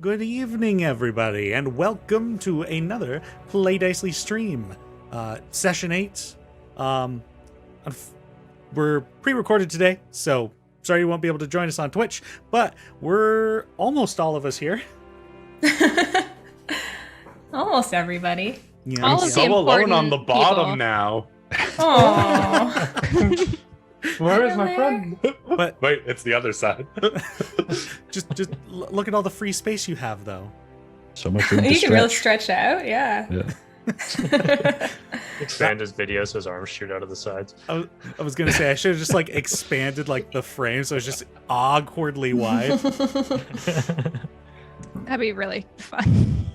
Good evening, everybody, and welcome to another Play Dicely stream. Session 8. We're pre-recorded today, so sorry you won't be able to join us on Twitch, but we're almost all of us here. Almost everybody. Yeah, All I'm of so the alone on important the bottom people. now. Aww. Where is my friend? But Wait, it's the other side. just look at all the free space you have, though. So much room to You can really stretch. stretch out, yeah. Expand his video so his arms shoot out of the sides. I was gonna say I should have just expanded the frame so it's just awkwardly wide. That'd be really fun.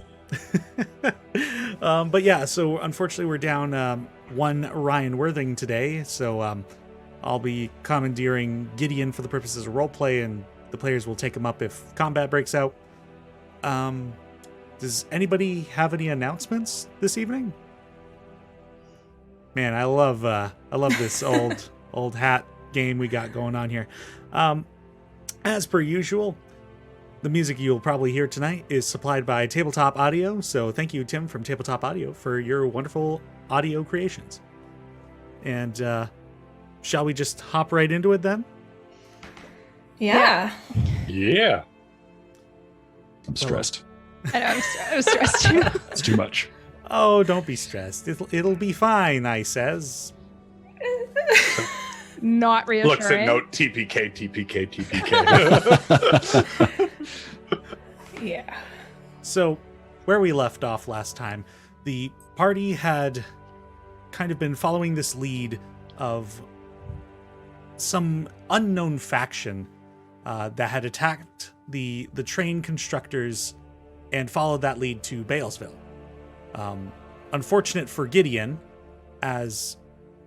But yeah, so unfortunately we're down one Ryan Worthing today, so I'll be commandeering Gideon for the purposes of roleplay, and the players will take him up if combat breaks out. Does anybody have any announcements this evening? Man, I love this old hat game we got going on here. As per usual, the music you'll probably hear tonight is supplied by Tabletop Audio, so thank you, Tim from Tabletop Audio, for your wonderful audio creations. And shall we just hop right into it then? Yeah. Yeah. I'm stressed. I know, I'm stressed too. It's too much. Oh, don't be stressed. It'll be fine, I says. Not reassuring. Looks at note TPK, TPK, TPK. Yeah. So, where we left off last time, the party had kind of been following this lead of some unknown faction that had attacked the train constructors and followed that lead to Balesville. Unfortunate for Gideon, as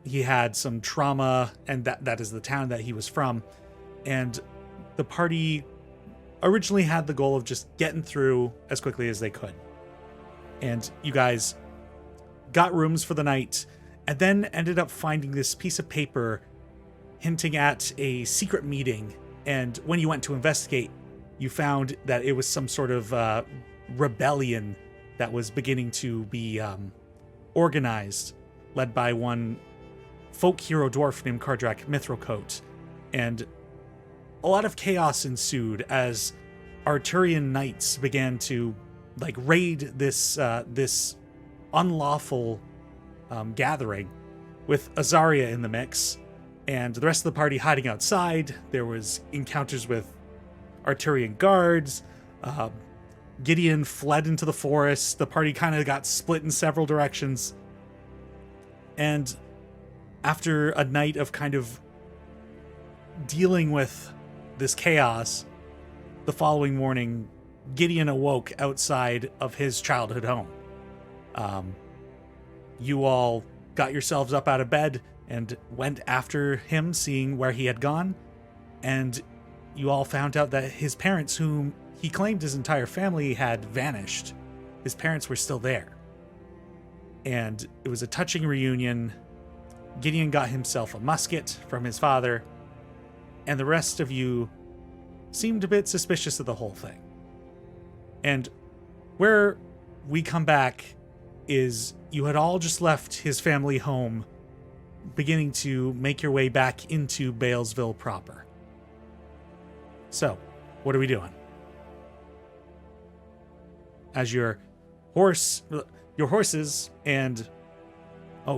he had some trauma, and that is the town that he was from, and the party originally had the goal of just getting through as quickly as they could. And you guys got rooms for the night, and then ended up finding this piece of paper hinting at a secret meeting. And when you went to investigate, you found that it was some sort of rebellion that was beginning to be organized, led by one folk hero dwarf named Kardrak Mithrocote. And a lot of chaos ensued as Arterial Knights began to raid this unlawful gathering, with Azaria in the mix and the rest of the party hiding outside. There was encounters with Arterian guards. Gideon fled into the forest. The party kind of got split in several directions. And after a night of kind of dealing with this chaos, the following morning, Gideon awoke outside of his childhood home. You all got yourselves up out of bed and went after him, seeing where he had gone. And you all found out that his parents, whom he claimed his entire family had vanished, his parents were still there. And it was a touching reunion. Gideon got himself a musket from his father, and the rest of you seemed a bit suspicious of the whole thing. And where we come back is you had all just left his family home, beginning to make your way back into Balesville proper. So, what are we doing? As your horses and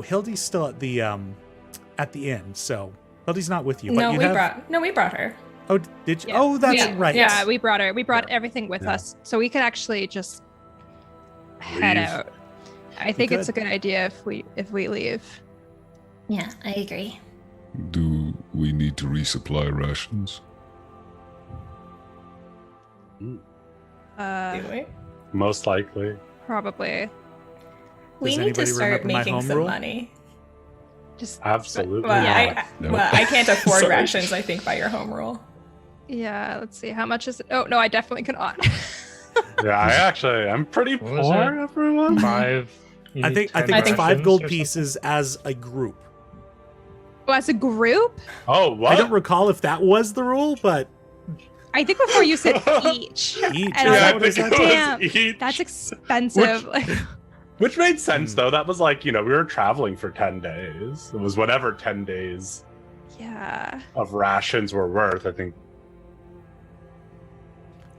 Hildy's still at the inn, so Hildy's not with you. But we brought her. Oh, did you? Yeah. Oh, that's right. Yeah, we brought her. We brought everything with us, so we could actually just head Leave. out. I think it's a good idea if we leave. Yeah, I agree. Do we need to resupply rations? Do we? Most likely. Probably. We Does need to anybody start remember my making home some rule? money. Just Absolutely. Well, not. I can't afford Sorry. rations, I think, by your home rule. yeah. Let's see. How much is it? Oh no, I definitely cannot. Yeah, I'm pretty What was poor, that? everyone. 5. you I need think 10 it's 5 rations gold or something? pieces as a group. Oh, as a group? Oh, what? I don't recall if that was the rule, but I think before you said each. Each. And I was Yeah, like, what is that? damn, each. that's expensive. Like, Which made sense, though. That was like, we were traveling for 10 days. It was whatever 10 days yeah. of rations were worth, I think.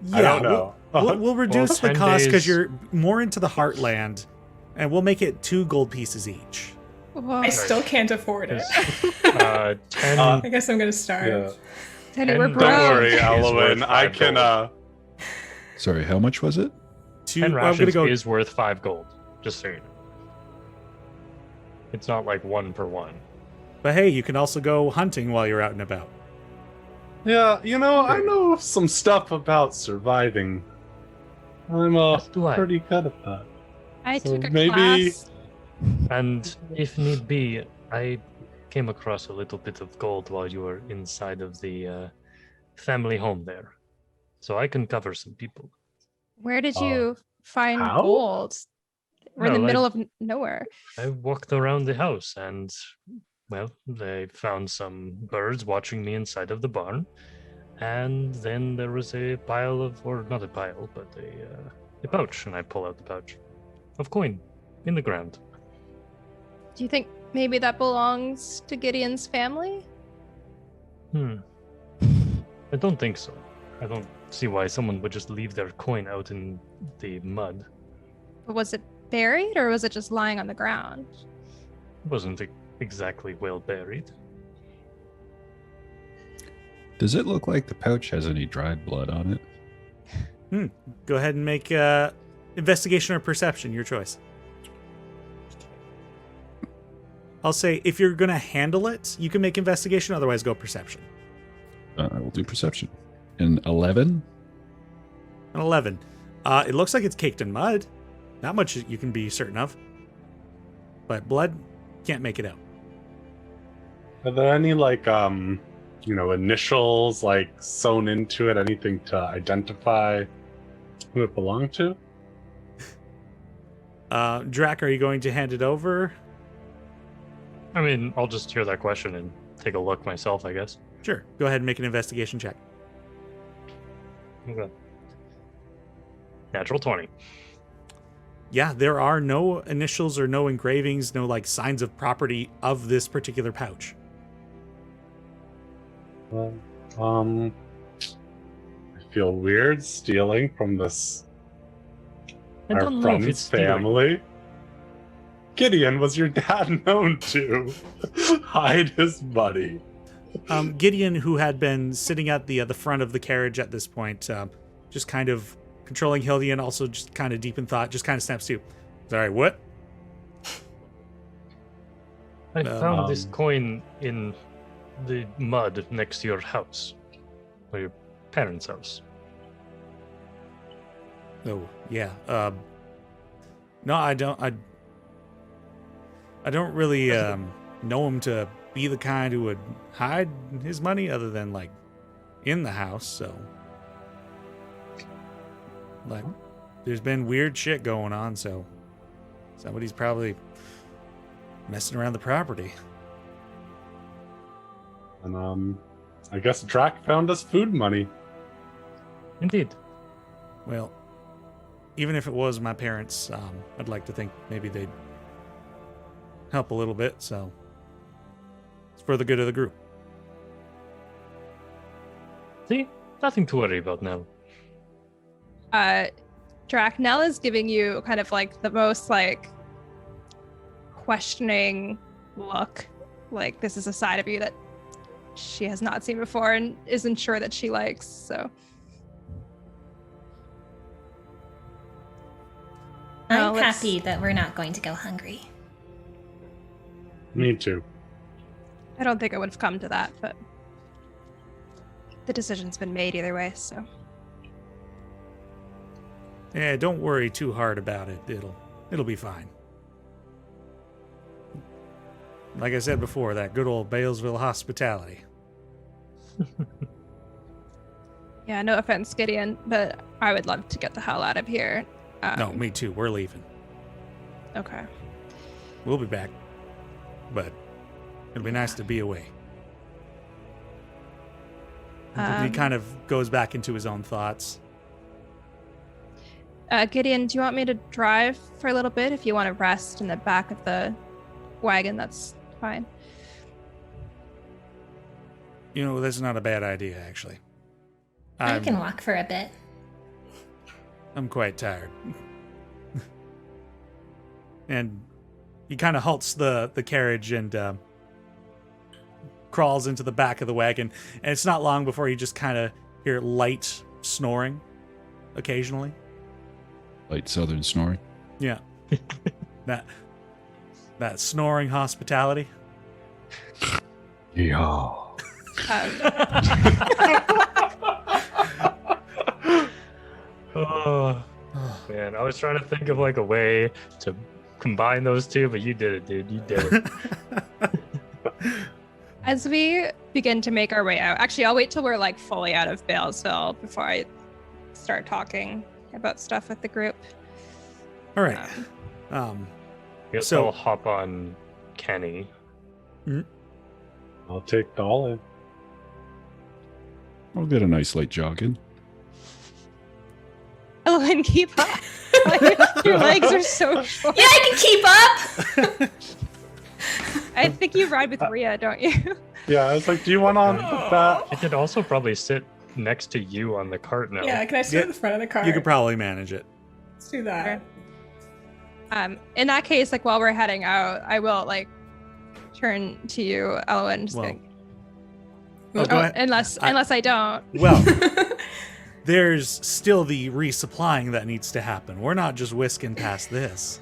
Yeah, I don't know. We'll reduce the 10 cost because days. you're more into the heartland, and we'll make it 2 gold pieces each. Whoa. I still can't afford it. 10. I guess I'm gonna starve. Yeah. Teddy, we're And broke. Don't worry, Is Elowin. worth I 5 can, gold. Sorry, how much was it? 2. 10 I'm gonna rations go. is worth 5 gold. Just so you know. It's not like 1 for 1. But hey, you can also go hunting while you're out and about. Yeah, I know some stuff about surviving. I'm As do I. pretty good at that. I So took a maybe- class. And if need be, I came across a little bit of gold while you were inside of the family home there. So I can cover some people. Where did you find how? gold? We're in No, the like- middle of nowhere. I walked around the house and, well, they found some birds watching me inside of the barn. And then there was a pile of, or not a pile, but a pouch. And I pull out the pouch of coin in the ground. Do you think maybe that belongs to Gideon's family? I don't think so. I don't see why someone would just leave their coin out in the mud. But was it buried or was it just lying on the ground? It wasn't exactly well buried. Does it look like the pouch has any dried blood on it? Go ahead and make investigation or perception, your choice. I'll say if you're gonna handle it, you can make investigation. Otherwise, go perception. I will do perception. An 11? An 11. It looks like it's caked in mud. Not much you can be certain of. But blood, can't make it out. Are there any, initials, sewn into it? Anything to identify who it belonged to? Drac, are you going to hand it over? I mean, I'll just hear that question and take a look myself, I guess. Sure. Go ahead and make an investigation check. Okay. Natural 20. Yeah, there are no initials or no engravings, no signs of property of this particular pouch. Well, I feel weird stealing from this I our don't know if friend's it's stealing. family. Gideon, was your dad known to hide his money? Gideon, who had been sitting at the front of the carriage at this point, just kind of controlling Hildy and also just kind of deep in thought, just kind of snaps to, sorry, what? I found this coin in the mud next to your house. Or your parents' house. Oh, yeah. No, I don't. I don't really know him to be the kind who would hide his money, other than in the house. So, there's been weird shit going on. So, somebody's probably messing around the property. And I guess Drac found us food money. Indeed. Well, even if it was my parents, I'd like to think maybe they'd help a little bit, so it's for the good of the group. See? Nothing to worry about now. Drac, Nella's giving you kind of the most questioning look. This is a side of you that she has not seen before and isn't sure that she likes, so. I'm let's- happy that we're not going to go hungry. Me too. I don't think it would have come to that, but the decision's been made either way, so. Yeah, don't worry too hard about it. It'll be fine. Like I said before, that good old Balesville hospitality. Yeah, no offense, Gideon, but I would love to get the hell out of here. No, me too. We're leaving. Okay. We'll be back. But it'll be nice to be away. He kind of goes back into his own thoughts. Gideon, do you want me to drive for a little bit? If you want to rest in the back of the wagon, that's fine. You know, that's not a bad idea, actually. I can walk for a bit. I'm quite tired. And he kind of halts the carriage and crawls into the back of the wagon. And it's not long before you just kind of hear light snoring occasionally. Light southern snoring. Yeah. that snoring hospitality. Yeah. Oh, man. I was trying to think of like a way to combine those two, but you did it, dude. You did it. As we begin to make our way out, actually, I'll wait till we're like fully out of Balesville before I start talking about stuff with the group. All right. Guess So- I'll hop on Kenny. I'll take Dolan. I'll get a nice light jog in. Elowin, keep up. Your legs are so short. Yeah, I can keep up. I think you ride with Rhea, don't you? Yeah, I was like, do you want on that? I could also probably sit next to you on the cart now. Yeah, can I sit Yeah, at the front of the car? You could probably manage it. Let's do that. In that case, like while we're heading out, I will like turn to you, Elowin. Just Well, like, go ahead. unless I don't. Well, there's still the resupplying that needs to happen. We're not just whisking past this.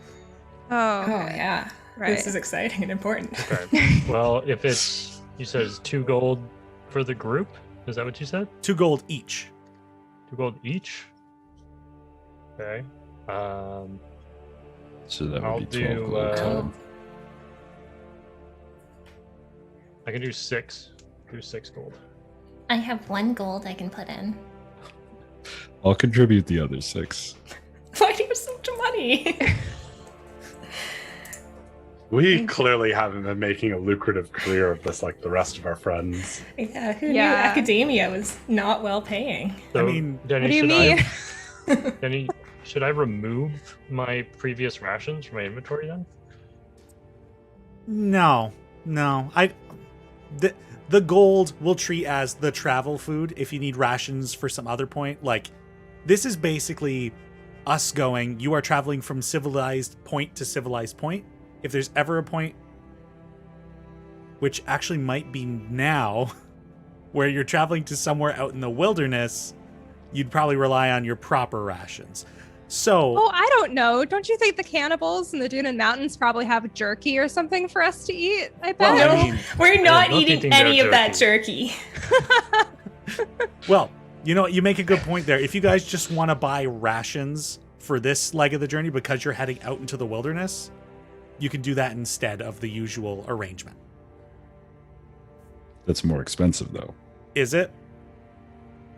Oh, Oh yeah. right. This is exciting and important. Okay. Well, if it's, you said it's 2 gold for the group? Is that what you said? 2 gold each. 2 gold each? Okay. So that I'll would be 12 do, gold total. I can do 6. Do 6 gold. I have 1 gold I can put in. I'll contribute the other 6. Why do you have so much money? We clearly haven't been making a lucrative career of this like the rest of our friends. Yeah, who knew Yeah. academia was not well paying? So, I mean, Denny, What do you should mean? Denny, should I remove my previous rations from my inventory then? No. The gold we'll treat as the travel food if you need rations for some other point. Like, this is basically us going, you are traveling from civilized point to civilized point. If there's ever a point, which actually might be now, where you're traveling to somewhere out in the wilderness, you'd probably rely on your proper rations. So, Oh, I don't know. Don't you think the cannibals in the Dhunan Mountains probably have jerky or something for us to eat? I bet. Well, I No, mean- we're not not eating eating their any of that jerky. well, you know, you make a good point there. If you guys just want to buy rations for this leg of the journey because you're heading out into the wilderness, you can do that instead of the usual arrangement. That's more expensive, though. Is it?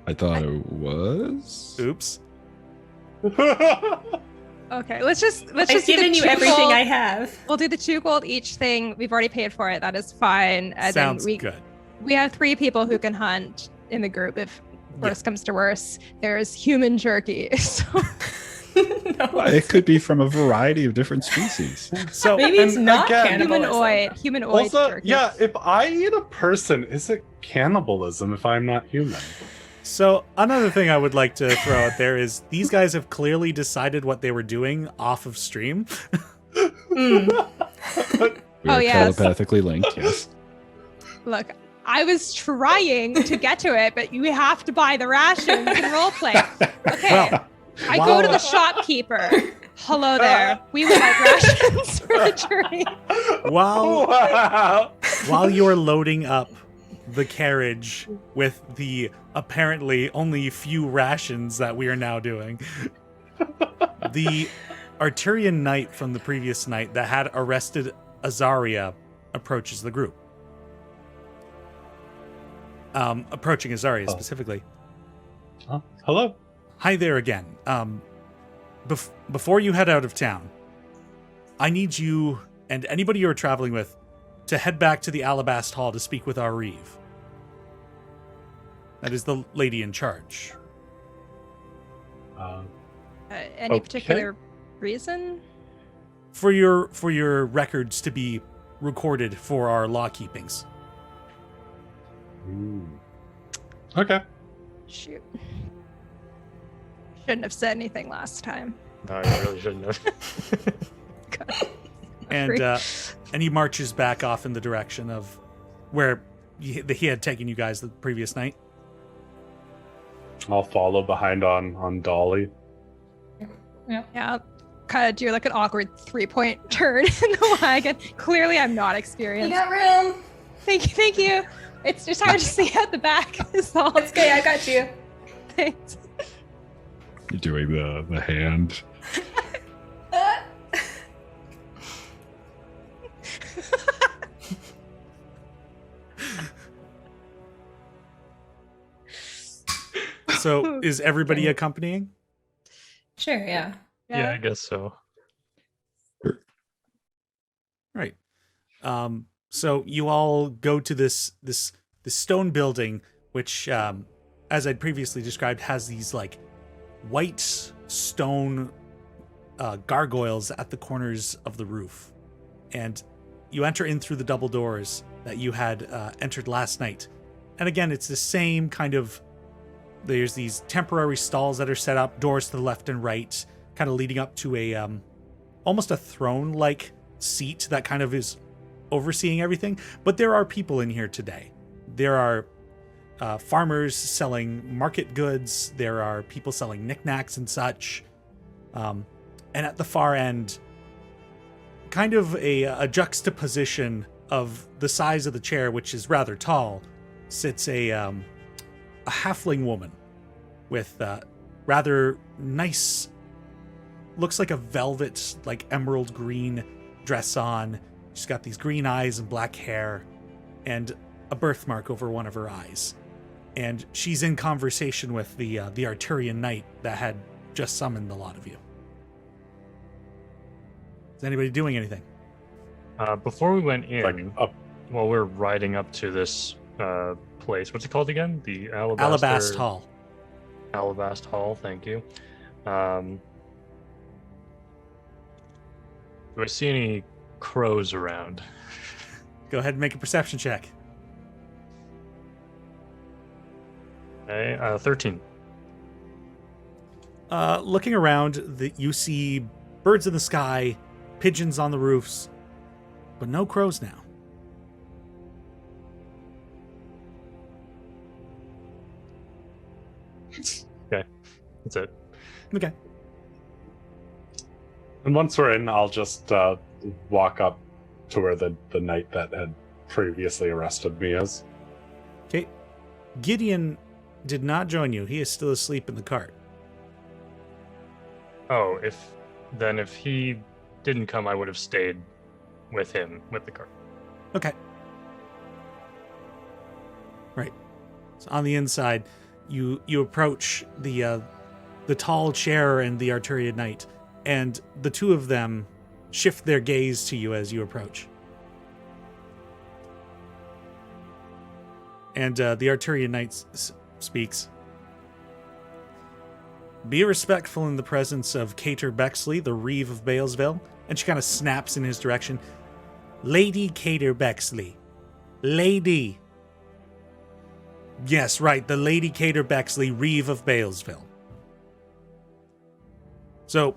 I thought it was. Oops. Okay, let's just I've do the given you 2 everything gold. I have. We'll do the 2 gold each thing. We've already paid for it. That is fine. And Sounds then good. we have 3 people who can hunt in the group if Yeah. worse comes to worse. There's human jerky. So No. It could be from a variety of different species. So, Maybe it's And not again- cannibalism. humanoid Also, jerky. yeah, if I eat a person, is it cannibalism if I'm not human? so another thing I would like to throw out there is these guys have clearly decided what they were doing off of stream. Mm. We Oh, are yes. telepathically linked, yes. Look, I was trying to get to it, but you have to buy the rations and roleplay. Okay. Well, I go to the shopkeeper. Hello there. We would like rations for the journey. while you're loading up the carriage with the apparently only few rations that we are now doing, the Arterial Knight from the previous night that had arrested Azaria approaches the group. Approaching Azaria Oh. specifically. Hello. Hi there again. Before you head out of town, I need you and anybody you're traveling with to head back to the Alabast Hall to speak with our Reeve. That is the lady in charge. Any Okay. particular reason? For your records to be recorded for our law keepings. Okay. Shoot. Shouldn't have said anything last time. No, you really shouldn't have. God. And he marches back off in the direction of where he had taken you guys the previous night. I'll follow behind on Dolly. Yeah. Kind of do like an awkward 3-point turn in the wagon. Clearly, I'm not You experienced. got room. Thank you. It's just hard to see out the back. Is all. It's okay, I got you. Thanks. You're doing the hand. So is everybody accompanying? Sure, yeah. Yeah, I guess so. Right. So you all go to this stone building, which, as I'd previously described, has these like white stone gargoyles at the corners of the roof, and you enter in through the double doors that you had entered last night. And again, it's the same kind of. There's these temporary stalls that are set up, doors to the left and right, kind of leading up to a almost a throne-like seat that kind of is overseeing everything. But there are people in here today. There are farmers selling market goods. There are people selling knickknacks and such. And at the far end, kind of a juxtaposition of the size of the chair, which is rather tall, sits a halfling woman with rather nice, looks like a velvet, like emerald green dress on. She's got these green eyes and black hair and a birthmark over one of her eyes. And she's in conversation with the Arterial Knight that had just summoned a lot of you. Is anybody doing anything? Before we went in, Like up. while we're riding up to this place, what's it called again? The Alabast Hall. Alabast Hall, thank you. Do I see any crows around? Go ahead and make a perception check. Okay, 13. Looking around, you see birds in the sky, pigeons on the roofs, but no crows now. Okay, that's it. Okay. And once we're in, I'll just walk up to where the knight that had previously arrested me is. Okay. Gideon did not join you. He is still asleep in the cart. Oh, if he didn't come, I would have stayed with him with the cart. Okay. Right. So on the inside, you approach the tall chair and the Arterial Knight, and the two of them shift their gaze to you as you approach. And the Arterial Knight speaks. Be respectful in the presence of Cater Bexley, the Reeve of Balesville. And she kind of snaps in his direction. Lady Cater Bexley. Lady. Yes, right, the Lady Cater Bexley, Reeve of Balesville. So,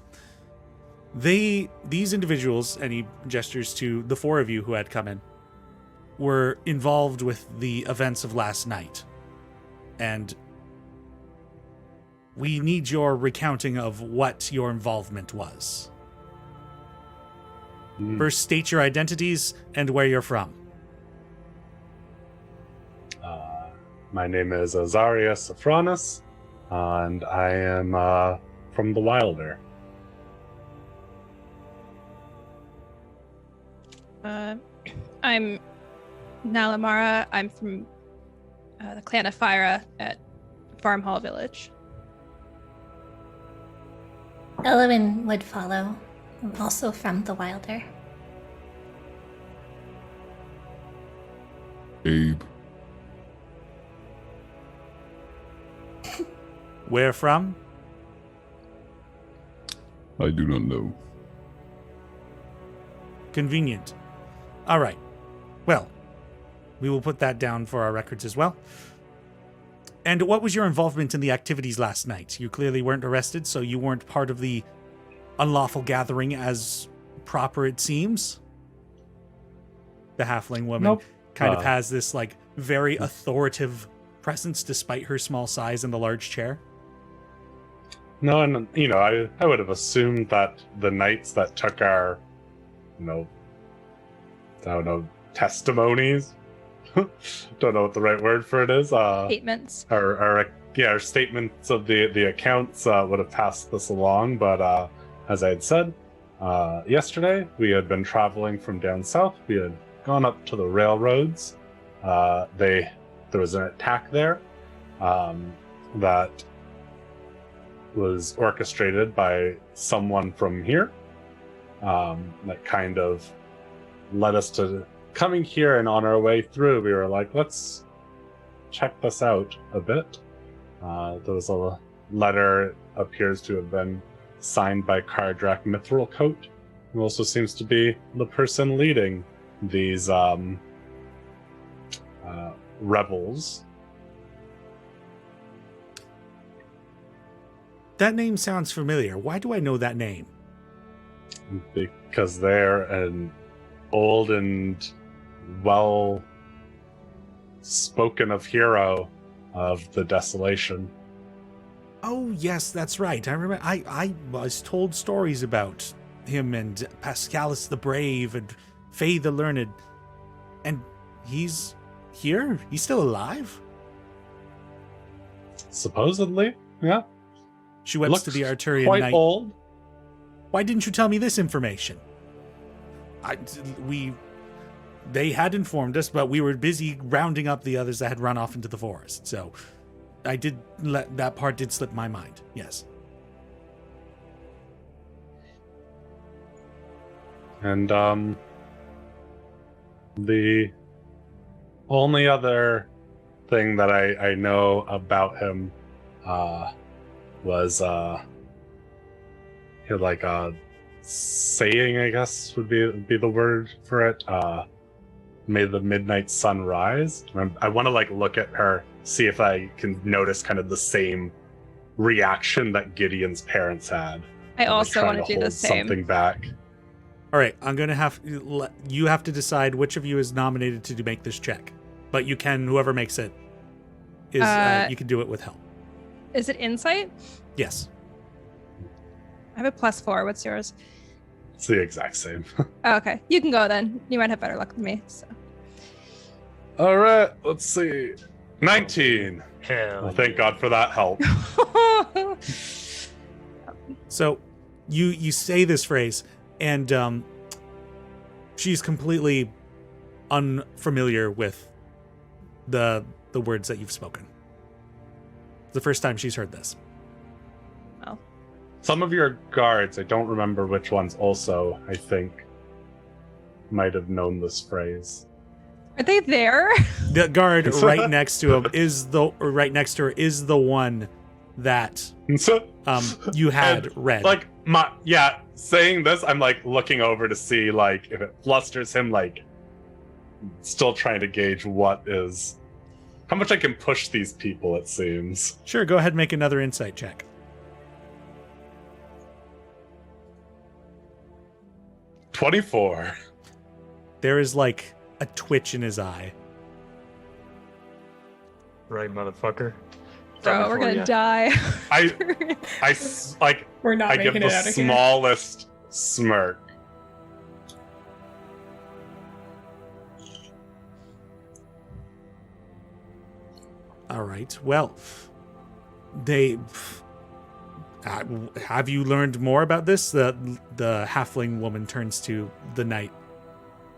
these individuals, and he gestures to the four of you who had come in, were involved with the events of last night. And we need your recounting of what your involvement was. First, state your identities and where you're from. My name is Azaria Sophronis, and I am from the Wilder. I'm Nalamara. I'm from the clan of Fyra at Farm Hall Village. Elowin would follow. I'm also from the Wilder. Abe. Where from? I do not know. Convenient. All right. Well, we will put that down for our records as well. And what was your involvement in the activities last night? You clearly weren't arrested, so you weren't part of the unlawful gathering as proper it seems. The halfling woman Nope. kind of has this like very authoritative presence despite her small size and the large chair. No, and I would have assumed that the knights that took our, I don't know, testimonies. Don't know what the right word for it is. Statements. Our statements of the accounts would have passed this along, but as I had said yesterday, we had been traveling from down south. We had gone up to the railroads. There was an attack there that was orchestrated by someone from here that kind of led us to coming here, and on our way through we were like, let's check this out a bit. There was a letter, it appears to have been signed by Kardrak Mithralcoat, who also seems to be the person leading these rebels. That name sounds familiar. Why do I know that name? Because they're an old and well spoken of hero of the desolation. Oh, yes, that's right. I remember I was told stories about him and Pascalis the Brave and Faye the Learned. And he's here? He's still alive? Supposedly, yeah. She went Looks to the Arterial quite Knight. old. Why didn't you tell me this information? They had informed us, but we were busy rounding up the others that had run off into the forest. So that part did slip my mind. Yes. And the only other thing that I know about him was he had like a saying, I guess would be the word for it. May the midnight sun rise. I want to like look at her, see if I can notice kind of the same reaction that Gideon's parents had. I Like, also trying want to do hold the same. something back. All right, I'm going to you have to decide which of you is nominated to make this check. But you can, whoever makes it, you can do it with help. Is it insight? Yes. I have a +4. What's yours? It's the exact same. Oh, okay. You can go then. You might have better luck than me. So. All right, let's see. 19. Hell, Well, thank God for that help. So you say this phrase, and she's completely unfamiliar with the words that you've spoken. The first time she's heard this. Oh. Some of your guards, I don't remember which ones also, I think, might have known this phrase. Are they there? The guard right next to him is the one that So, you had and, read. like, saying this, I'm like looking over to see like if it flusters him, like still trying to gauge how much I can push these people, it seems. Sure, go ahead and make another insight check. 24. There is like a twitch in his eye. right, motherfucker. Bro, we're gonna die. We're not I give making it the out of here. smallest smirk. All right. Well, have you learned more about this? The halfling woman turns to the knight.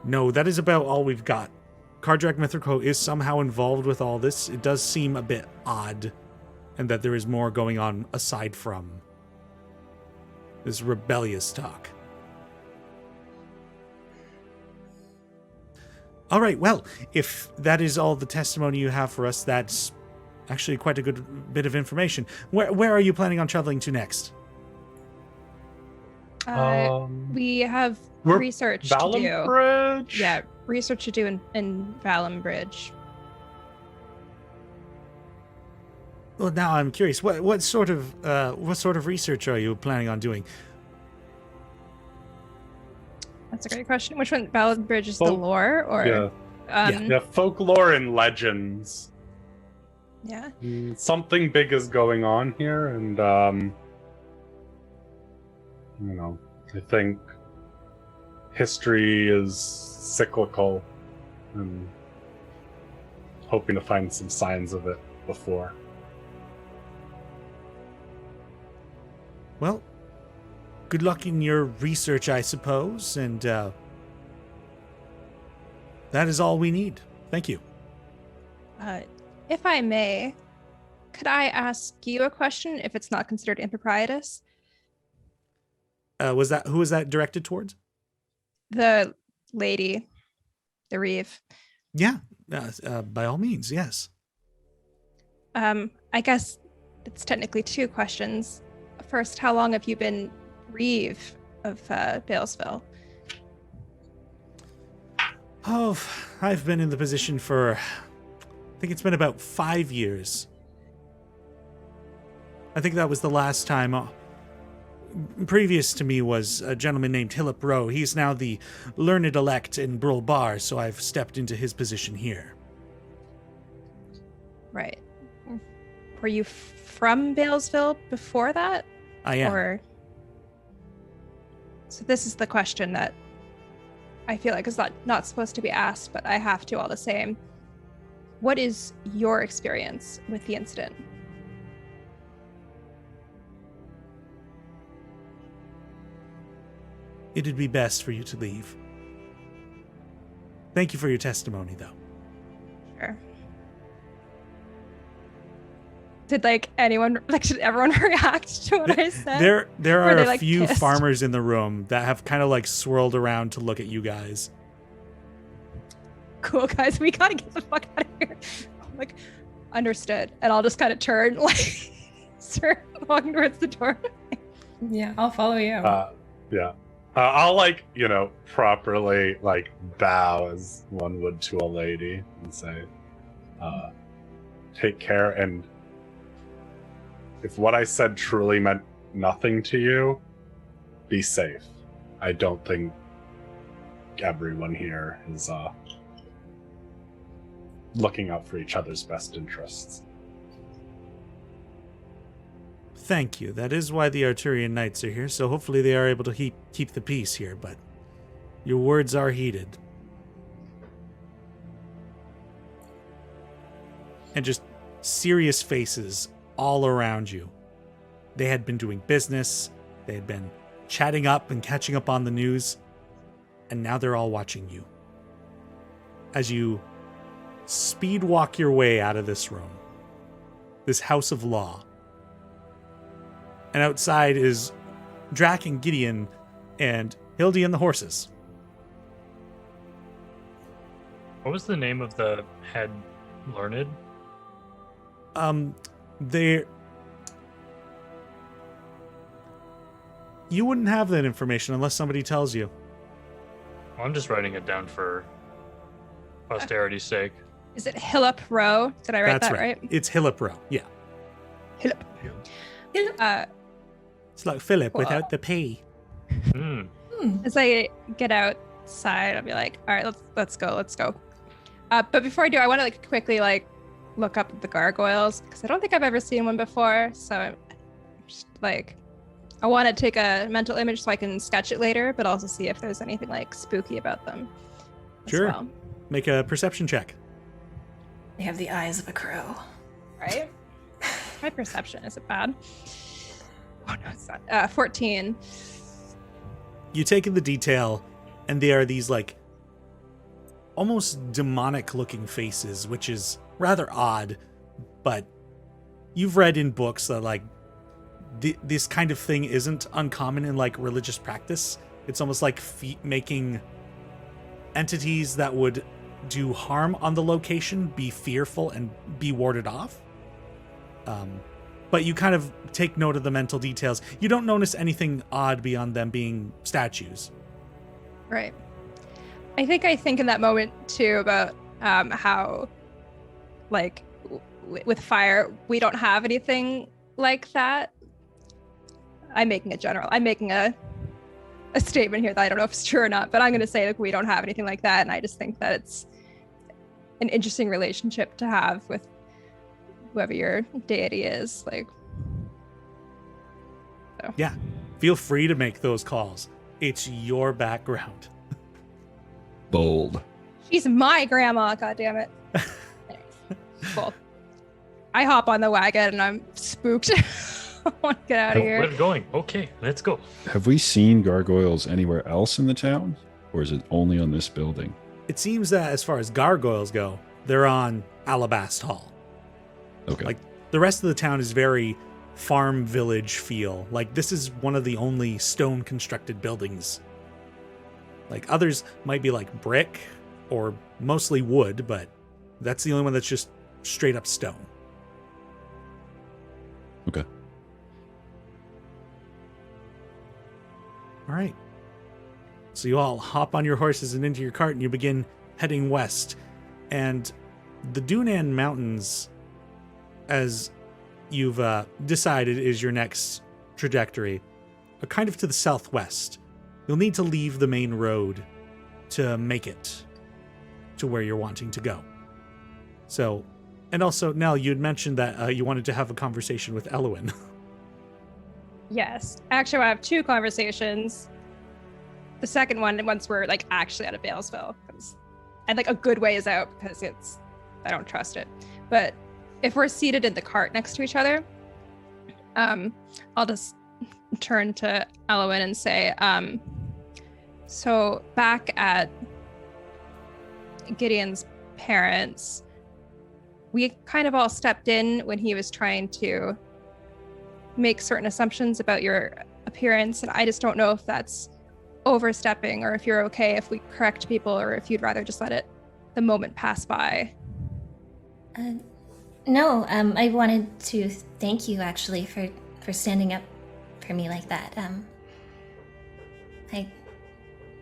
No, that is about all we've got. Kardrak Mithralcoat is somehow involved with all this. It does seem a bit odd, and that there is more going on aside from this rebellious talk. All right, well, if that is all the testimony you have for us, that's actually quite a good bit of information. Where are you planning on traveling to next? We have we're research to do. Valenbridge? Yeah, research to do in Valenbridge. Well, now I'm curious. What sort of research are you planning on doing? That's a great question. Which one? Valenbridge is the Folk- lore, or Yeah. Yeah, folklore and legends. yeah. Something big is going on here, and I think history is cyclical, and hoping to find some signs of it before. Well, good luck in your research, I suppose, and that is all we need. Thank you. If I may, could I ask you a question if it's not considered improprietous? Who was that directed towards? The lady, the Reeve. Yeah, by all means, yes. I guess it's technically two questions. First, how long have you been Reeve of Balesville? Oh, I've been in the position for, I think it's been about 5 years. I think that was the last time. Previous to me was a gentleman named Hillip Rowe. He's now the learned elect in Brule Bar, so I've stepped into his position here. Right. Were you from Balesville before that? I am. Or so this is the question that I feel like is not supposed to be asked, but I have to all the same. What is your experience with the incident? It'd be best for you to leave. Thank you for your testimony, though. Sure. Did did everyone react to what I said? There Were are they, a few pissed? farmers in the room that have kind of swirled around to look at you guys. Cool, guys, we gotta get the fuck out of here. I'm understood. And I'll just kind of turn, start walking towards the door. Yeah, I'll follow you. Yeah. I'll properly bow as one would to a lady and say, take care, and if what I said truly meant nothing to you, be safe. I don't think everyone here is looking out for each other's best interests. Thank you. That is why the Arterial Knights are here, so hopefully they are able to keep the peace here, but your words are heeded. And just serious faces all around you. They had been doing business, they had been chatting up and catching up on the news, and now they're all watching you. As you speed walk your way out of this room, this house of law. And outside is Drac and Gideon and Hildy and the horses. What was the name of the head learned? You wouldn't have that information unless somebody tells you. I'm just writing it down for posterity's sake. Is it Hillip Rowe? Did I write That's that right? It's Hillip Rowe, yeah. Hillip. It's like Philip Cool. without the P. As I get outside, I'll be like, all right, let's go. But before I do, I want to quickly look up at the gargoyles because I don't think I've ever seen one before. So I'm just I want to take a mental image so I can sketch it later, but also see if there's anything spooky about them. Sure. As well. Make a perception check. They have the eyes of a crow. Right? My perception, is it bad? Oh no, it's not. 14. You take in the detail, and they are these almost demonic looking faces, which is rather odd, but you've read in books that this kind of thing isn't uncommon in religious practice. It's almost like making entities that would do harm on the location be fearful and be warded off. But you kind of take note of the mental details. You don't notice anything odd beyond them being statues. Right. I think in that moment too about how, like, with fire, we don't have anything like that. I'm making a statement here that I don't know if it's true or not, but I'm going to say like we don't have anything like that, and I just think that it's an interesting relationship to have with whoever your deity is. Like, so. Yeah, feel free to make those calls. It's your background. Bold. She's my grandma, goddammit. Cool. I hop on the wagon and I'm spooked. I want to get out of here. We're going. Okay, let's go. Have we seen gargoyles anywhere else in the town? Or is it only on this building? It seems that as far as gargoyles go, they're on Alabast Hall. Okay. Like, the rest of the town is very farm village feel. Like, this is one of the only stone constructed buildings. Like, others might be like brick or mostly wood, but that's the only one that's just straight up stone. Okay. All right. So you all hop on your horses and into your cart and you begin heading west. And the Dhunan Mountains, as you've decided is your next trajectory, are kind of to the southwest. You'll need to leave the main road to make it to where you're wanting to go. So, and also, Nell, you'd mentioned that you wanted to have a conversation with Elowin. Yes. Actually, I have two conversations. The second one, once we're like actually out of Balesville, and like a good ways out, because I don't trust it. But if we're seated in the cart next to each other, I'll just turn to Elowin and say, so back at Gideon's parents, we kind of all stepped in when he was trying to make certain assumptions about your appearance, and I just don't know if that's overstepping or if you're okay if we correct people, or if you'd rather just let the moment pass by. No, I wanted to thank you actually for standing up for me like that.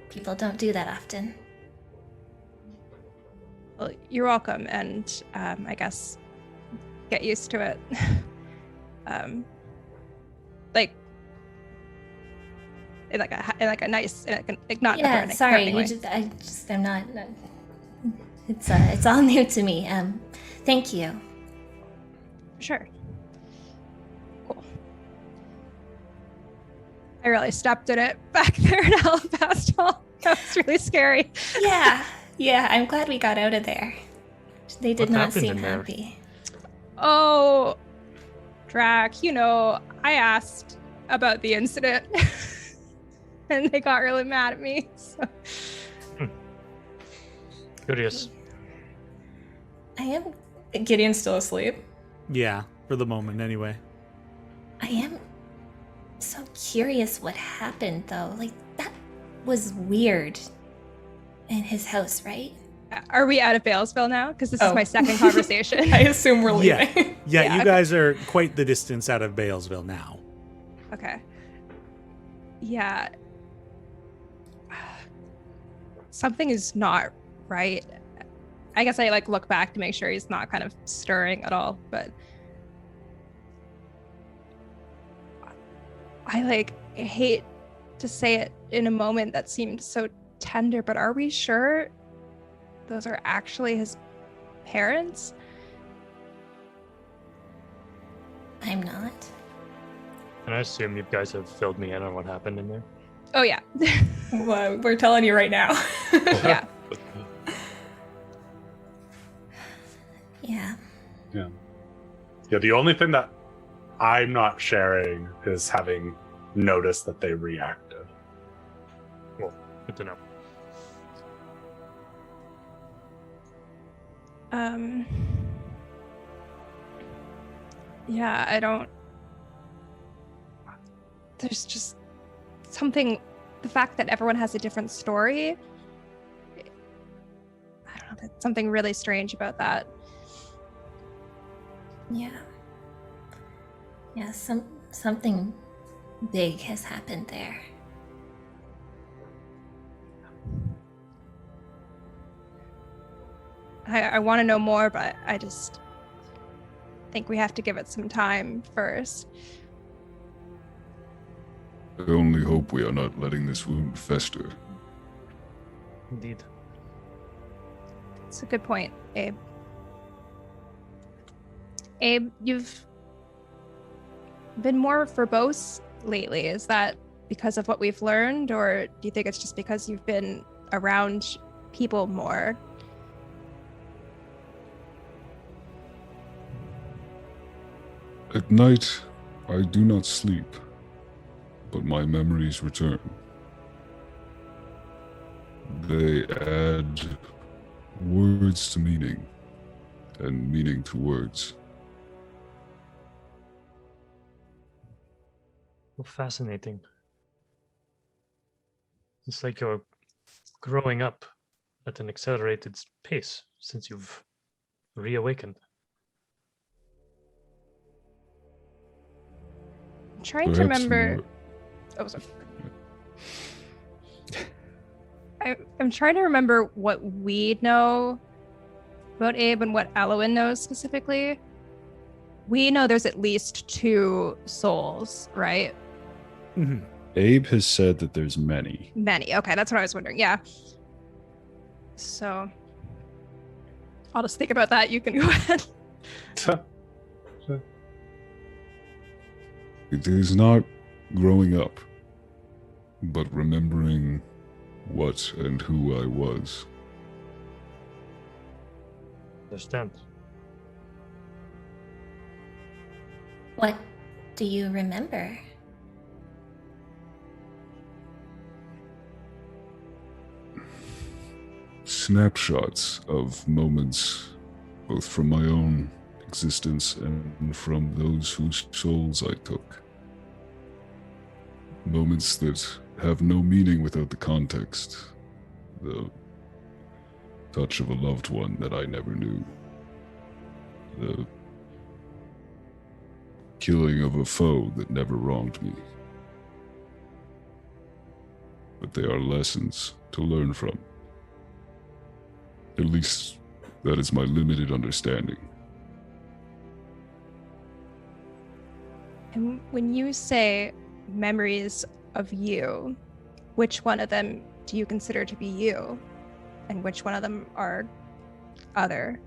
People don't do that often. Well, you're welcome, and I guess get used to it. Like in like a nice, like not. Yeah, sorry. I'm not. It's all new to me. Thank you. Sure. Cool. I really stepped in it back there in Alabast Hall. That was really scary. Yeah. I'm glad we got out of there. They did What not happened seem in there? happy. Oh, Drac, I asked about the incident, and they got really mad at me. So. Curious. I am Gideon's still asleep. Yeah, for the moment anyway. so curious what happened, though. Like, that was weird in his house, right? Are we out of Balesville now? Because this is my second conversation. I assume we're leaving. Yeah, you guys are quite the distance out of Balesville now. Okay. Yeah. Something is not right. I guess I look back to make sure he's not kind of stirring at all, but I hate to say it in a moment that seemed so tender, but are we sure those are actually his parents? I'm not. And I assume you guys have filled me in on what happened in there. Oh yeah. Well, we're telling you right now. Yeah. Yeah. Yeah, the only thing that I'm not sharing is having noticed that they reacted. Well, good to know. Yeah, I don't. There's just something. The fact that everyone has a different story. I don't know. There's something really strange about that. Yeah. Yeah, something big has happened there. I want to know more, but I just think we have to give it some time first. I only hope we are not letting this wound fester. Indeed. It's a good point, Abe. Abe, you've been more verbose lately. Is that because of what we've learned, or do you think it's just because you've been around people more? At night, I do not sleep, but my memories return. They add words to meaning, and meaning to words. Well, fascinating. It's like you're growing up at an accelerated pace since you've reawakened. I'm trying to Perhaps remember. more- Oh, sorry. I'm trying to remember what we know about Abe and what Elowin knows specifically. We know there's at least 2 souls, right? Mhm. Abe has said that there's many. Many. Okay, that's what I was wondering. Yeah. So I'll just think about that. You can go ahead. It is not growing up, but remembering what and who I was. Understand? What do you remember? Snapshots of moments, both from my own existence and from those whose souls I took. Moments that have no meaning without the context. The touch of a loved one that I never knew. The killing of a foe that never wronged me. But they are lessons to learn from. At least, that is my limited understanding. And when you say memories of you, which one of them do you consider to be you? And which one of them are other?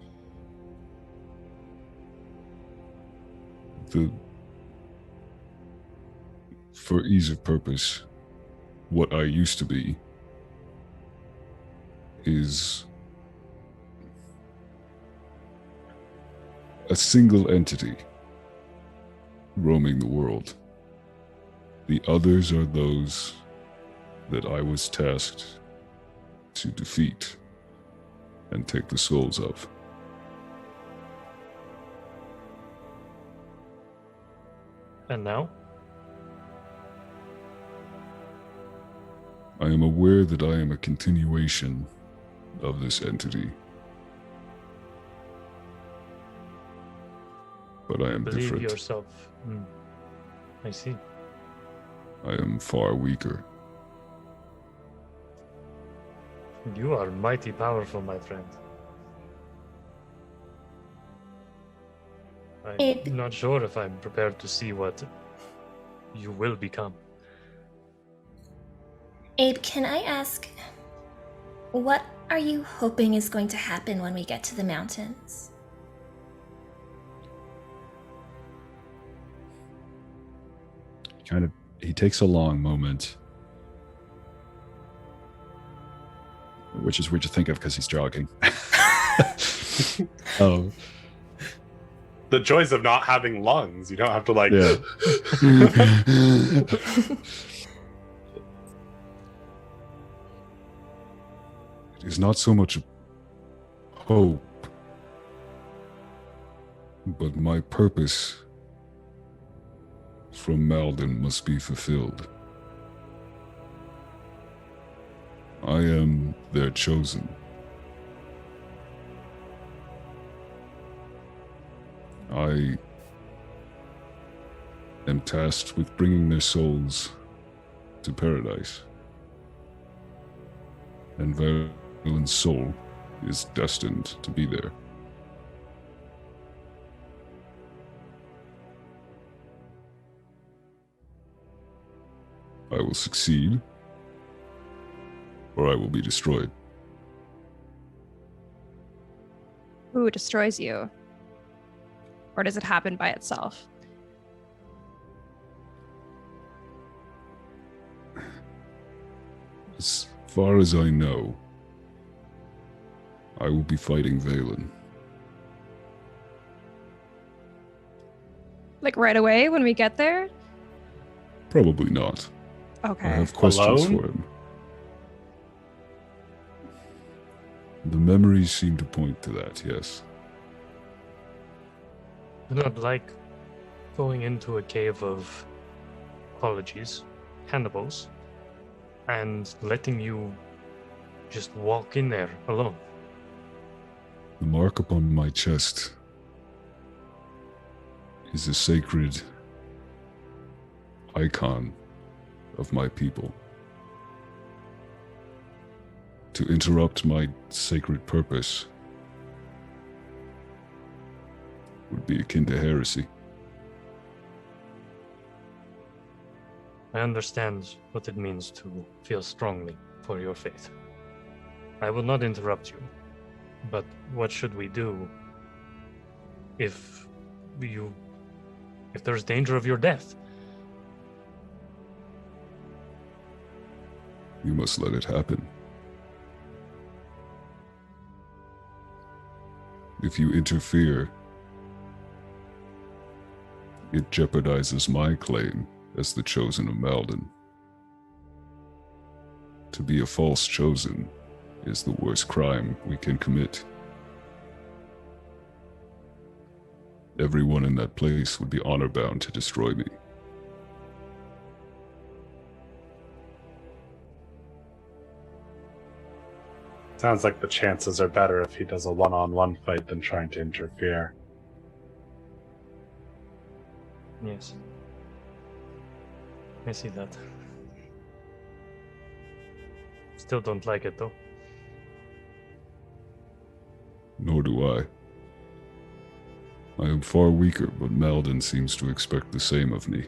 For ease of purpose, what I used to be is a single entity roaming the world. The others are those that I was tasked to defeat and take the souls of. And now? I am aware that I am a continuation of this entity. But I am Believe different. yourself. I see. I am far weaker. You are mighty powerful, my friend. It- I'm not sure if I'm prepared to see what you will become. Abe, can I ask, what are you hoping is going to happen when we get to the mountains? He takes a long moment, which is weird to think of because he's jogging. Oh, The joys of not having lungs. You don't have to like. yeah. It is not so much hope, but my purpose from Maaldin must be fulfilled. I am their chosen. tasked with bringing their souls to paradise. And Valen's soul is destined to be there. I will succeed, or I will be destroyed. Who destroys you? Or does it happen by itself? As far as I know, I will be fighting Valen. Like right away when we get there? Probably not. Okay. I have questions Alone? for him. The memories seem to point to that, yes. Do not like going into a cave of apologies, cannibals, and letting you just walk in there alone. The mark upon my chest is a sacred icon of my people. To interrupt my sacred purpose would be akin to heresy. I understand what it means to feel strongly for your faith. I will not interrupt you, but what should we do if there's danger of your death? You must let it happen. If you interfere, it jeopardizes my claim as the chosen of Maaldin. To be a false chosen is the worst crime we can commit. Everyone in that place would be honor-bound to destroy me. Sounds like the chances are better if he does a one-on-one fight than trying to interfere. Yes. I see that. Still don't like it though. Nor do I. I am far weaker, but Maaldin seems to expect the same of me.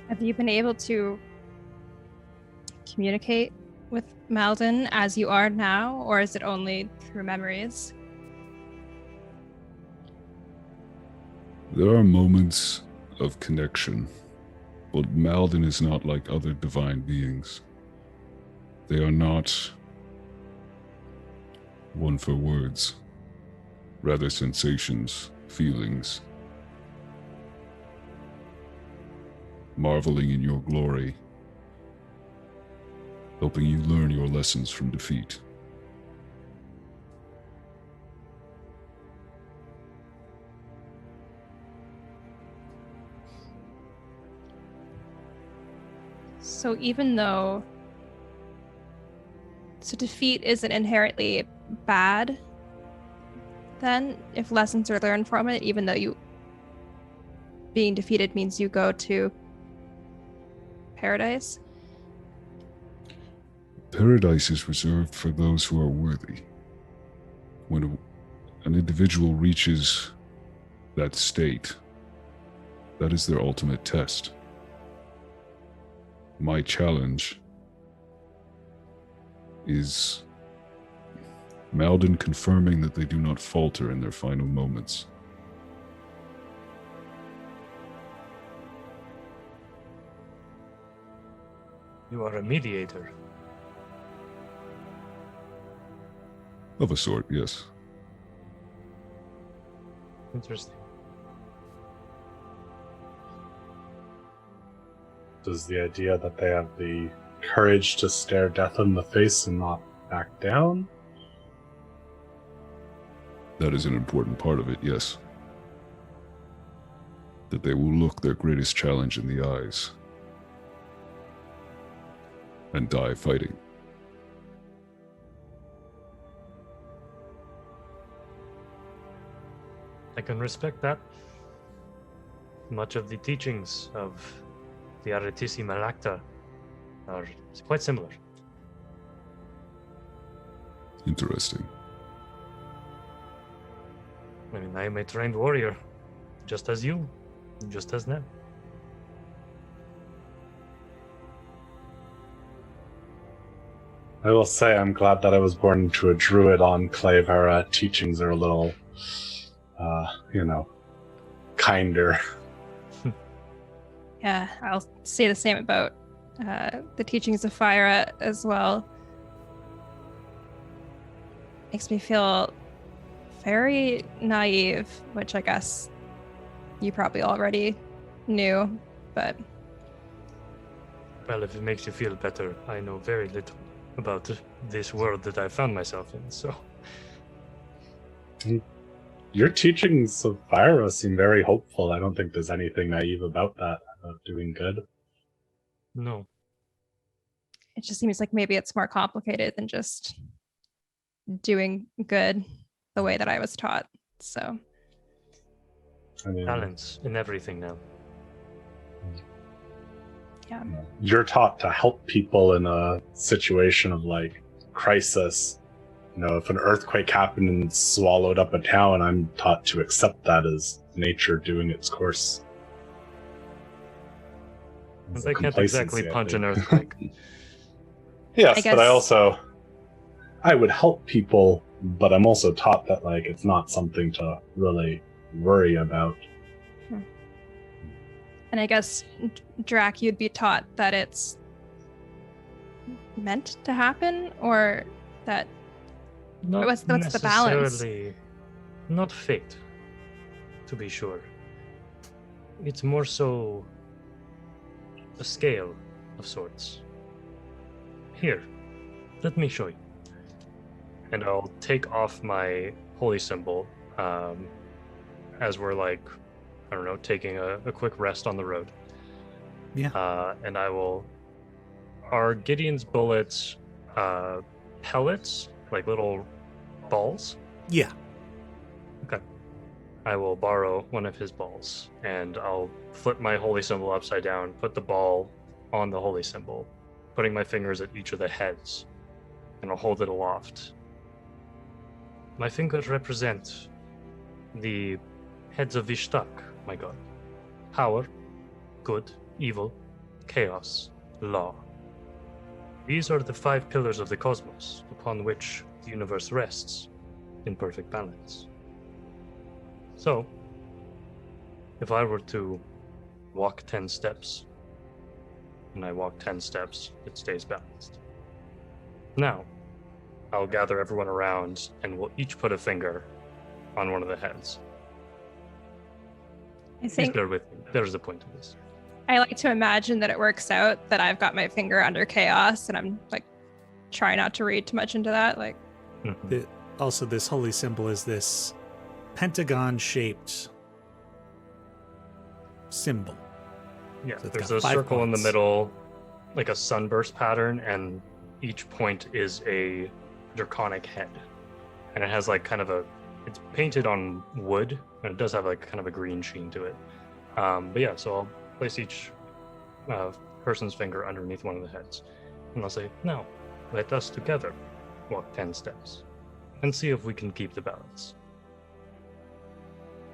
Have you been able to communicate with Maaldin as you are now, or is it only through memories? There are moments of connection, but Maaldin is not like other divine beings. They are not one for words, rather sensations, feelings. Marveling in your glory, helping you learn your lessons from defeat. So even though defeat isn't inherently bad, then if lessons are learned from it, even though you being defeated means you go to paradise? Paradise is reserved for those who are worthy. When an individual reaches that state, that is their ultimate test. My challenge is Maaldin confirming that they do not falter in their final moments. You are a mediator. Of a sort, yes. Interesting. Does the idea that they have the courage to stare death in the face and not back down? That is an important part of it, yes. That they will look their greatest challenge in the eyes and die fighting. I can respect that. much of the teachings of the Aretissima Lacta are quite similar. Interesting. I mean, I am a trained warrior, just as you, just as now. I will say I'm glad that I was born into a druid enclave. Our teachings are a little, kinder. Yeah, I'll say the same about the teachings of Fyra as well. Makes me feel very naive, which I guess you probably already knew, but... Well, if it makes you feel better, I know very little about this world that I found myself in, so... Your teachings of Fyra seem very hopeful. I don't think there's anything naive about that, about doing good. No. It just seems like maybe it's more complicated than just doing good the way that I was taught. So I mean, balance in everything now. yeah. You're taught to help people in a situation of crisis. If an earthquake happened and swallowed up a town, I'm taught to accept that as nature doing its course. They can't exactly punch an earthquake. Yes, I but I would help people, but I'm also taught that it's not something to really worry about. And I guess, Drac, you'd be taught that it's meant to happen, or that Not what's the balance? necessarily- Not fate, to be sure. It's more so a scale of sorts. Here, let me show you. And I'll take off my holy symbol as we're taking a quick rest on the road. Yeah. And I will... Are Gideon's bullets pellets, like little balls? Yeah. Okay. I will borrow one of his balls, and I'll flip my holy symbol upside down, put the ball on the holy symbol, putting my fingers at each of the heads, and I'll hold it aloft. My fingers represent the heads of Ishtak, my god. Power, good, evil, chaos, law. These are the 5 pillars of the cosmos upon which the universe rests in perfect balance. So, if I were to walk 10 steps, and I walk 10 steps, it stays balanced. Now, I'll gather everyone around, and we'll each put a finger on one of the heads. I Please think bear with me. There's the point of this. I like to imagine that it works out that I've got my finger under chaos, and I'm try not to read too much into that. Mhm. Also, this holy symbol is this pentagon-shaped symbol. Yeah, So it's there's got a 5 circle in the points. middle, like a sunburst pattern, and each point is a draconic head. And it has it's painted on wood, and it does have kind of a green sheen to it. But yeah, so I'll place each person's finger underneath one of the heads. And I'll say, now, let us together walk 10 steps and see if we can keep the balance.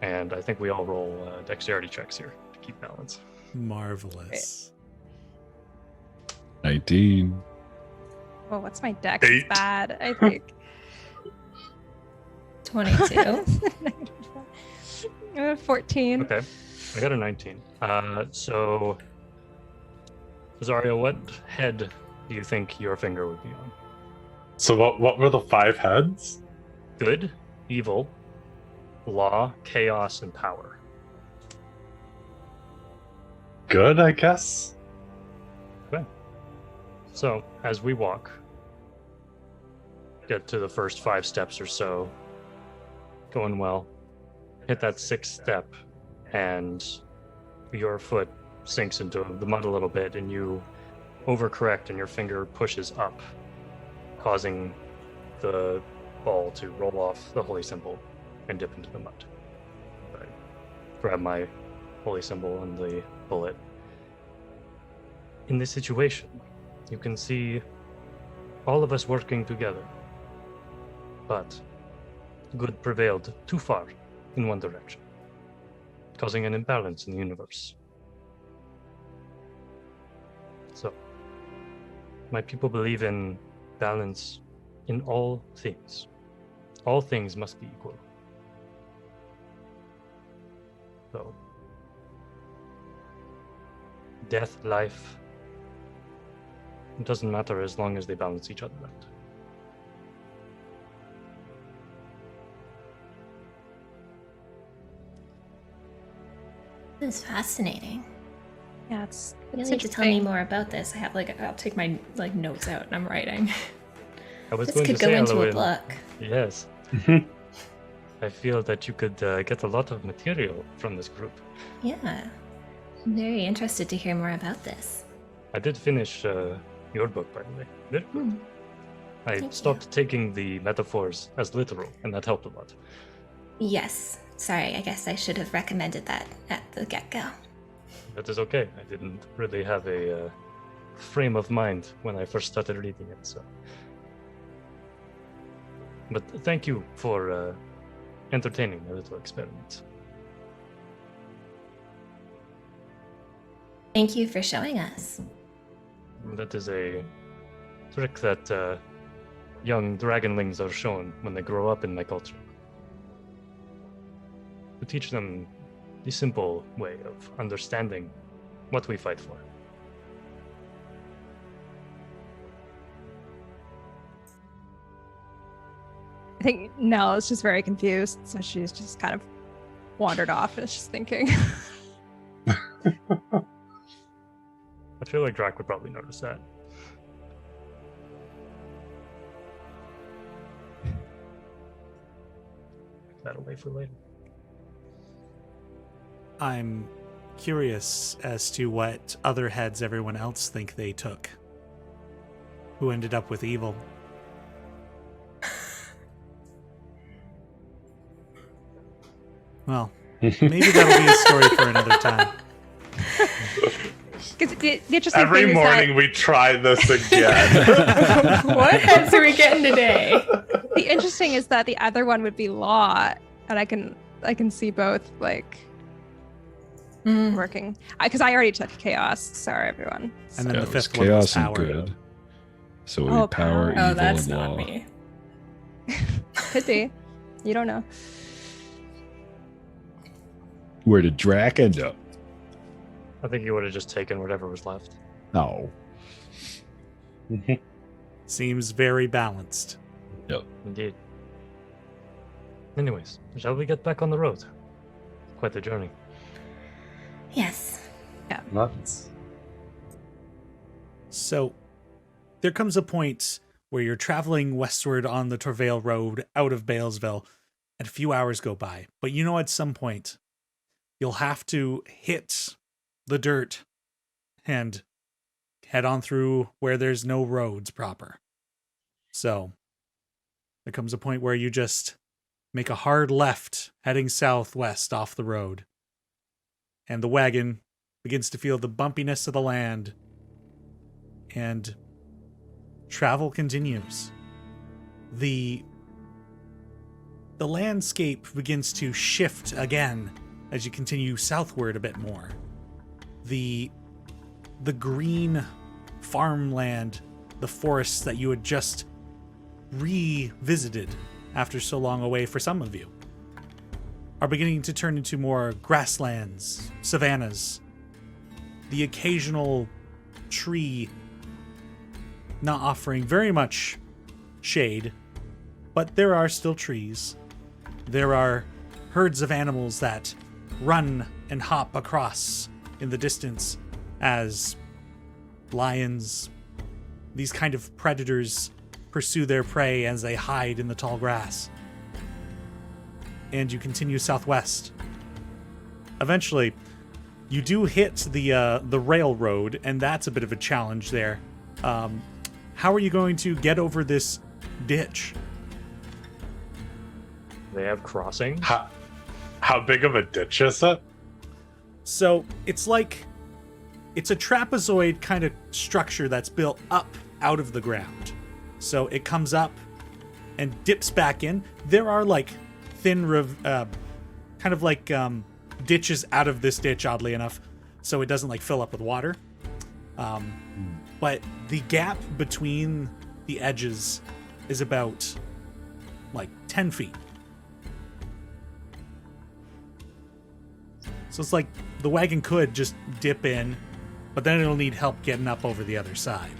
And I think we all roll dexterity checks here to keep balance. Marvelous. 19. Well, what's my dex? It's 8. bad, I think. 22. 14. Okay, I got a 19. So, Zaria, what head do you think your finger would be on? So what were the 5 heads? Good, evil, law, chaos, and power. Good, I guess. Okay. So, as we walk, get to the first 5 steps or so, going well, hit that 6th step, and your foot sinks into the mud a little bit, and you overcorrect, and your finger pushes up, causing the ball to roll off the holy symbol and dip into the mud. I grab my holy symbol on the bullet. In this situation, you can see all of us working together, but good prevailed too far in one direction, causing an imbalance in the universe. So, my people believe in balance in all things. All things must be equal. So, death, life, it doesn't matter as long as they balance each other out. This is fascinating. Yeah, it's You need to tell me more about this. I have I'll take my notes out and I'm writing. I was This going could to go say, into a Elowin, book. yes. I feel that you could get a lot of material from this group. Yeah. I'm very interested to hear more about this. I did finish your book, by the way. Very good. I Thank stopped taking the metaphors as literal, and that helped a lot. Yes. Sorry, I guess I should have recommended that at the get-go. That is okay. I didn't really have a frame of mind when I first started reading it, so. But thank you for entertaining a little experiment. Thank you for showing us. That is a trick that young dragonlings are shown when they grow up in my culture. To teach them the simple way of understanding what we fight for. I think Nell is just very confused, so she's just kind of wandered off and is just thinking. I feel like Drac would probably notice that. Put that away for later. I'm curious as to what other heads everyone else think they took. Who ended up with evil. Well, maybe that'll be a story for another time. Because the interesting Every thing morning we try this again. What heads are we getting today? the interesting is that the other one would be law, and I can see both working. Because I already took chaos. Sorry, everyone. And then Yeah, the it was fifth one was chaos and power. good. So Oh, we power, power. evil, That's and not law. me. Could be. You don't know. Where did Drac end up? I think you would have just taken whatever was left. No. Seems very balanced. Indeed. Anyways, shall we get back on the road? Quite the journey. Yes. Nuts. So, there comes a point where you're traveling westward on the Torvale Road out of Balesville, and a few hours go by. But you know at some point, you'll have to hit the dirt and head on through where there's no roads proper. So, there comes a point where you just make a hard left heading southwest off the road. And the wagon begins to feel the bumpiness of the land. And travel continues. The landscape begins to shift again as you continue southward a bit more. The green farmland, the forests that you had just revisited after so long away for some of you, are beginning to turn into more grasslands, savannas, the occasional tree not offering very much shade, but there are still trees. There are herds of animals that run and hop across in the distance as lions, these kind of predators, pursue their prey as they hide in the tall grass. And you continue southwest. Eventually, you do hit the railroad, and that's a bit of a challenge there. How are you going to get over this ditch? They have crossing. How big of a ditch is it? So it's a trapezoid kind of structure that's built up out of the ground. So it comes up and dips back in. There are like thin, kind of like ditches out of this ditch, oddly enough, so it doesn't like fill up with water. But the gap between the edges is about like 10 feet. So it's like the wagon could just dip in, but then it'll need help getting up over the other side.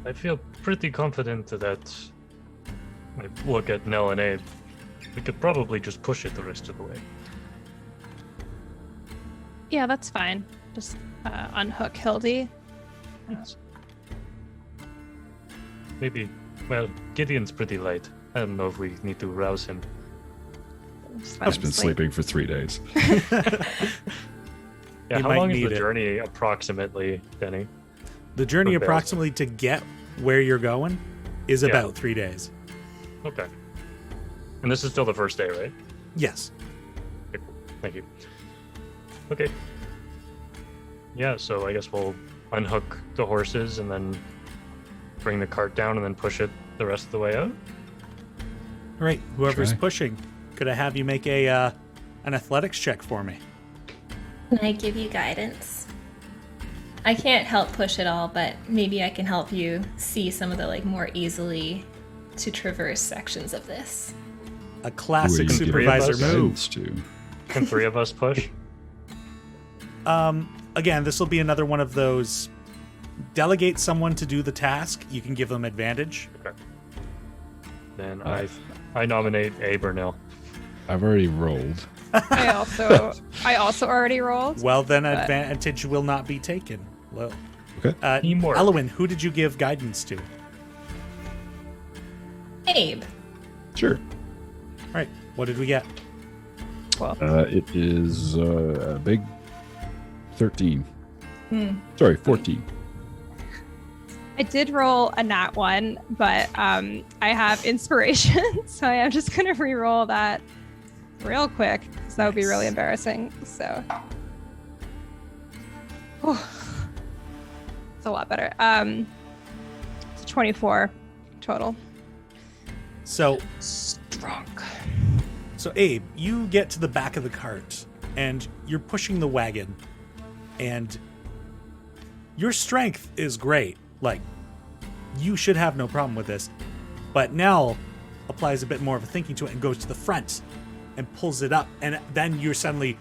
I feel pretty confident that I look at Nell and Abe. We could probably just push it the rest of the way. Yeah, that's fine. Just unhook Hildy. Maybe, well, Gideon's pretty late. I don't know if we need to rouse him. Just let I've him been sleep. sleeping for 3 days. Yeah, You how might long is need the it. journey approximately, Denny? The journey For Balesville. approximately to get where you're going is Yeah. about 3 days. Okay. And this is still the first day, right? Yes. Okay, cool. Thank you. Okay. Yeah, so I guess we'll unhook the horses and then bring the cart down and then push it the rest of the way out. All right. Whoever's Try. pushing, could I have you make an athletics check for me? Can I give you guidance? I can't help push it all, but maybe I can help you see some of the like more easily to traverse sections of this. A classic Who are you giving supervisor us? move. guidance to? Can 3 of us push? Again, this will be another one of those. Delegate someone to do the task. You can give them advantage. Okay. Then I nominate Abe or Nell. I've already rolled. I also already rolled. Well, then But- advantage will not be taken. Well, Okay. Teamwork. Elowin, who did you give guidance to? Abe. Sure. All right. What did we get? It is a big 13. Hmm. Sorry, 14. I did roll a nat 1, but I have inspiration, so I am just gonna re-roll that real quick, because that would be really Nice. embarrassing. So, it's a lot better. It's 24 total. So, Strong. So Abe, you get to the back of the cart and you're pushing the wagon, and your strength is great. Like, you should have no problem with this. But Nell applies a bit more of a thinking to it and goes to the front and pulls it up, and then you're suddenly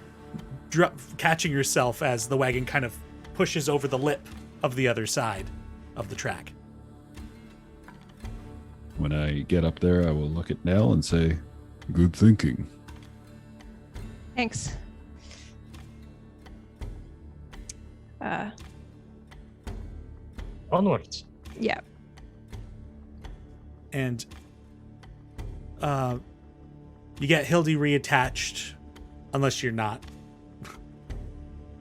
catching yourself as the wagon kind of pushes over the lip of the other side of the track. When I get up there, I will look at Nell and say, "Good thinking." Thanks. Onwards. Yeah. And you get Hildy reattached, unless you're not.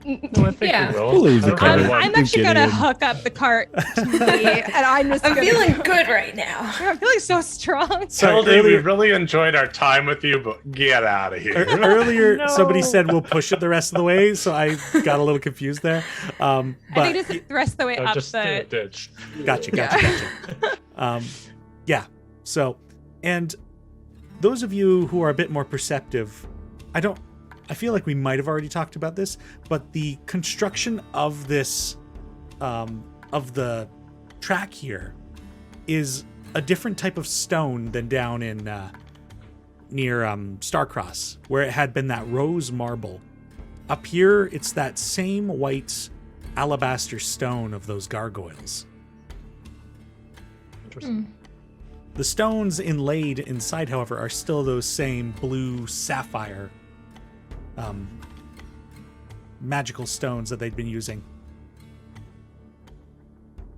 No, I think Yeah. we will. Believe the I don't cart. really want- I'm actually Get gonna in. hook up the cart to me, and I'm just I'm gonna, feeling good right now. I'm feeling so strong. Sorry, Hildy, we earlier, really enjoyed our time with you, but get out of here. earlier somebody No. said we'll push it the rest of the way, so I got a little confused there. I think But just the rest of the way No, up just the. ditch. gotcha. Yeah. So, and those of you who are a bit more perceptive, I feel like we might have already talked about this, but the construction of this, of the track here, is a different type of stone than down in near Starcross, where it had been that rose marble. Up here, it's that same white alabaster stone of those gargoyles. Interesting. The stones inlaid inside, however, are still those same blue sapphire magical stones that they'd been using.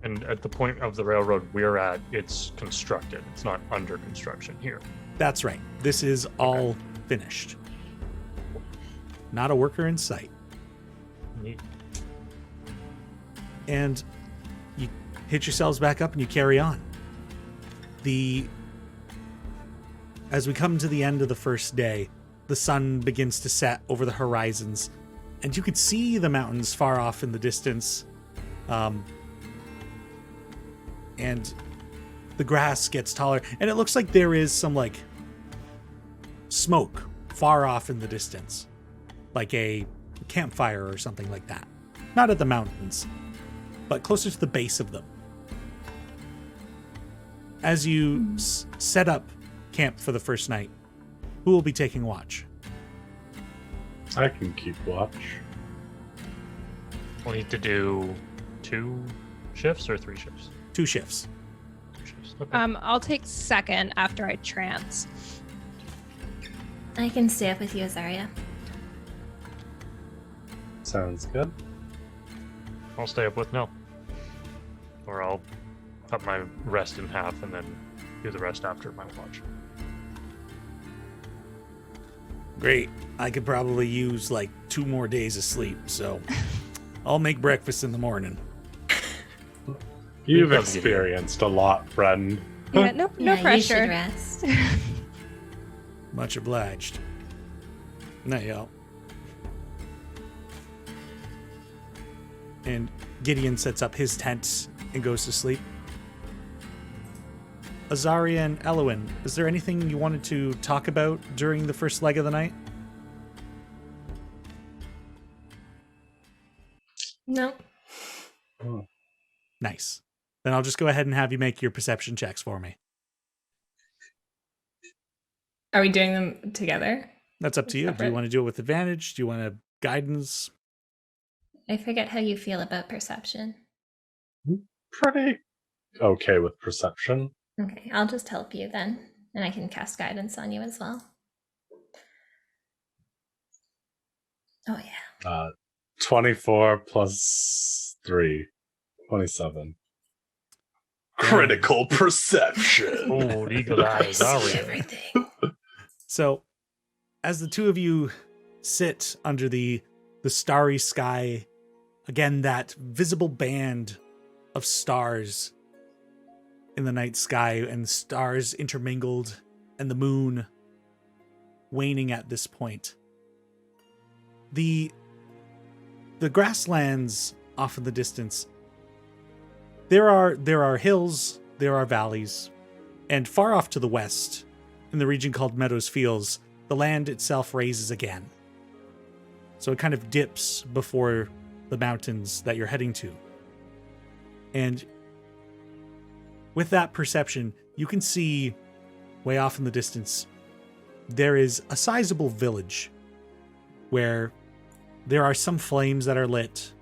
And at the point of the railroad we're at, it's constructed. It's not under construction here. That's right. This is all finished. Not a worker in sight. Neat. And you hit yourselves back up and you carry on. As we come to the end of the first day, the sun begins to set over the horizons, and you could see the mountains far off in the distance. And the grass gets taller, and it looks like there is some like smoke far off in the distance, like a campfire or something like that. Not at the mountains, but closer to the base of them. As you set up camp for the first night, who will be taking watch? I can keep watch. We'll need to do 2 shifts or 3 shifts? 2 shifts. 2 shifts. Okay. I'll take second after I trance. I can stay up with you, Azaria. Sounds good. I'll stay up with Nell. Or I'll cut my rest in half and then do the rest after my watch. Great. I could probably use like 2 more days of sleep, so I'll make breakfast in the morning. You've experienced a lot, friend. Yeah, no Yeah, pressure. You should rest. Much obliged. Night, y'all. And Gideon sets up his tent and goes to sleep. Azaria and Elowin, is there anything you wanted to talk about during the first leg of the night? No. Nice. Then I'll just go ahead and have you make your perception checks for me. Are we doing them together? That's up to you. Do you Separate? want to do it with advantage? Do you want to guidance? I forget how you feel about perception. Pretty okay with perception. Okay, I'll just help you then, and I can cast guidance on you as well. Oh yeah. 24 plus 3. 27. Critical perception. Oh, eagle eyes, are we? Everything. So, as the two of you sit under the starry sky, again, that visible band of stars in the night sky, and the stars intermingled, and the moon waning at this point. The grasslands off in the distance, there are hills, there are valleys, and far off to the west, in the region called Meadows Fields, the land itself raises again. So it kind of dips before the mountains that you're heading to. And with that perception, you can see way off in the distance, there is a sizable village where there are some flames that are lit.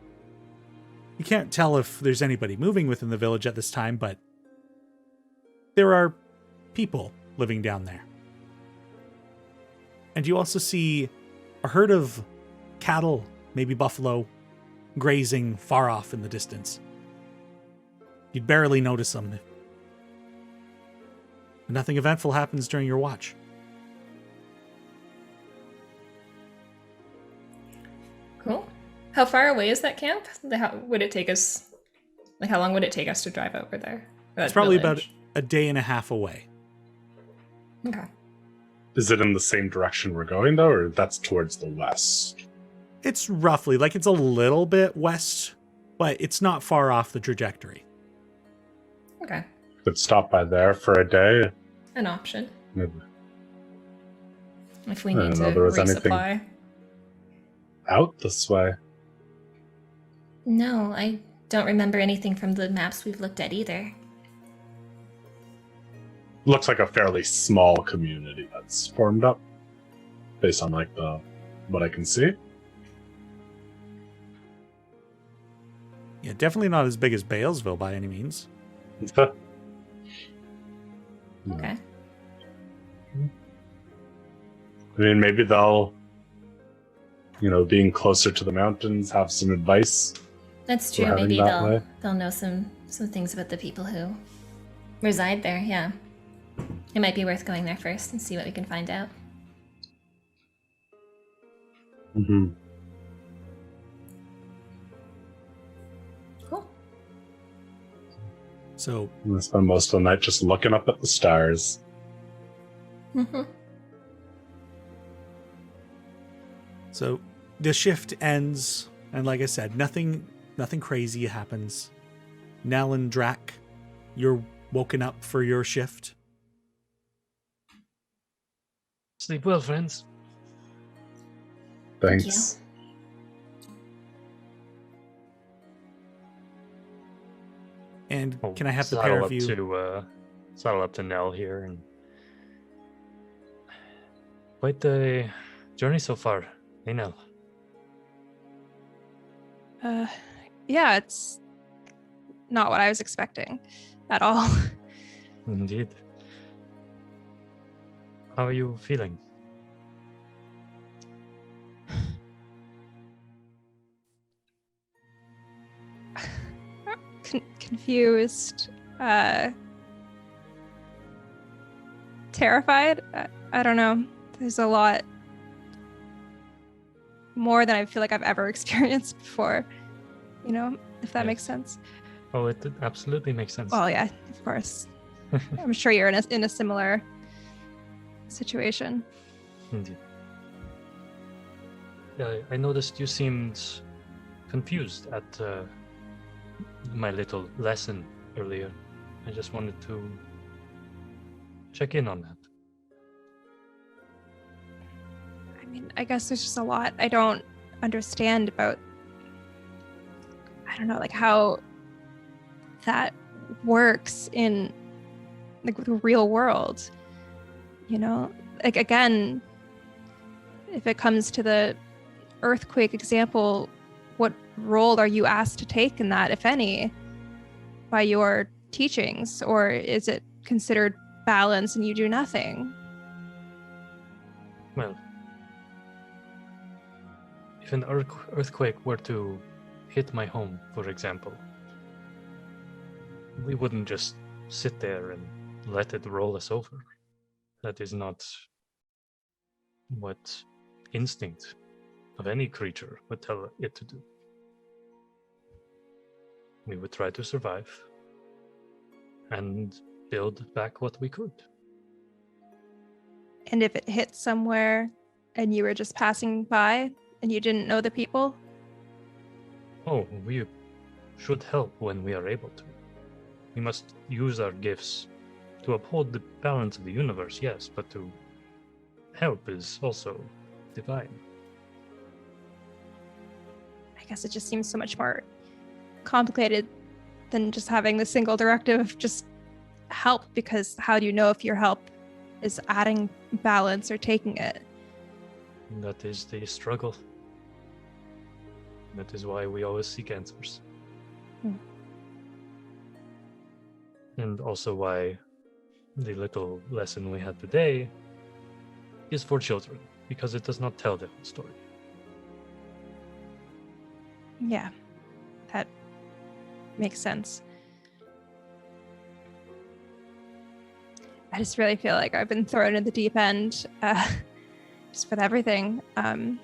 You can't tell if there's anybody moving within the village at this time, but there are people living down there. And you also see a herd of cattle, maybe buffalo, grazing far off in the distance. You'd barely notice them. Nothing eventful happens during your watch. Cool. How far away is that camp? How would it take us? Like, how long would it take us to drive over there? It's probably about a day and a half away. Okay. Is it in the same direction we're going, though, or that's towards the west? It's roughly, like it's a little bit west, but it's not far off the trajectory. Okay. Could stop by there for a day. An option. Maybe. If we I need didn't to know there was anything- resupply. Out this way. No, I don't remember anything from the maps we've looked at either. Looks like a fairly small community that's formed up, based on like what I can see. Yeah, definitely not as big as Balesville by any means. Okay. I mean, maybe they'll, being closer to the mountains, have some advice. That's for true. heading Maybe that way. they'll know some things about the people who reside there, yeah. It might be worth going there first and see what we can find out. Mm-hmm. Cool. So I'm gonna spend most of the night just looking up at the stars. Mm-hmm. So the shift ends, and like I said, nothing crazy happens. Nell and Drac, you're woken up for your shift. Sleep well, friends. Thanks. And I'll can I have the pair of you? Saddle up to Nell here, and quite the journey so far. Hey, Nell. Yeah, it's not what I was expecting at all. Indeed. How are you feeling? Confused, terrified. I don't know. There's a lot more than I feel like I've ever experienced before. You know, if that makes sense. Oh, it absolutely makes sense. Well, yeah, of course. I'm sure you're in a similar situation. Indeed. I noticed you seemed confused at my little lesson earlier. I just wanted to check in on that. I mean, I guess there's just a lot I don't understand about, I don't know, like how that works in like the real world. You know, like again, if it comes to the earthquake example, what role are you asked to take in that, if any, by your teachings? Or is it considered balance and you do nothing? Well, if an earthquake were to hit my home, for example, we wouldn't just sit there and let it roll us over. That is not what instinct of any creature would tell it to do. We would try to survive and build back what we could. And if it hit somewhere and you were just passing by and you didn't know the people? Oh, we should help when we are able to. We must use our gifts to uphold the balance of the universe, yes, but to help is also divine. I guess it just seems so much more complicated than just having the single directive of just help, because how do you know if your help is adding balance or taking it? That is the struggle. That is why we always seek answers. And also why the little lesson we had today is for children, because it does not tell the whole story. Yeah, that makes sense. I just really feel like I've been thrown in the deep end just with everything. And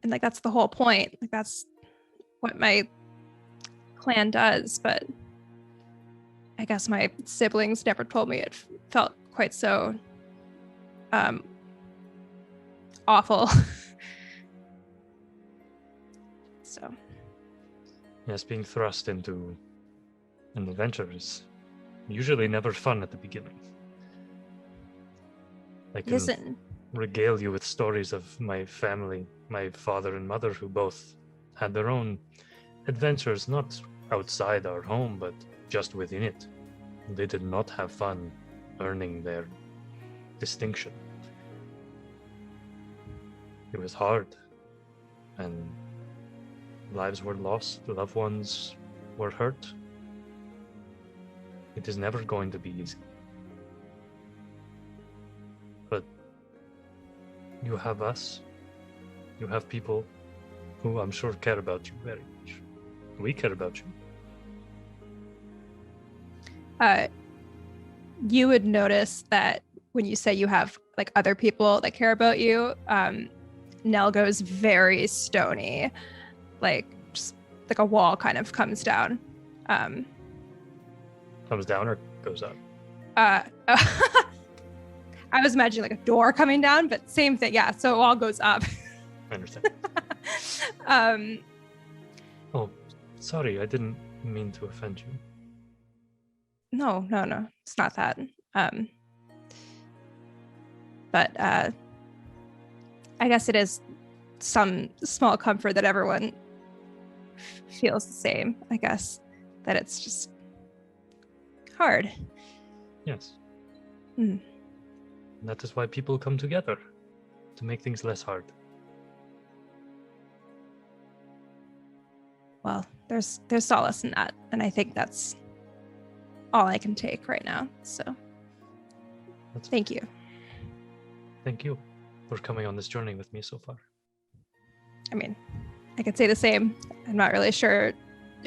like, that's the whole point. Like, that's what my clan does. But I guess my siblings never told me it felt quite so awful. So. Yes, being thrust into an adventure is usually never fun at the beginning. I can Listen. regale you with stories of my family, my father and mother, who both had their own adventures, not outside our home, but just within it. They did not have fun earning their distinction. It was hard, and lives were lost, loved ones were hurt. It is never going to be easy. But you have us, you have people who I'm sure care about you very much. We care about you. You would notice that when you say you have like other people that care about you, Nell goes very stony, like just like a wall kind of comes down. Comes down or goes up? I was imagining like a door coming down, but same thing. Yeah, so it all goes up. I understand. Oh, sorry, I didn't mean to offend you. No, it's not that. But I guess it is some small comfort that everyone feels the same. I guess that it's just hard. Yes. Hmm. That is why people come together, to make things less hard. Well, there's solace in that, and I think that's all I can take right now. So, thank you. Thank you for coming on this journey with me so far. I mean, I could say the same. I'm not really sure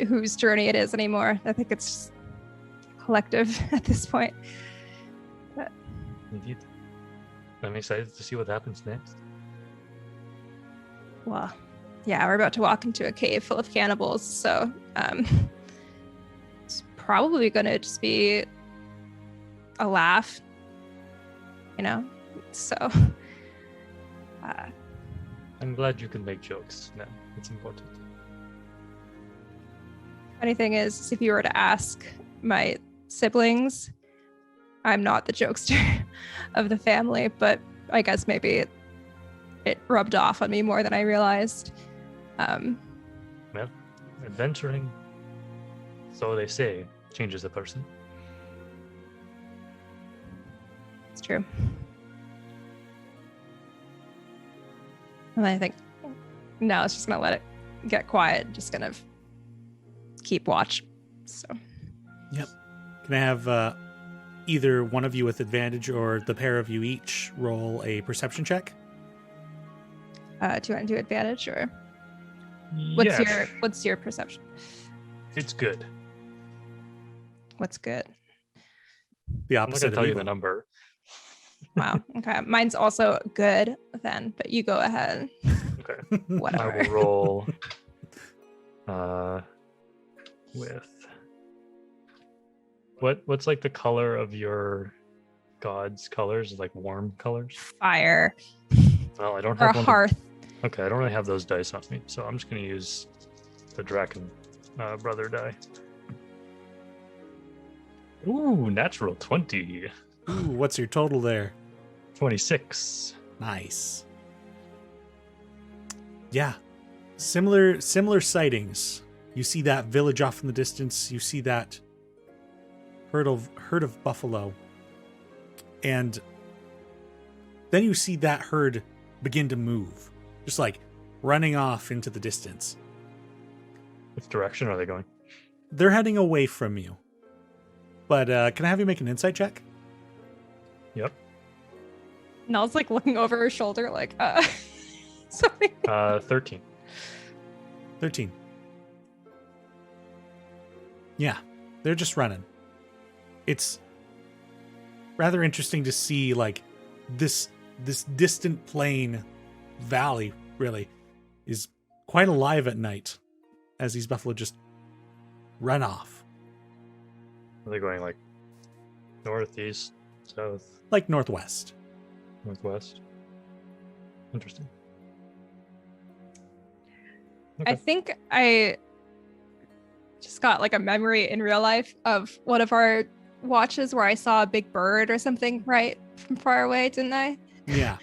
whose journey it is anymore. I think it's just collective at this point. But Indeed. I'm excited to see what happens next. well, yeah, we're about to walk into a cave full of cannibals, so it's probably going to just be a laugh, So, I'm glad you can make jokes now. It's important. funny thing is, if you were to ask my siblings, I'm not the jokester of the family, but I guess maybe it rubbed off on me more than I realized. Well, adventuring, so they say, changes a person. It's true. And I think now it's just gonna let it get quiet, just gonna keep watch. So Yep. Can I have either one of you with advantage or the pair of you each roll a perception check? do you want to do advantage or Yeah, what's your perception? it's good. What's good? The I'm not opposite going of to tell you evil. the number. Wow. Okay. Mine's also good then, but you go ahead. Okay. Whatever. I will roll with what's like the color of your god's colors? Like warm colors? Fire Well, I don't or a have one. hearth. Okay, I don't really have those dice on me, so I'm just going to use the Draken brother die. Ooh, natural 20. Ooh, what's your total there? 26. Nice. Yeah. Similar sightings. You see that village off in the distance. You see that herd of buffalo. And then you see that herd begin to move. Just like running off into the distance. Which direction are they going? They're heading away from you. But can I have you make an insight check? Yep. Nell's like looking over her shoulder, like, something. 13. 13. Yeah, they're just running. It's rather interesting to see like this distant plain valley really is quite alive at night as these buffalo just run off. Are they going like north, east, south, Like northwest. northwest? Interesting. I Okay. think I just got like a memory in real life of one of our watches where I saw a big bird or something right from far away, didn't I? Yeah.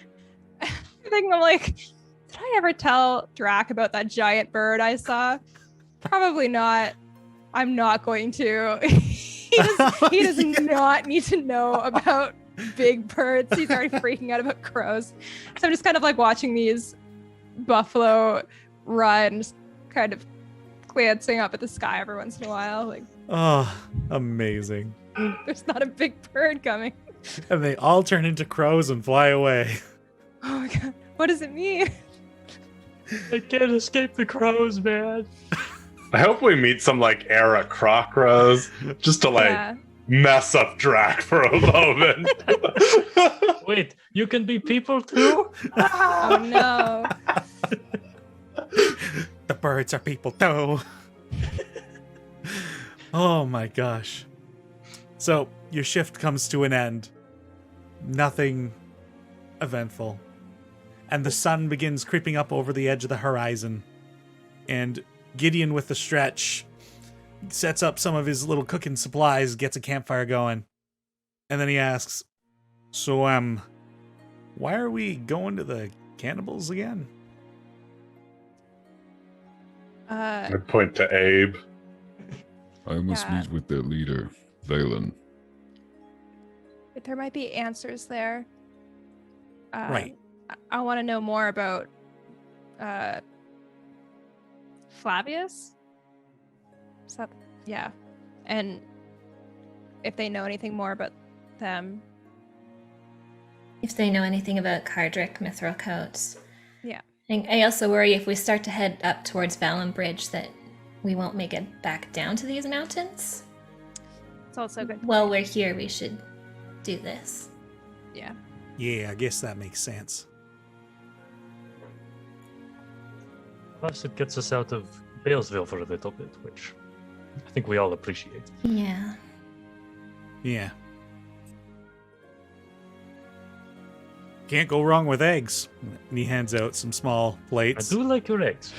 I think I'm like, did I ever tell Drac about that giant bird I saw? Probably not. I'm not going to. he does not need to know about big birds. He's already freaking out about crows. So I'm just kind of like watching these buffalo run, just kind of glancing up at the sky every once in a while. Like, Oh, amazing. there's not a big bird coming. And they all turn into crows and fly away. Oh my god, what does it mean? I can't escape the crows, man. I hope we meet some like era croc-rows just to like Yeah. mess up Drac for a moment. Wait, you can be people too? Oh no. The birds are people too. Oh my gosh. So your shift comes to an end. nothing eventful. And the sun begins creeping up over the edge of the horizon. And Gideon, with the stretch, sets up some of his little cooking supplies, gets a campfire going. And then he asks, so, why are we going to the cannibals again? I point to Abe. I must Yeah. meet with their leader, Valen. But there might be answers there. Right. I want to know more about Flavius. Is that, yeah. And if they know anything more about them. If they know anything about Cardric Mithril Coats. Yeah. And I also worry if we start to head up towards Valen Bridge that we won't make it back down to these mountains. It's also good. While we're here, we should do this. Yeah. Yeah, I guess that makes sense. Plus, it gets us out of Balesville for a little bit, which I think we all appreciate. Yeah. Yeah. Can't go wrong with eggs. And he hands out some small I plates. do like your eggs.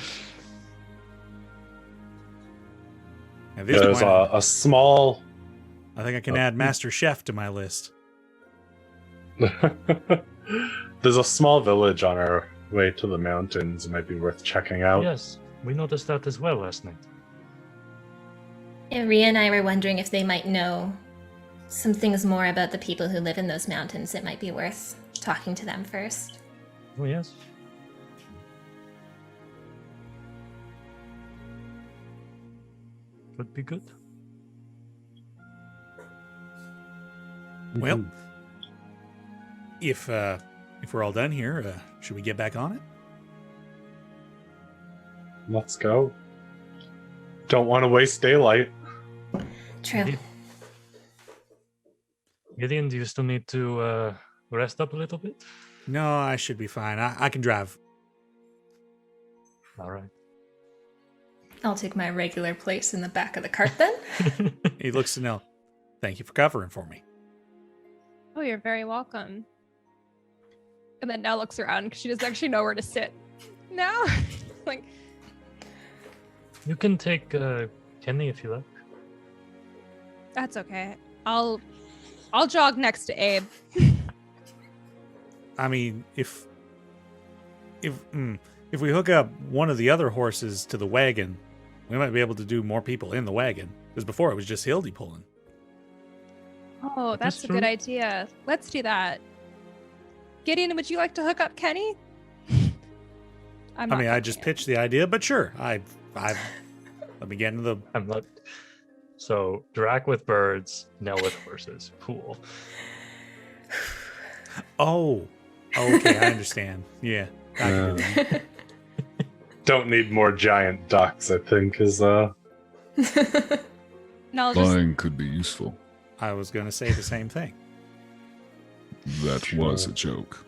At this There's point, a small. I think I can add Master Chef to my list. There's a small village on our way to the mountains. It might be worth checking out. Yes, we noticed that as well last night. Yeah, Rhea and I were wondering if they might know some things more about the people who live in those mountains. It might be worth talking to them first. Oh, yes. Could be good. Well, if we're all done here, should we get back on it? Let's go. Don't want to waste daylight. True. Indeed. Gideon, do you still need to rest up a little bit? No, I should be fine. I can drive. All right. I'll take my regular place in the back of the cart then. He looks to Nell. Thank you for covering for me. Oh, you're very welcome. And then Nell looks around because she doesn't actually know where to sit. No. Like, You can take Kenny if you like. that's okay. I'll jog next to Abe. I mean, if we hook up one of the other horses to the wagon, we might be able to do more people in the wagon. Because before it was just Hildy pulling. Oh, That that's is a good true. idea. Let's do that. Gideon, would you like to hook up Kenny? I just pitched the idea, but sure. Let me get into the. I'm not. So, Drac with birds, Nell with horses. Cool. Oh, okay, I understand. Yeah, I can do that. Don't need more giant ducks, I think, is Nell, just Flying could be useful. I was gonna say the same thing. That was a joke.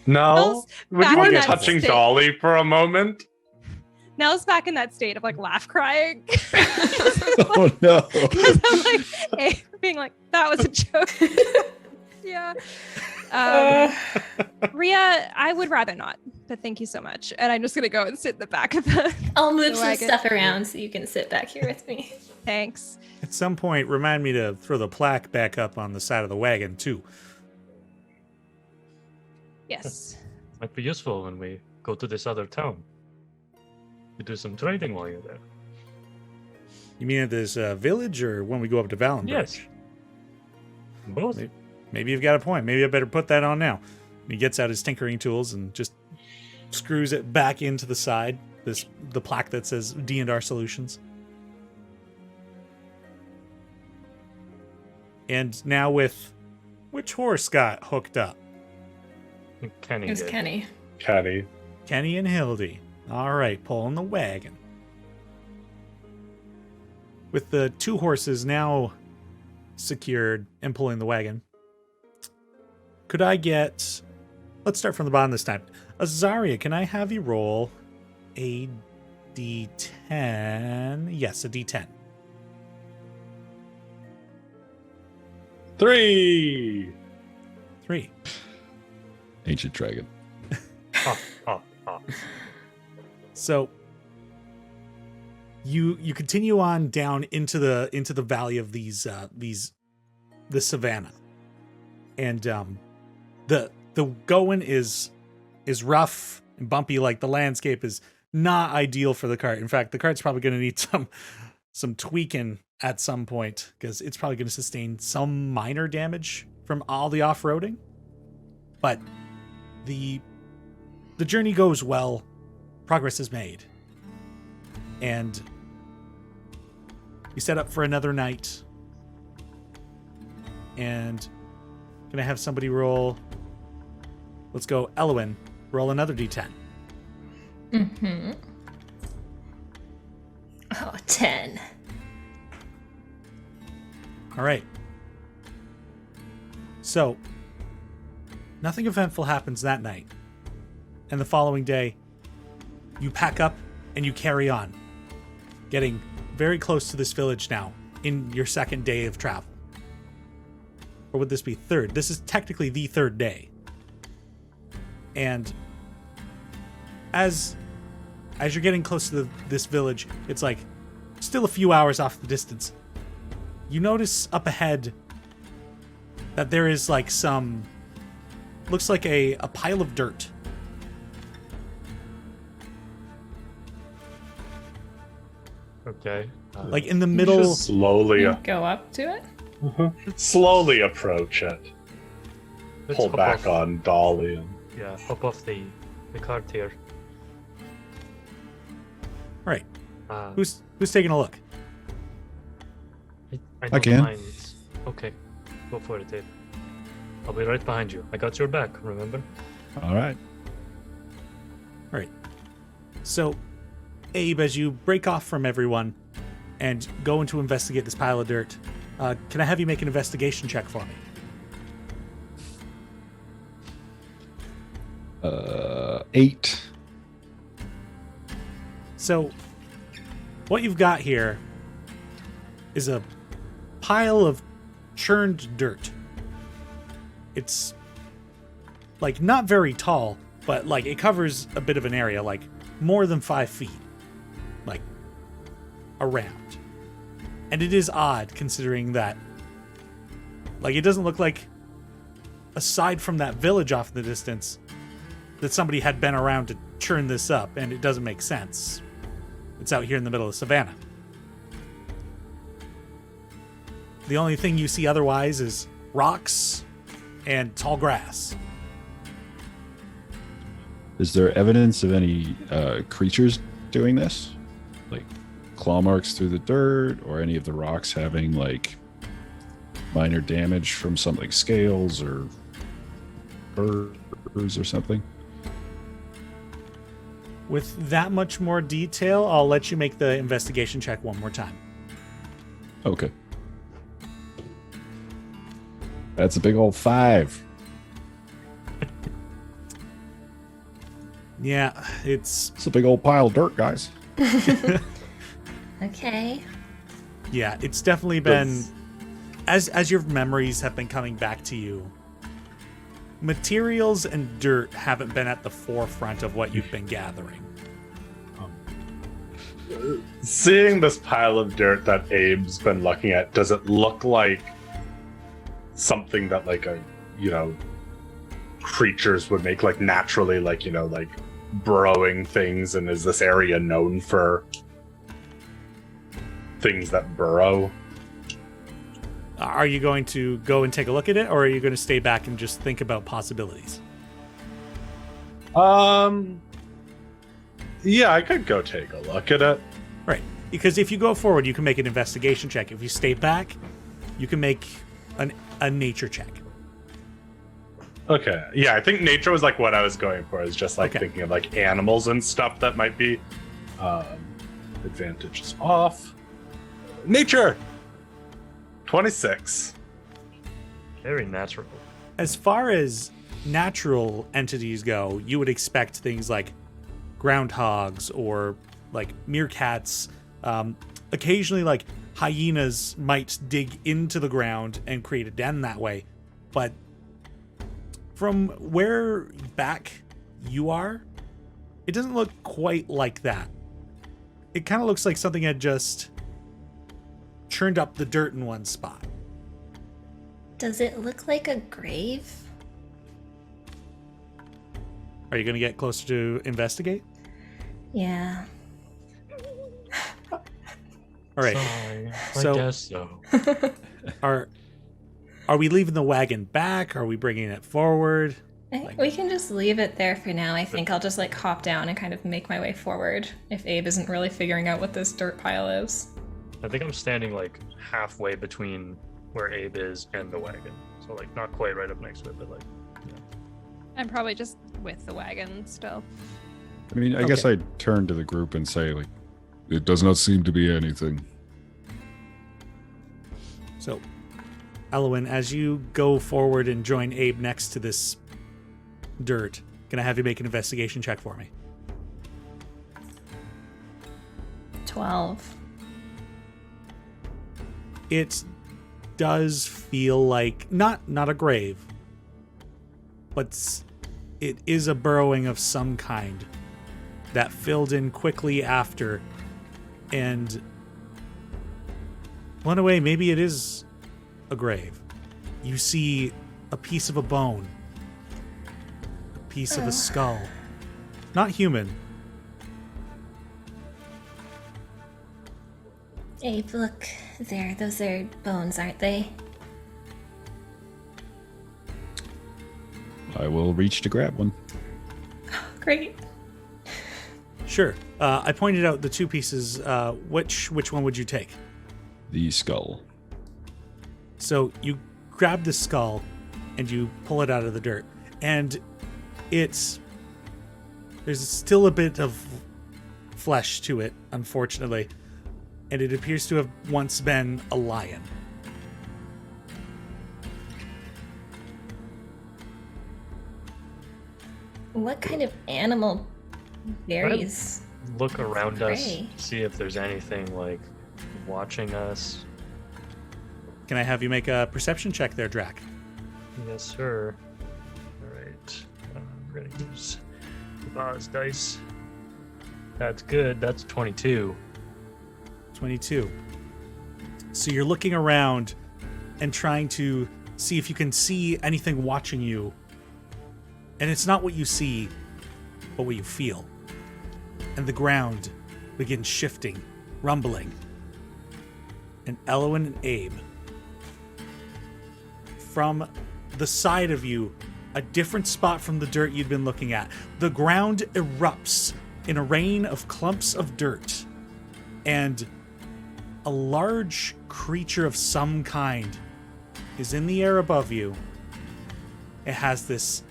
No. Nell's Would back you mind in that touching state. Dolly for a moment? Nell's back in that state of like laugh crying. Oh no! Because I'm like, Abe being like, that was a joke. Yeah. Rhea, I would rather not, but thank you so much. And I'm just gonna go and sit in the back of the. I'll move The some wagon. stuff around so you can sit back here with me. Thanks. At some point, remind me to throw the plaque back up on the side of the wagon too. Yes. Might be useful when we go to this other town. We do some trading while you're there. You mean at this village, or when we go up to Valenbridge? Yes. Both. Maybe you've got a point. Maybe I better put that on now. He gets out his tinkering tools and just screws it back into the side. The plaque that says D&R Solutions. And now with which horse got hooked up? Kenny It was did. Kenny. Caddy. Kenny and Hildy. All right, pulling the wagon. With the two horses now secured and pulling the wagon, could I get... Let's start from the bottom this time. Azaria, can I have you roll a d10? Yes, a d10. 3. Ancient dragon. So you continue on down into the valley of the savanna, and the going is rough and bumpy. Like, the landscape is not ideal for the cart. In fact, the cart's probably going to need some tweaking at some point, because it's probably going to sustain some minor damage from all the off-roading. But the journey goes well. Progress is made. And you set up for another night. And gonna have somebody roll. Let's go, Elowin. Roll another d10. Mm-hmm. Oh, 10. All right. So, nothing eventful happens that night. And the following day, you pack up and you carry on, getting very close to this village now in your second day of travel. Or would this be third? This is technically the third day. And as you're getting close to this village, it's like still a few hours off the distance. You notice up ahead that there is like looks like a pile of dirt. Okay. Like in the middle. Just slowly, You go up to it? slowly approach it. Let's Pull hop back off. on Dolly. And Yeah, hop off the cart here. Right. Uh, Who's taking a look? I I don't can. mind. Okay, go for it, Dave. I'll be right behind you. I got your back, remember? All right. Right. So, Abe, as you break off from everyone and go in to investigate this pile of dirt, can I have you make an investigation check for me? 8. So, what you've got here is a pile of churned dirt. It's like not very tall, but like it covers a bit of an area, like more than 5 feet, like around. And it is odd considering that, like, it doesn't look like, aside from that village off in the distance, that somebody had been around to churn this up, and it doesn't make sense. It's out here in the middle of savannah. The only thing you see otherwise is rocks and tall grass. Is there evidence of any creatures doing this? Like claw marks through the dirt, or any of the rocks having like minor damage from something, scales or burrs or something? With that much more detail, I'll let you make the investigation check one more time. Okay. That's a big old 5. Yeah, it's It's a big old pile of dirt, guys. Okay. yeah, it's definitely been as your memories have been coming back to you. Materials and dirt haven't been at the forefront of what you've been gathering. seeing this pile of dirt that Abe's been looking at, does it look like something that like creatures would make, like naturally, like like burrowing things? And is this area known for things that burrow? Are you going to go and take a look at it, or are you going to stay back and just think about possibilities? Yeah, I could go take a look at it. Right. Because if you go forward, you can make an investigation check. If you stay back, you can make a nature check. Okay. Yeah, I think nature was like what I was going for, is just like Okay. thinking of like animals and stuff that might be advantages off. Nature 26. Very natural. As far as natural entities go, you would expect things like groundhogs or like meerkats, occasionally like hyenas might dig into the ground and create a den that way. But from where back you are, it doesn't look quite like that. It kind of looks like something had just churned up the dirt in one spot. Does it look like a grave? Are you going to get closer to investigate? Yeah. All right. Sorry, So- I guess so. Are we leaving the wagon back? Are we bringing it forward? I think we can just leave it there for now. I think I'll just like hop down and kind of make my way forward if Abe isn't really figuring out what this dirt pile is. I think I'm standing like halfway between where Abe is and the wagon. So like not quite right up next to it, but like I'm probably just with the wagon still. I mean, I guess I'd turn to the group and say, like, it does not seem to be anything. So, Elowin, as you go forward and join Abe next to this dirt, can I have you make an investigation check for me? 12. It does feel like not a grave, but it is a burrowing of some kind that filled in quickly after, and one away, maybe it is a grave. You see a piece of a bone, a piece of a skull, not human. Abe, look there. Those are bones, aren't they? I will reach to grab one. Great. Sure. I pointed out the two pieces. Which one would you take? The skull. So you grab the skull and you pull it out of the dirt, and there's still a bit of flesh to it, unfortunately, and it appears to have once been a lion. What kind of animal berries? look around us, Prey. see if there's anything like watching us. Can I have you make a perception check there, Drac? Yes, sir. All right. We're gonna use the Boz dice. That's good. That's 22. 22. So you're looking around and trying to see if you can see anything watching you. And it's not what you see, but what you feel. And the ground begins shifting, rumbling. And Elowin and Abe, from the side of you, a different spot from the dirt you'd been looking at, the ground erupts in a rain of clumps of dirt. And a large creature of some kind is in the air above you. It has this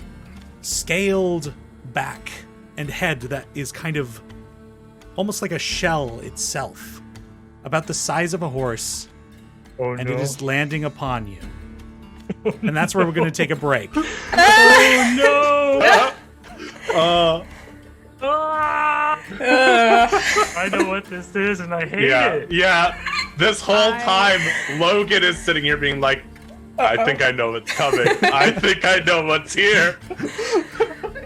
scaled back and head that is kind of almost like a shell itself, about the size of a horse, Oh and no. it is landing upon you. And that's where we're going to take a break. Oh no! Uh, I know what this is and I hate yeah, it. yeah. This whole time, Logan is sitting here being like, I think I know what's coming. I think I know what's here.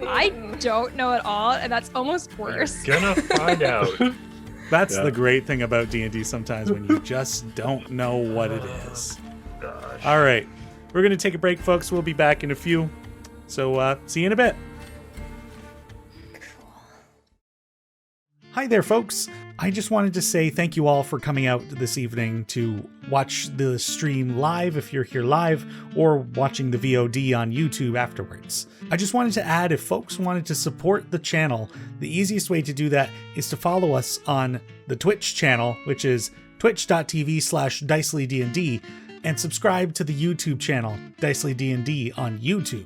I don't know at all, and that's almost worse. Gonna find out. That's Yeah. the great thing about D&D sometimes, when you just don't know what it is. Gosh. All right. We're going to take a break, folks. We'll be back in a few. So see you in a bit. Hi there, folks. I just wanted to say thank you all for coming out this evening to watch the stream live if you're here live, or watching the VOD on YouTube afterwards. I just wanted to add, if folks wanted to support the channel, the easiest way to do that is to follow us on the Twitch channel, which is twitch.tv/DicelyDND, and subscribe to the YouTube channel, Dicely D&D on YouTube.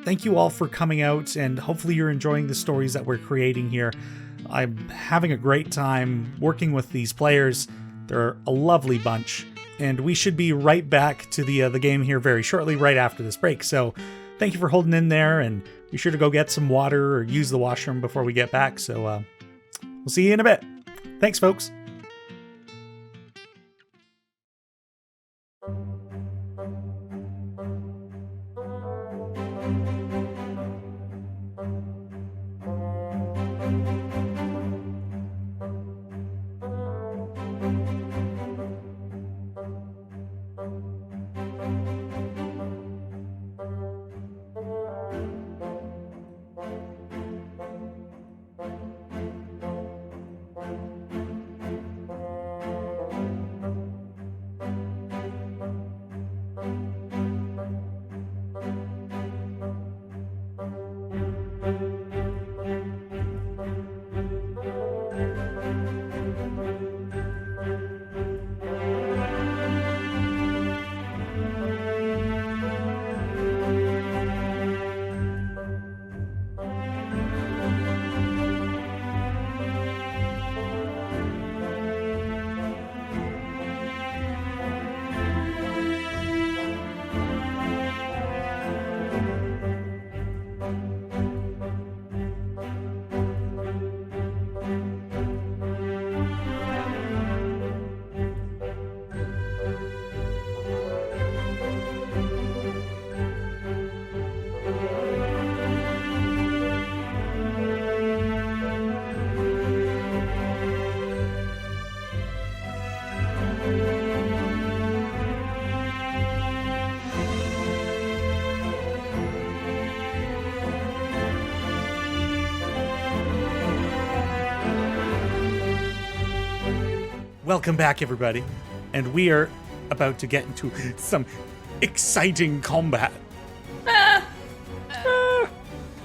Thank you all for coming out, and hopefully you're enjoying the stories that we're creating here. I'm having a great time working with these players. They're a lovely bunch, and we should be right back to the game here very shortly, right after this break. So thank you for holding in there, and be sure to go get some water or use the washroom before we get back. So we'll see you in a bit. Thanks, folks. Welcome back, everybody. And we are about to get into some exciting combat.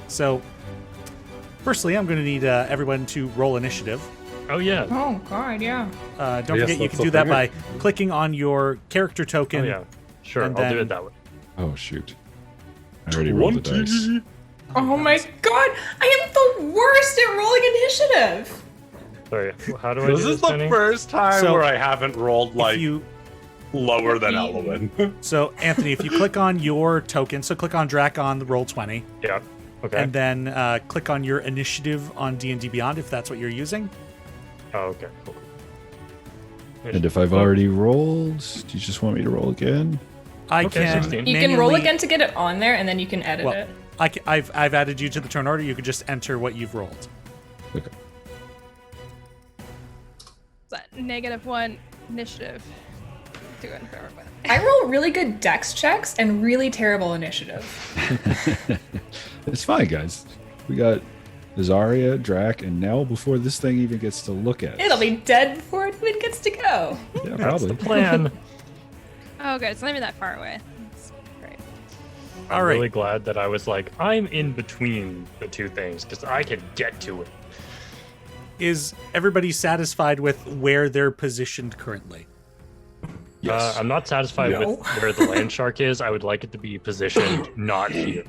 So, firstly, I'm going to need everyone to roll initiative. Oh, yeah. Oh, God, yeah. Don't forget, you can do that by clicking on your character token. Oh, yeah. Sure, and I'll do then- it that way. Oh, shoot. I already rolled the dice. Oh my God, I am the worst at rolling initiative. Sorry, how do I This do is this, the Penny? first time So, where I haven't rolled like If you, lower than Elowin. so, Anthony, if you click on your token, so click on Drac on the Roll20, Yeah, okay. and then click on your initiative on D&D Beyond, if that's what you're using. Oh, okay, cool. And if I've already rolled, do you just want me to roll again? I Okay, can 16. You can roll manually- again to get it on there, and then you can edit Well, it. I've added you to the turn order. You could just enter what you've rolled. Okay. That -1 initiative. Doing for everybody. I roll really good dex checks and really terrible initiative. It's fine, guys. We got Azaria, Drac, and Nell before this thing even gets to look at it. It'll be dead before it even gets to go. Yeah, That's probably. the plan. Oh, good. It's not even that far away. That's great. All I'm right. really glad that I was like, I'm in between the two things because I can get to it. Is everybody satisfied with where they're positioned currently? Yes. I'm not satisfied No. with where the land shark is. I would like it to be positioned not here.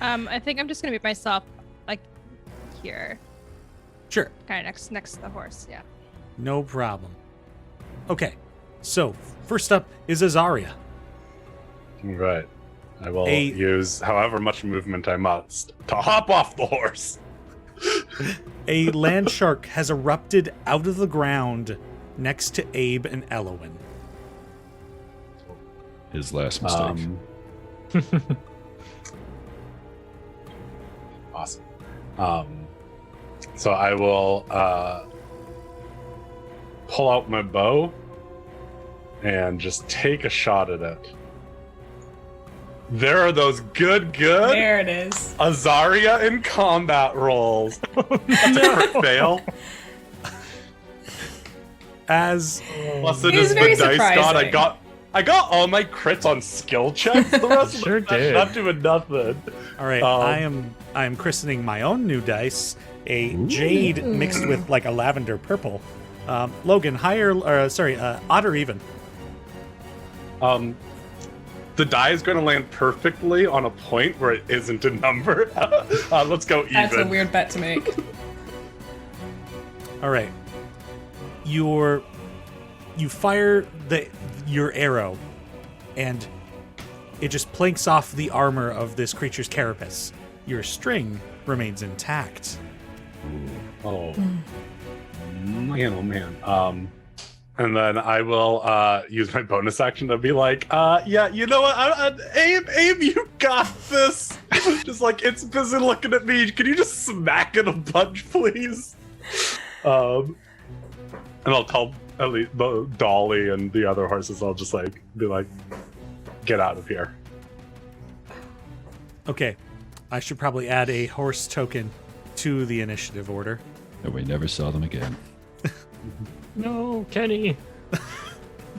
I think I'm just gonna move myself like here, Sure. kind of next to the horse. Yeah. No problem. Okay. So, first up is Azaria. Right. I will A- use however much movement I must to hop off the horse. A land shark has erupted out of the ground next to Abe and Elowin. His last mistake. Awesome. So I will pull out my bow and just take a shot at it. There are those good There it is. Azaria in combat rolls. That's a crit fail. As Plus it It was is the very dice god. surprising. I got all my crits on skill checks. The rest of Sure the session, did. I'm doing nothing. all right, I am christening my own new dice, a Ooh. jade mixed with like a lavender purple. Logan, higher odd or even? The die is going to land perfectly on a point where it isn't a number. Let's go even. That's a weird bet to make. All right. You fire your arrow, and it just planks off the armor of this creature's carapace. Your string remains intact. Oh man, oh man. And then I will use my bonus action to be like, yeah, you know what, Abe, you got this. Just like, it's busy looking at me. Can you just smack it a bunch, please? And I'll tell at least Dolly and the other horses, I'll just like be like, get out of here. Okay, I should probably add a horse token to the initiative order. And we never saw them again. No, Kenny.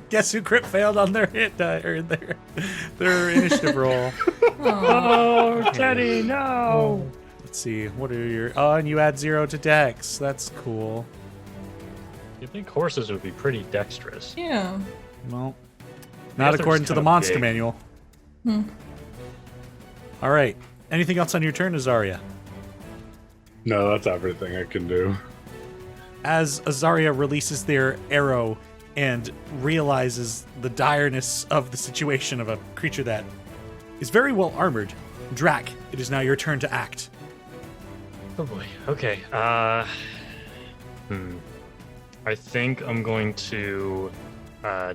Guess who crit failed on their hit die or their initiative roll? Oh, Kenny, no. Let's see. What are your? Oh, and you add 0 to Dex. That's cool. You think horses would be pretty dexterous? Yeah. Well, guess not they're according just to the kinda monster big. manual. All right. Anything else on your turn, Azaria? No, that's everything I can do. As Azaria releases their arrow and realizes the direness of the situation of a creature that is very well armored, Drac, it is now your turn to act. Oh boy. Okay. I think I'm going to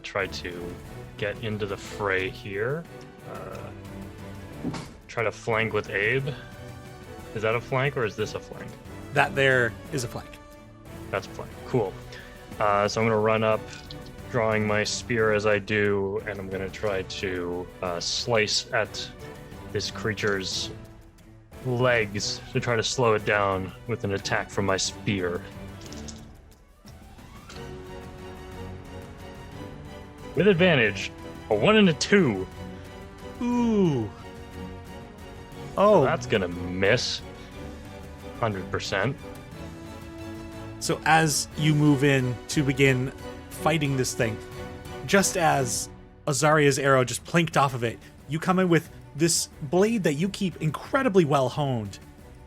try to get into the fray here. Try to flank with Abe. Is that a flank or is this a flank? That there is a flank. That's a flank. Cool. So I'm going to run up, drawing my spear as I do, and I'm going to try to slice at this creature's legs to try to slow it down with an attack from my spear. With advantage, a 1 and a 2. Ooh. So Oh, that's going to miss. 100%. so as you move in to begin fighting this thing, just as Azaria's arrow just plinked off of it, you come in with this blade that you keep incredibly well honed,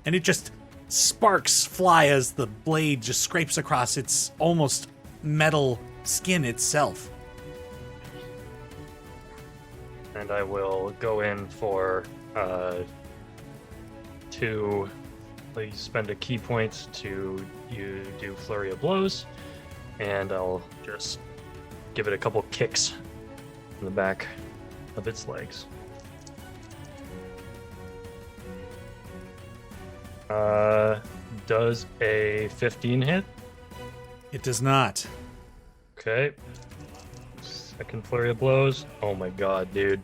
and it just sparks fly as the blade just scrapes across its almost metal skin itself. And I will go in for to please spend a key point to you do flurry of blows, and I'll just give it a couple kicks in the back of its legs. Does a 15 hit? It does not. Okay. Second flurry of blows. Oh my god, dude.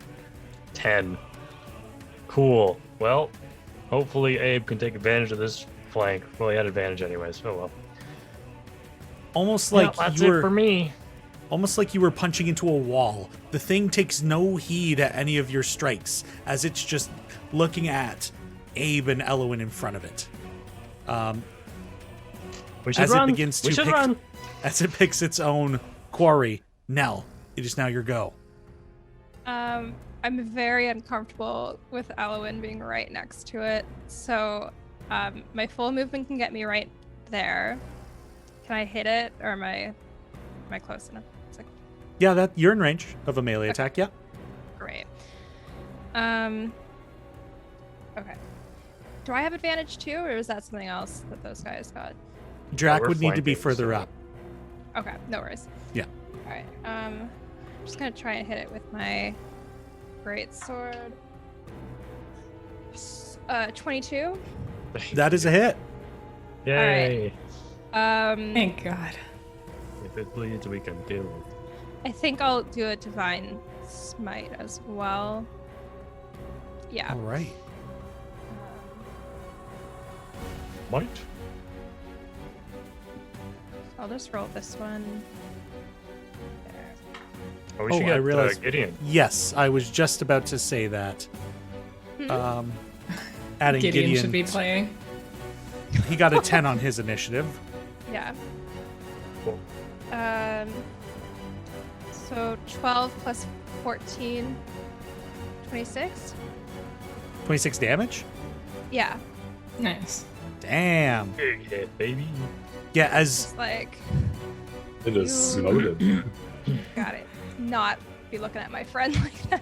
10. Cool. Well, hopefully Abe can take advantage of this flank. Well, he had advantage anyways. Oh well. Almost like that's you it were for me. almost like you were punching into a wall. The thing takes no heed at any of your strikes as it's just looking at Abe and Elowin in front of it. We should As run. it begins to we should pick, run. as it picks its own quarry, Nell, it is now your go. I'm very uncomfortable with Elowin being right next to it, so my full movement can get me right there. Can I hit it, or am I close enough? It's like, Yeah, that you're in range of a melee attack. Yeah. great. Okay. Do I have advantage too, or is that something else that those guys got? Drac we're would need to be flanking, further so- up. Okay, no worries. Yeah. All right. I'm just gonna try and hit it with my great sword. 22. That is a hit. Yay. Thank God. If it bleeds, we can deal with it. I think I'll do a divine smite as well. Yeah. All right. Might. I'll just roll this one. There. Oh, we Oh, should I get realized- Gideon. Yes, I was just about to say that. Hmm. Adding Gideon should be playing. He got a 10 on his initiative. Yeah. Cool. So 12 plus 14, 26? 26 damage? Yeah. Nice. Damn. Big hit, baby. Yeah, as It's like, It is smoted. got it. Not be looking at my friend like that.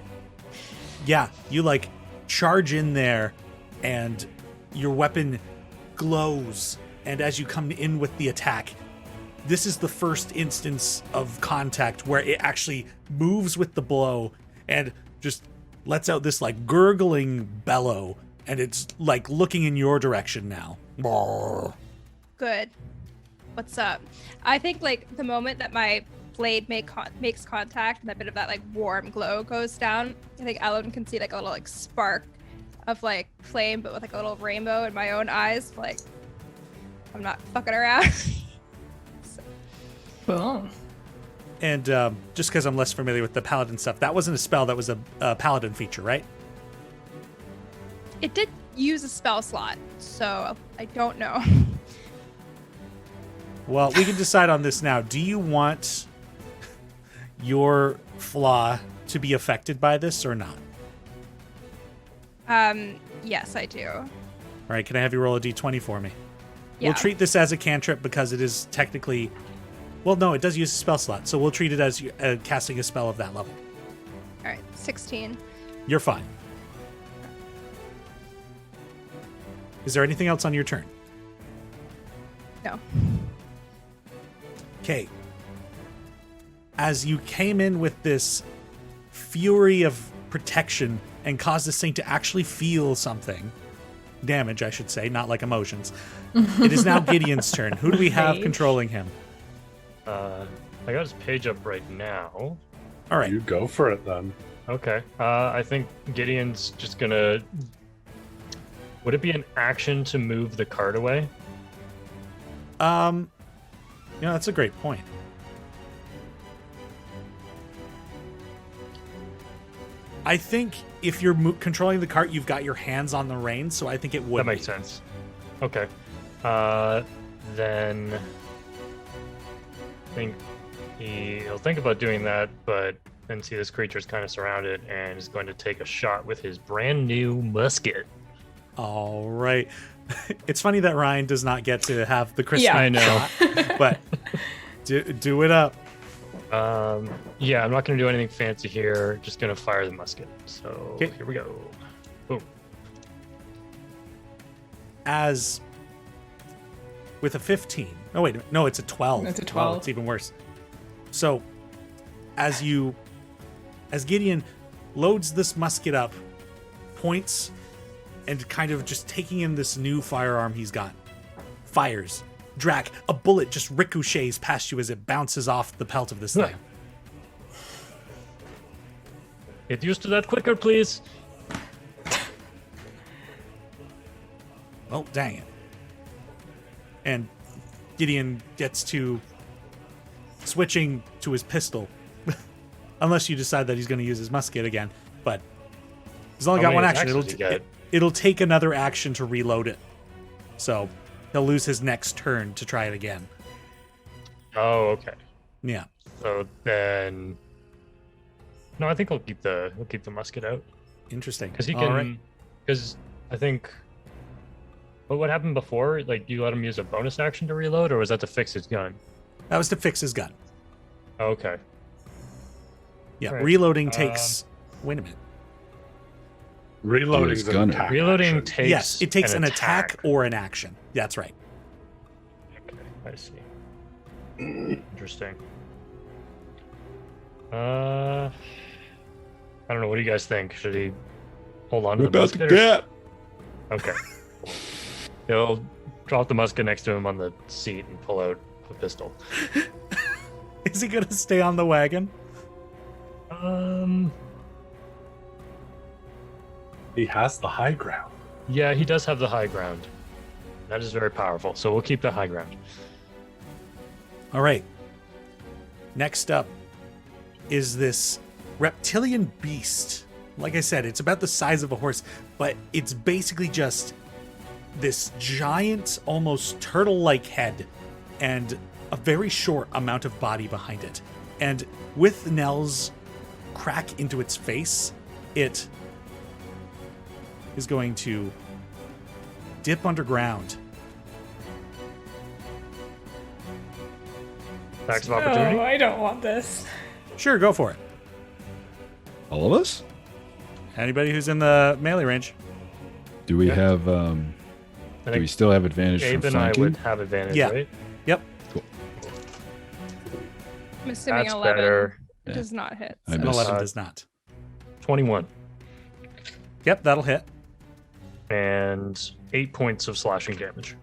yeah, you like charge in there and your weapon glows, and as you come in with the attack, this is the first instance of contact where it actually moves with the blow and just lets out this like gurgling bellow and it's like looking in your direction now. Good. What's up? I think like the moment that my blade makes contact and a bit of that like warm glow goes down, I think Elowin can see like a little like spark of like flame, but with like a little rainbow in my own eyes. Like I'm not fucking around. Cool. And just because I'm less familiar with the paladin stuff, that wasn't a spell, that was a paladin feature, right? It did use a spell slot, so I don't know. Well, we can decide on this now. Do you want your flaw to be affected by this or not? Yes, I do. All right, can I have you roll a d20 for me? Yeah. We'll treat this as a cantrip because it is technically... Well, no, it does use a spell slot, so we'll treat it as casting a spell of that level. All right, 16. You're fine. Is there anything else on your turn? No. Okay. As you came in with this fury of protection and caused this thing to actually feel something, damage, I should say, not like emotions, it is now Gideon's turn. Who do we have Rage. controlling him? I got his page up right now. All right. You go for it then. Okay. I think Gideon's just gonna. Would it be an action to move the cart away? That's a great point. I think if you're controlling the cart, you've got your hands on the reins, so I think it would. That makes sense. Okay. Then I think he'll think about doing that, but then see this creature's kind of surrounded and is going to take a shot with his brand new musket. All right. It's funny that Ryan does not get to have the Christmas Yeah. I know. shot, but do it up. Yeah, I'm not going to do anything fancy here. Just going to fire the musket. So Okay. Here we go. Boom. As with a 15. Oh wait, no, it's a 12. It's a Wow, 12. it's even worse. So as Gideon loads this musket up, points, and kind of just taking in this new firearm he's got, fires. Drac, a bullet just ricochets past you as it bounces off the pelt of this thing. Get used to that quicker, please. Well, dang it. And Gideon gets to switching to his pistol. Unless you decide that he's going to use his musket again. But he's only How got one many action. attacks does he get? It'll take another action to reload it. So he'll lose his next turn to try it again. Oh, okay. Yeah. So then, no, I think he'll keep the musket out Interesting. because he All right. can. Because I think. But what happened before? Like you let him use a bonus action to reload, or was that to fix his gun? That was to fix his gun. Okay. Yeah. All right. Reloading takes. Wait a minute. Reloading his is an gun. attack Reloading action. takes. Yes, it takes an attack or an action. That's right. Okay, I see. Interesting. I don't know. What do you guys think? Should he hold on to We're the about to musket? get. Okay. He'll drop the musket next to him on the seat and pull out a pistol. Is he going to stay on the wagon? He has the high ground. Yeah, he does have the high ground. That is very powerful. So we'll keep the high ground. All right. Next up is this Reptilian Beast. Like I said, it's about the size of a horse, but it's basically just this giant, almost turtle-like head and a very short amount of body behind it. And with Nell's crack into its face, it is going to dip underground. Attacks of opportunity. Oh, I don't want this. Sure, go for it. All of us? Anybody who's in the melee range. Do we Yeah. have? I Do we think still have advantage Abe from and I flanking? would have advantage, Yeah. right? Yep. I'm assuming That's 11 better. Yeah. does not hit. I An missed. 11 does not. 21. Yep, that'll hit. and 8 points of slashing damage.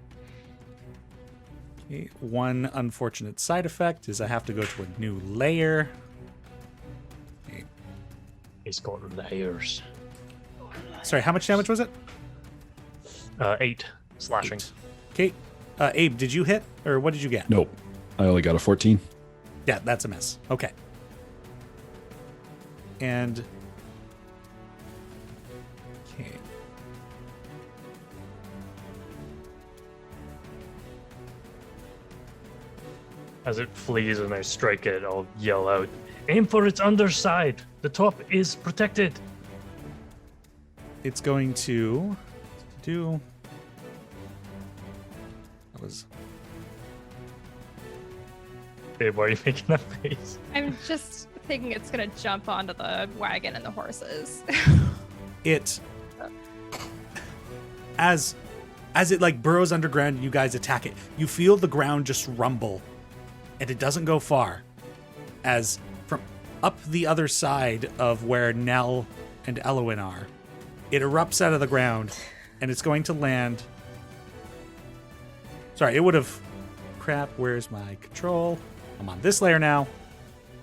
Okay, one unfortunate side effect is I have to go to a new layer. Okay. He's got layers. Sorry, how much damage was it? 8 slashing. Okay. Abe, did you hit, or what did you get? Nope. I only got a 14. Yeah, that's a miss. Okay. And... Okay. As it flees and I strike it, I'll yell out, "Aim for its underside! The top is protected!" It's going to do... That was... Babe, why are you making that face? I'm just thinking it's gonna jump onto the wagon and the horses. It... As it like burrows underground and you guys attack it, you feel the ground just rumble. And it doesn't go far. As from up the other side of where Nell and Elowin are, it erupts out of the ground and it's going to land... Sorry, it would have... Crap, where's my control? I'm on this layer now.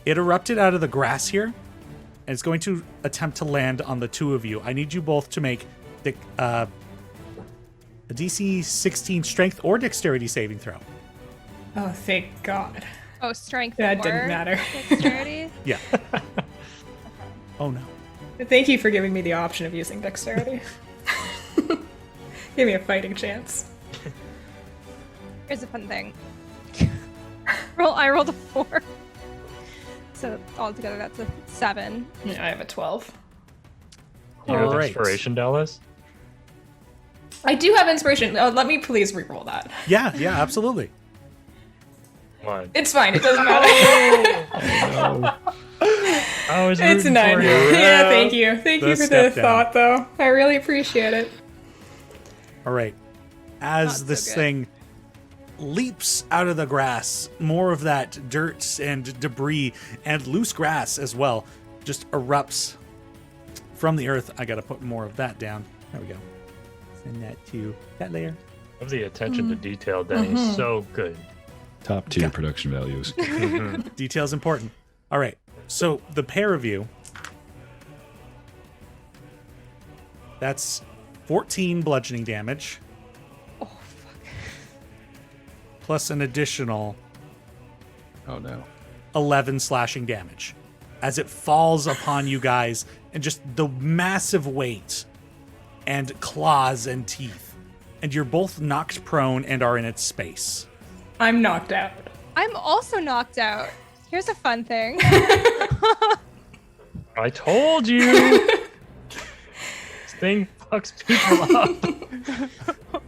It erupted out of the grass here, and it's going to attempt to land on the two of you. I need you both to make a DC 16 strength or dexterity saving throw. Oh, thank God. Oh, strength. That or didn't matter. Dexterity. Yeah. Oh no. Thank you for giving me the option of using dexterity. Give me a fighting chance. Here's a fun thing. I rolled a 4. So altogether that's a 7. Yeah, I have a 12. You have Alright. inspiration, Dallas? I do have inspiration. Oh, let me please re-roll that. Yeah, absolutely. Come on. It's fine. It doesn't matter. I was It's a rooting 9. for you. Yeah, thank you. Thank The you for the step down. thought, though. I really appreciate it. All right. As Not so this good. thing leaps out of the grass, more of that dirt and debris and loose grass as well just erupts from the earth. I got to put more of that down. There we go. Send that to that layer. Of the attention to detail, Denny. So good. Top tier Okay. production values. Detail's important. All right. So the pair of you, that's 14 bludgeoning damage. Oh, fuck. Plus an additional Oh no. 11 slashing damage as it falls upon you guys, and just the massive weight and claws and teeth. And you're both knocked prone and are in its space. I'm knocked out. I'm also knocked out. Here's a fun thing. I told you! This thing fucks people up.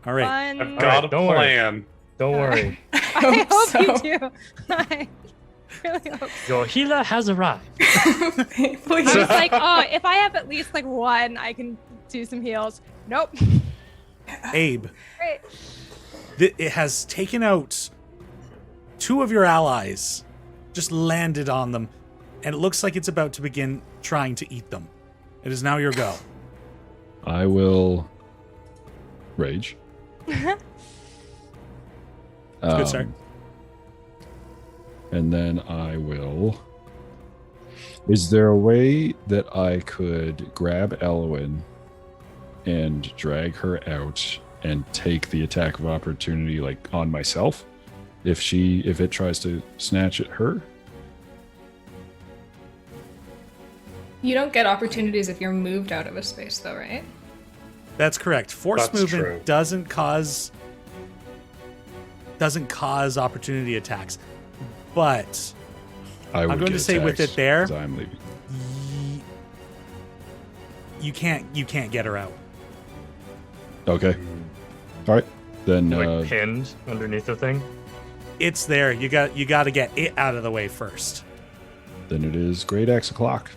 All right. Fun. All Got right, a don't worry. plan. Don't worry. I hope so. you do. I really hope so. Your healer has arrived. Please. I was like, oh, if I have at least like one, I can do some heals. Nope. Abe, Great. it has taken out 2 of your allies, just landed on them, and it looks like it's about to begin trying to eat them. It is now your go. I will rage. Good start. And then I will. Is there a way that I could grab Elowin and drag her out and take the attack of opportunity like on myself if it tries to snatch at her? You don't get opportunities if you're moved out of a space, though, right? That's correct. Force That's movement true. doesn't cause opportunity attacks, but I would going to get say with attacks it there- 'cause I'm leaving. you can't get her out. Okay. All right. Then Like pinned underneath the thing. It's there. You got to get it out of the way first. then it is Great Axe o'clock.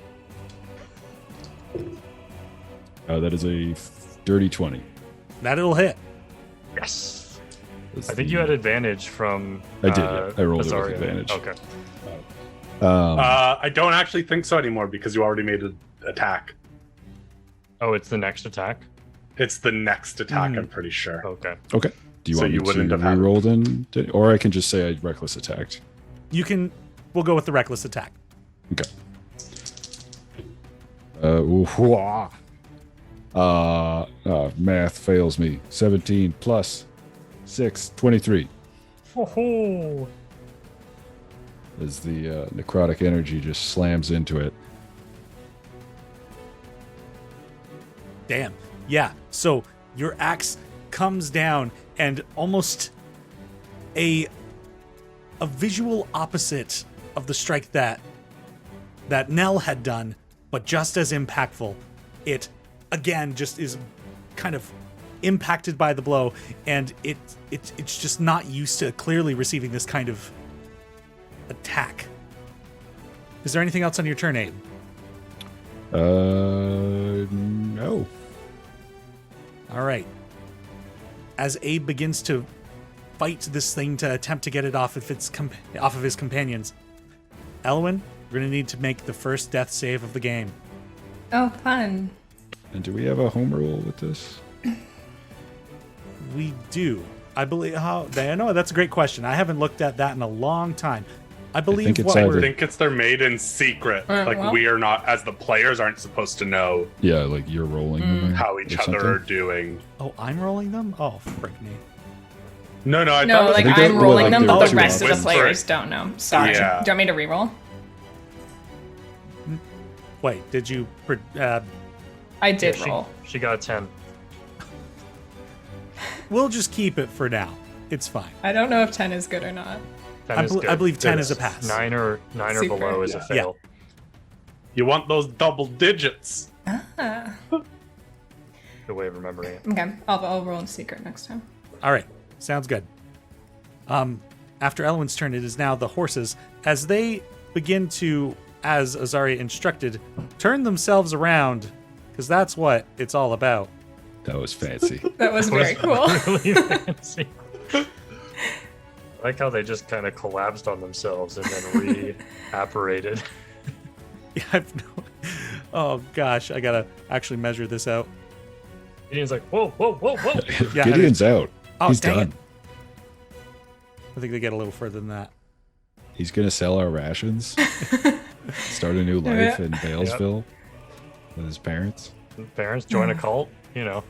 That is a dirty 20. That'll hit. Yes. That's I think the- you had advantage from. I did, yeah. I rolled it with Azaria. advantage. Okay. Um, I don't actually think so anymore because you already made an attack. Oh, it's the next attack? It's the next attack, I'm pretty sure. Okay. Okay. Do you So want you me wouldn't to have had- reroll then? Or I can just say I reckless attacked. We'll go with the reckless attack. Okay. Ooh, math fails me. 17 plus 6, 23. Oh, As the necrotic energy just slams into it. Damn. Yeah. So your axe comes down and almost a visual opposite of the strike that Nell had done, but just as impactful. It again just is kind of impacted by the blow, and it's just not used to clearly receiving this kind of attack. Is there anything else on your turn, Abe? No. All right. As Abe begins to fight this thing to attempt to get it off of his companions, Elowin, we're going to need to make the first death save of the game. Oh, fun. And do we have a home rule with this? We do. I believe no, that's a great question. I haven't looked at that in a long time. I believe think it's what either- I we're think it's they're made in secret. Like well. we are not, as the players, aren't supposed to know Yeah, like you're rolling them how or each other something? are doing. Oh, I'm rolling them? Oh, frick me. No, I No, thought like think they're- I'm rolling like them, they're but the two rest of the options. players don't know. Sorry. Yeah. Do you want me to reroll? Wait, did you... I did she, roll. she got a 10. we'll just keep it for now. It's fine. I don't know if 10 is good or not. 10 is good. I believe 10 It is a is. pass. 9 or Super. below is a Yeah. fail. You want those double digits. Ah. Good way of remembering it. Okay, I'll roll in secret next time. All right, sounds good. After Elwin's turn, it is now the horses. As they begin to, as Azaria instructed, turn themselves around, because that's what it's all about. That was fancy. That was very cool. Really fancy. I like how they just kind of collapsed on themselves and then re-apparated. Yeah, oh gosh, I gotta actually measure this out. Gideon's like, whoa, whoa, whoa, whoa. Yeah, Gideon's out. Oh, He's dang done. it. I think they get a little further than that. He's gonna sell our rations. Start a new life in Balesville with his parents. Parents join a cult, you know.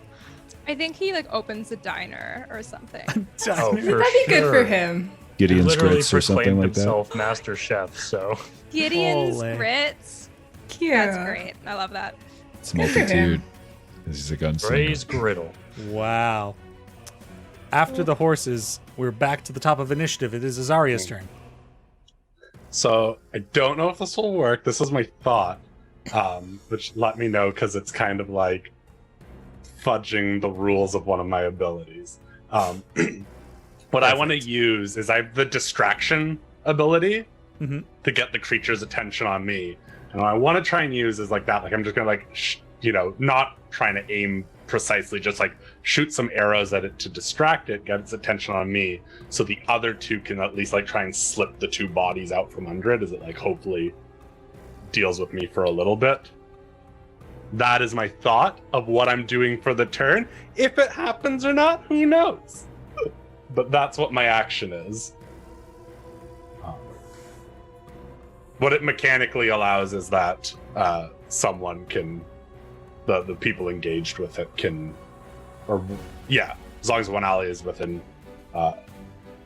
I think he like opens a diner or something. Oh, for That'd be good for sure. him. Gideon's Literally grits or something proclaimed like that. himself master chef, so Gideon's Holy. grits. Cute. That's great. I love that. It's Good for him. multitude. He's a gunslinger. Braise griddle. Wow. After the horses, we're back to the top of initiative. It is Azaria's turn. So I don't know if this will work. This is my thought, which let me know because it's kind of like fudging the rules of one of my abilities. What I want to use is I have the distraction ability Mhm. to get the creature's attention on me, and what I want to try and use is like that. Like I'm just gonna not trying to aim precisely, just like shoot some arrows at it to distract it, get its attention on me, so the other two can at least like try and slip the two bodies out from under it as it like hopefully deals with me for a little bit. That is my thought of what I'm doing for the turn. If it happens or not, who knows? But that's what my action is. What it mechanically allows is that someone can, the people engaged with it can, as long as one ally is within,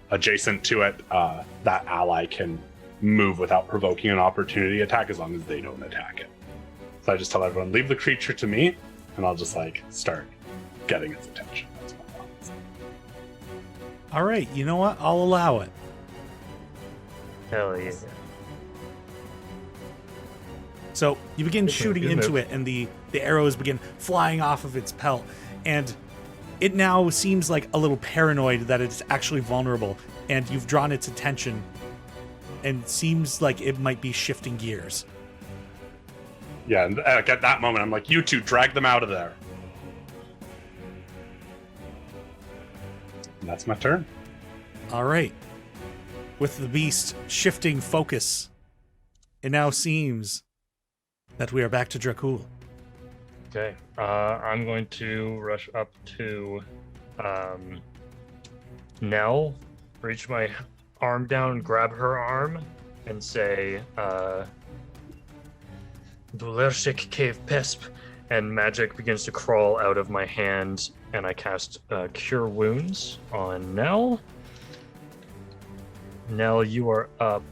adjacent to it, that ally can move without provoking an opportunity attack as long as they don't attack it. So I just tell everyone, leave the creature to me, and I'll just like start getting its attention. That's my thoughts. All right, you know what? I'll allow it. Hell yeah. So you begin Okay, shooting good into move. it, and the arrows begin flying off of its pelt. And it now seems like a little paranoid that it's actually vulnerable, and you've drawn its attention, and seems like it might be shifting gears. Yeah, and at that moment, I'm like, you two, drag them out of there. And that's my turn. All right. With the beast shifting focus, it now seems that we are back to Dracul. Okay. I'm going to rush up to Nell, reach my arm down, grab her arm, and say, Dulershik Cave Pesp, and magic begins to crawl out of my hand, and I cast Cure Wounds on Nell. Nell, you are up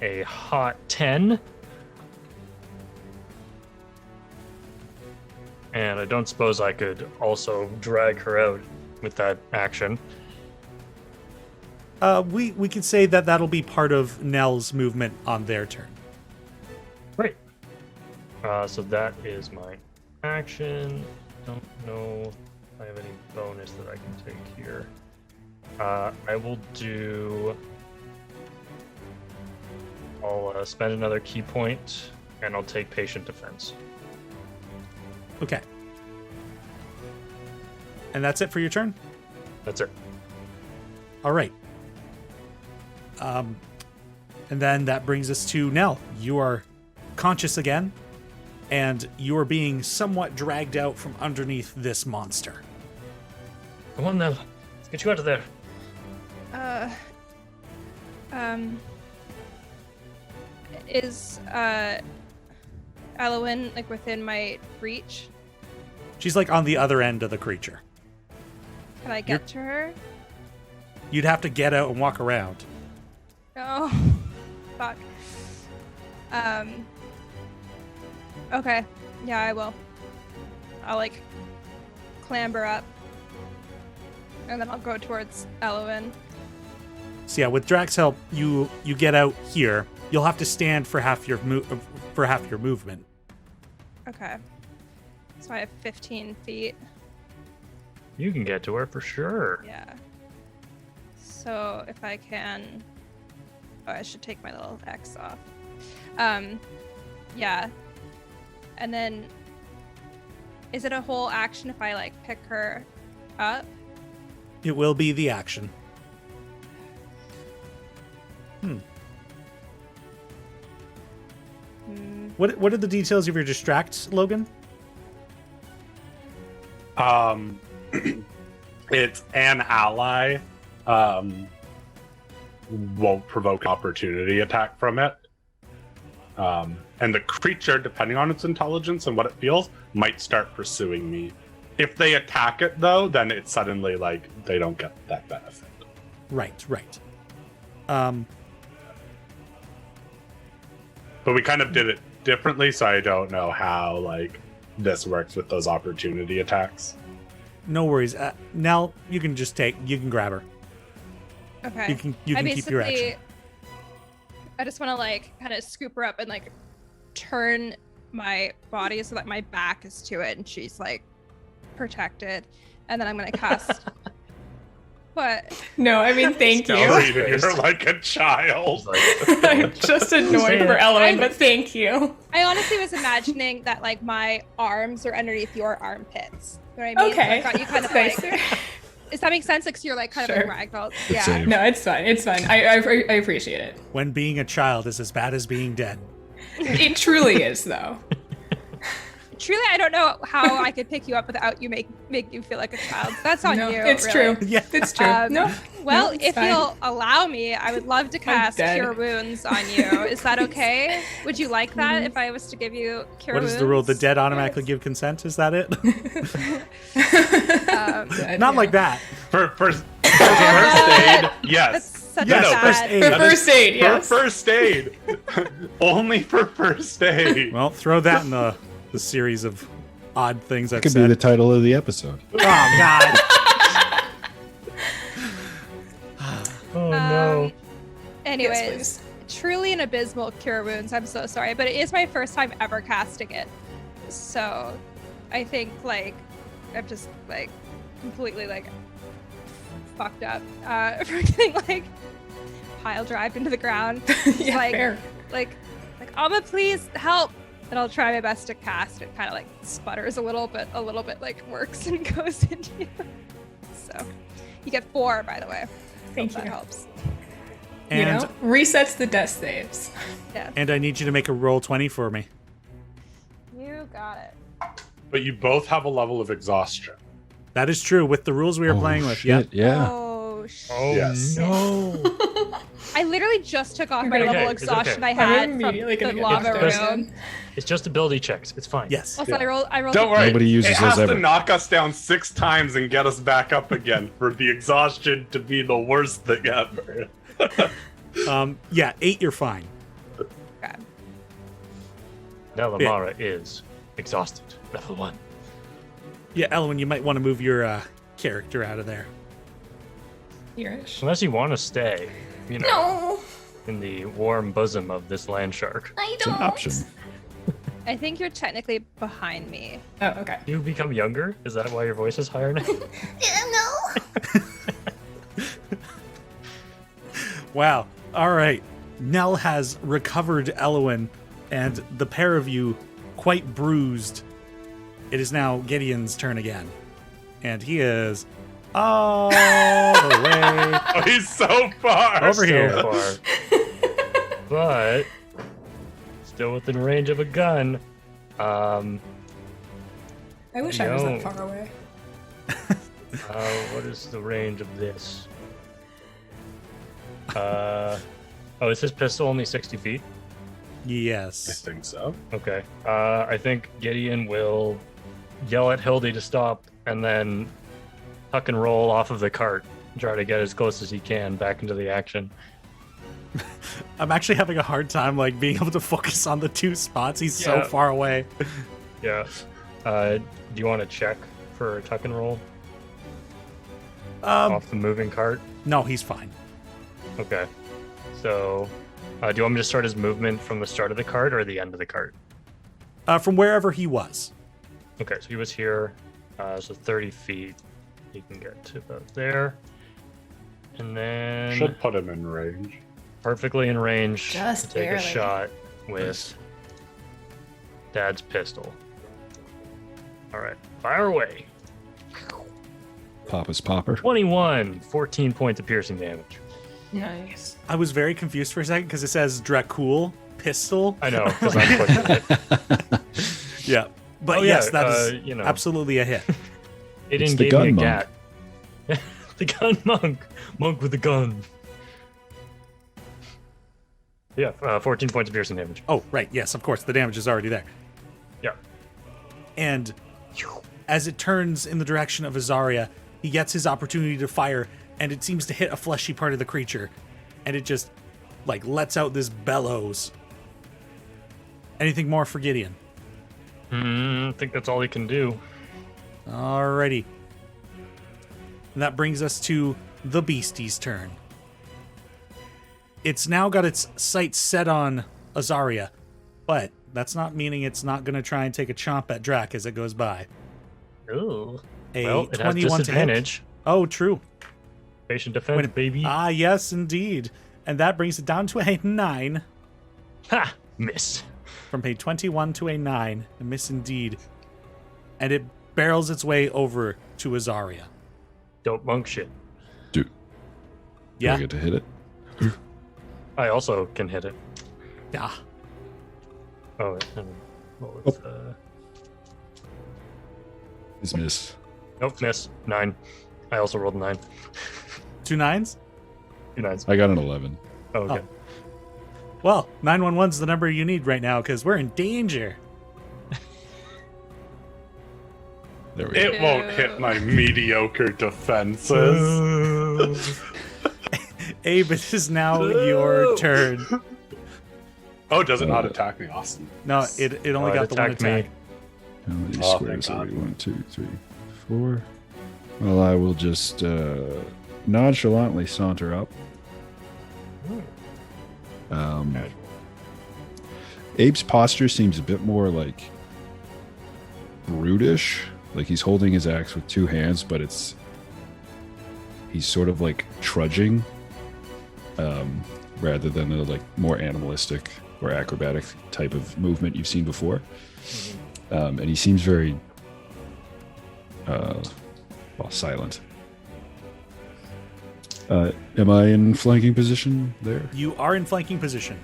a hot 10. And I don't suppose I could also drag her out with that action. We can say that that'll be part of Nell's movement on their turn. Great. So that is my action. Don't know if I have any bonus that I can take here. I will do... I'll spend another key point, and I'll take Patient Defense. Okay. And that's it for your turn? That's it. All right. And then that brings us to Nell. You are conscious again, and you are being somewhat dragged out from underneath this monster. Come on, Nell. Let's get you out of there. Is Elowin like within my reach? She's like on the other end of the creature. Can I get to her? You'd have to get out and walk around. Oh, fuck. Okay. Yeah, I will. I'll like clamber up, and then I'll go towards Elowin. So yeah, with Drax's help, you get out here. You'll have to stand for half your movement. Okay. So I have 15 feet. You can get to her for sure. Yeah. So if I can... Oh, I should take my little X off. Yeah. And then... Is it a whole action if I, like, pick her up? It will be the action. What are the details of your distract, Logan? It's an ally. Won't provoke opportunity attack from it. And the creature, depending on its intelligence and what it feels, might start pursuing me. If they attack it, though, then it's suddenly like they don't get that benefit. Right. But we kind of did it differently, so I don't know how like this works with those opportunity attacks. No worries. Nell, you can grab her. Okay. You can keep your action. I just want to like kind of scoop her up and like turn my body so that my back is to it and she's like protected. And then I'm gonna cast. What? No, I mean, thank you. You're like a child. I'm just annoyed for Elowin, but thank you. I honestly was imagining that like my arms are underneath your armpits. You know what I mean? Okay. So I got you kind of like. Does that make sense? Like, so you're like kind of like ragdoll. Yeah. Same. No, it's fine. It's fine. I appreciate it. When being a child is as bad as being dead. It truly is, though. Truly, I don't know how I could pick you up without you make you feel like a child. That's on you. It's really. true. Yeah. It's true. Well, it's if fine. you'll allow me, I would love to cast dead. Cure Wounds on you. Is that okay? Would you like that if I was to give you Cure Wounds? What is the rule? The dead automatically give consent? Is that it? Not like that. For first aid, yes. That's such Yes, a first bad. aid. For first aid, yes. For first aid. Only for first aid. Well, throw that in the series of odd things I've Could said. be the title of the episode. Oh, God. Oh no. Anyways, Yes, truly an abysmal Cure Wounds. I'm so sorry, but it is my first time ever casting it. So I think like I'm just like completely like fucked up for getting like pile drived into the ground. Yeah, like, fair. like Alma, please help. And I'll try my best to cast. It kind of like sputters a little bit like works and goes into you. So you get 4, by the way. Thank Hope you. That helps. And, Resets the death saves. Yeah. and I need you to make a roll 20 for me. You got it. But you both have a level of exhaustion. That is true with the rules we were playing with. Shit, yeah. Oh, shit. Oh Yes. no! I literally just took off You're my gonna level get- of it's okay. exhaustion I I'm had from immediately the gonna get lava exhausted. room. It's just ability checks. It's fine. Yes. Also, Yeah. I rolled Don't worry. Nobody uses it has those to ever. knock us down 6 times and get us back up again for the exhaustion to be the worst thing ever. Yeah, 8, you're fine. Now Lamara is exhausted. Level 1. Yeah, Elowin, you might want to move your character out of there. Here-ish. Unless you want to stay, you know, No, in the warm bosom of this land shark. I It's an don't. option. I think you're technically behind me. Oh, okay. You become younger? Is that why your voice is higher now? Yeah, no. Wow. All right. Nell has recovered Elowin, and the pair of you, quite bruised. It is now Gideon's turn again. And he is all the way Oh, he's so far. over here. So far. But still within range of a gun. I wish I was No. that far away. What is the range of this? Is his pistol only 60 feet? I Yes. think so. Okay. I think Gideon will yell at Hildy to stop and then tuck and roll off of the cart, try to get as close as he can back into the action. I'm actually having a hard time like being able to focus on the 2 spots. He's so Yeah. far away. Yeah. Do you want to check for a tuck and roll off the moving cart? No, he's fine. Okay. So, do you want me to start his movement from the start of the cart or the end of the cart? From wherever he was. Okay, so he was here, so 30 feet. He can get to about there. And then Should put him in range. perfectly in range Just to take barely. a shot with Dad's pistol. All right, fire away. Papa's popper. 21, 14 points of piercing damage. Nice. I was very confused for a second because it says Dracul pistol. I know, because I'm pushing it. Yeah. But Oh, yes, yeah, that is you know. absolutely a hit. It It's didn't the give gun me a monk. gat. The gun monk. Monk with a gun. Yeah, 14 points of piercing damage. Oh, right. Yes, of course. The damage is already there. Yeah. And as it turns in the direction of Azaria, he gets his opportunity to fire, and it seems to hit a fleshy part of the creature. And it just, like, lets out this bellows. Anything more for Gideon? I think that's all he can do. Alrighty. And that brings us to the beastie's turn. It's now got its sights set on Azaria, but that's not meaning it's not going to try and take a chomp at Drac as it goes by. Ooh. A Well, it has 21 to hit. disadvantage. Oh, true. Patient defense, baby. Ah, yes, indeed. And that brings it down to a 9. Ha! Miss. From a 21 to a 9. A miss indeed. And it barrels its way over to Azaria. Dope monk shit. Do Yeah. I get to hit it? I also can hit it. Yeah. Oh, what was, It's miss. Nope, miss. 9. I also rolled a 9. 2 9s? 2 9s. I got an 11. Oh, okay. Well, 911's the number you need right now because we're in danger. There we go. It won't hit my mediocre defenses. Abe, it is now your turn. Oh, does it not attack me? Awesome. No, it only Oh, got it the one attacked me. attack. How many Oh, squares thank are we? God. 1, 2, 3, 4. Well, I will just nonchalantly saunter up. Abe's posture seems a bit more like brutish. Like he's holding his axe with 2 hands, but he's sort of like trudging, rather than the like more animalistic or acrobatic type of movement you've seen before. And he seems very silent. Am I in flanking position there? You are in flanking position.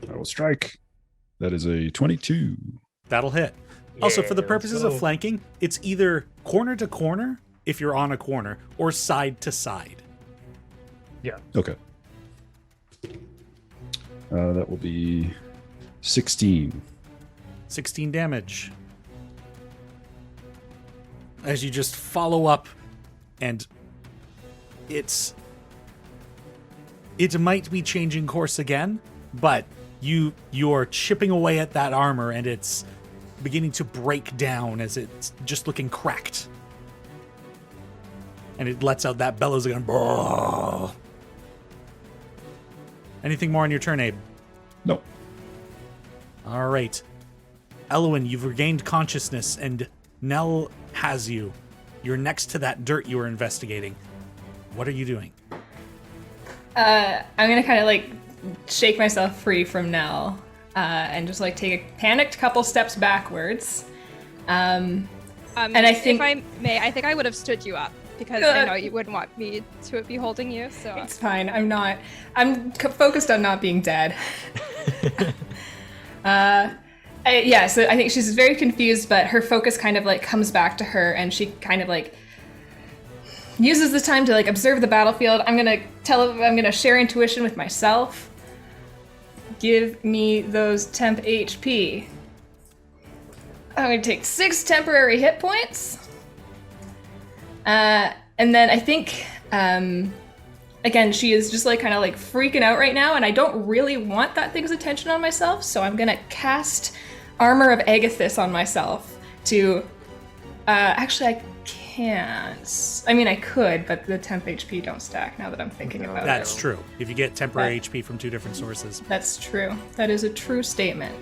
I will strike. That is a 22. That'll hit. Also, for the let's purposes of go. flanking, it's either corner to corner if you're on a corner, or side to side. Okay. That will be 16. 16 damage. As you just follow up, and it might be changing course again, but you're chipping away at that armor, and it's beginning to break down as it's just looking cracked. And it lets out that bellows again. Brrr. Anything more on your turn, Abe? No. All right. Elowin, you've regained consciousness, and Nell has you. You're next to that dirt you were investigating. What are you doing? I'm gonna kind of like shake myself free from Nell and just like take a panicked couple steps backwards. And I think if I may, I think I would have stood you up because I know you wouldn't want me to be holding you. So it's fine. I'm not. I'm focused on not being dead. Yeah, so I think she's very confused, but her focus kind of like comes back to her, and she kind of like uses the time to like observe the battlefield. I'm gonna share intuition with myself. Give me those temp HP. I'm gonna take 6 temporary hit points. And then I think, again, she is just like kind of like freaking out right now, and I don't really want that thing's attention on myself, so I'm gonna cast Armor of Agathis on myself to, actually I can't. I mean, I could, but the temp HP don't stack now that I'm thinking about it. That's true. If you get temporary HP from 2 different sources. That's true. That is a true statement.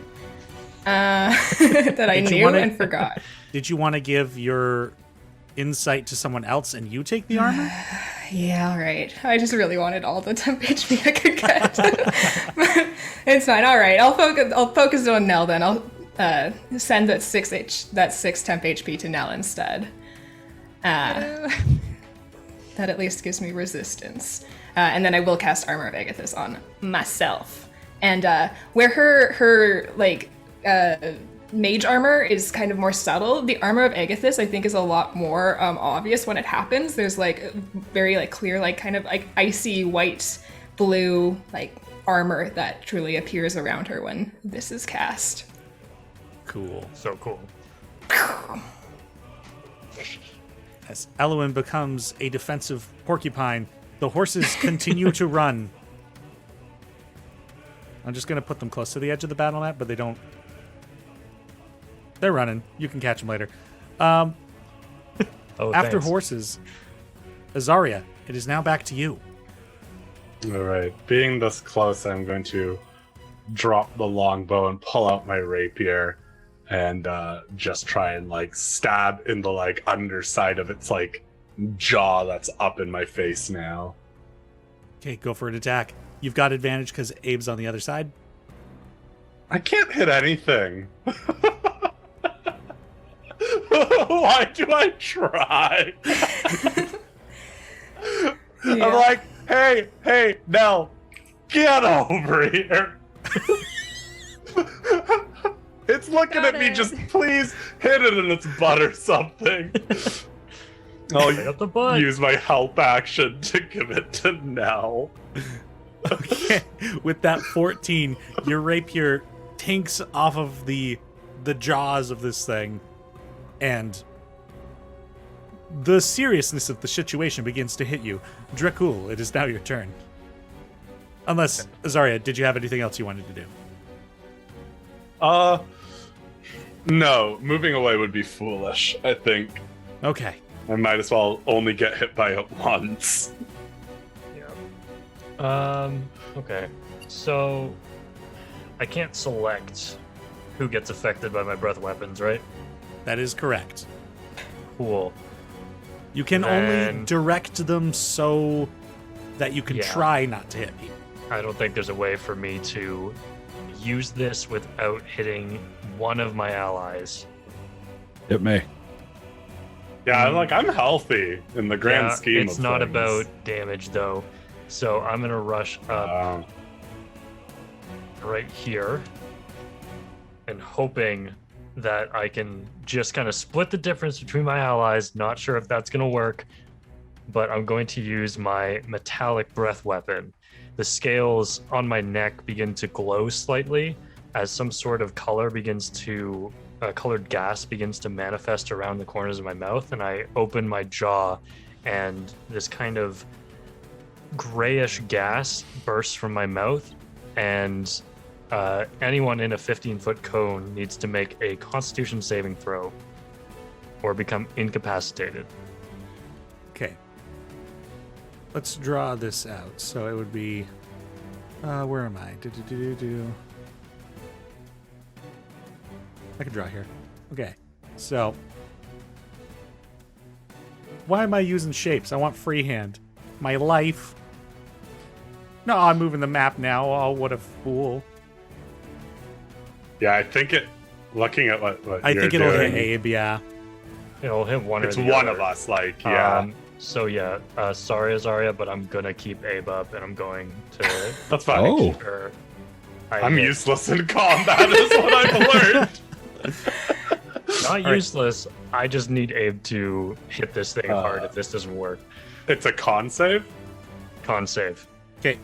That I knew and forgot. Did you want to give your insight to someone else and you take the armor? Yeah, all right. I just really wanted all the temp HP I could get. It's fine. All right. I'll focus on Nell then. I'll send that 6 temp HP to Nell instead. That at least gives me resistance. And then I will cast Armor of Agathis on myself. And where her like mage armor is kind of more subtle, the Armor of Agathis I think is a lot more obvious when it happens. There's like very like clear, like kind of like icy white blue like armor that truly appears around her when this is cast. Cool. So cool. As Elowin becomes a defensive porcupine, the horses continue to run. I'm just going to put them close to the edge of the battle map, but they don't. They're running. You can catch them later. After Thanks. horses, Azaria, it is now back to you. All right. Being this close, I'm going to drop the longbow and pull out my rapier and just try and like stab in the like underside of its like jaw that's up in my face now. Okay, go for an attack. You've got advantage because Abe's on the other side. I can't hit anything. Why do I try? I'm like, hey, Nell, get over here. It's looking at me, just please hit it in its butt or something. I'll use my help action to give it to Nell. Okay, with that 14, your rapier tinks off of the jaws of this thing, and the seriousness of the situation begins to hit you. Dracul, it is now your turn. Unless, Azaria, did you have anything else you wanted to do? No, moving away would be foolish, I think. Okay. I might as well only get hit by it once. Okay. So I can't select who gets affected by my breath weapons, right? That is correct. Cool. You can only direct them so that you can try not to hit people. I don't think there's a way for me to use this without hitting one of my allies. It may. Yeah, I'm healthy in the grand scheme of things. It's not about damage, though. So I'm going to rush up right here and hoping that I can just kind of split the difference between my allies. Not sure if that's going to work, but I'm going to use my metallic breath weapon. The scales on my neck begin to glow slightly as some sort of color begins to, colored gas begins to manifest around the corners of my mouth, and I open my jaw, and this kind of grayish gas bursts from my mouth, and anyone in a 15-foot cone needs to make a Constitution saving throw or become incapacitated. Okay. Let's draw this out. So it would be... where am I? I can draw here. Okay. So... why am I using shapes? I want freehand. My life. No, I'm moving the map now. Oh, what a fool. Yeah, I think looking at what I you're think it'll doing, hit Abe, yeah. It'll hit one it's or the one other. of us, like, yeah. So yeah, sorry Azaria, but I'm gonna keep Abe up, and I'm going to That's fine. Oh. sure I'm hit. useless in combat is what I've learned. Not right. useless. I just need Abe to hit this thing hard if this doesn't work. It's a con save. Con save. Okay.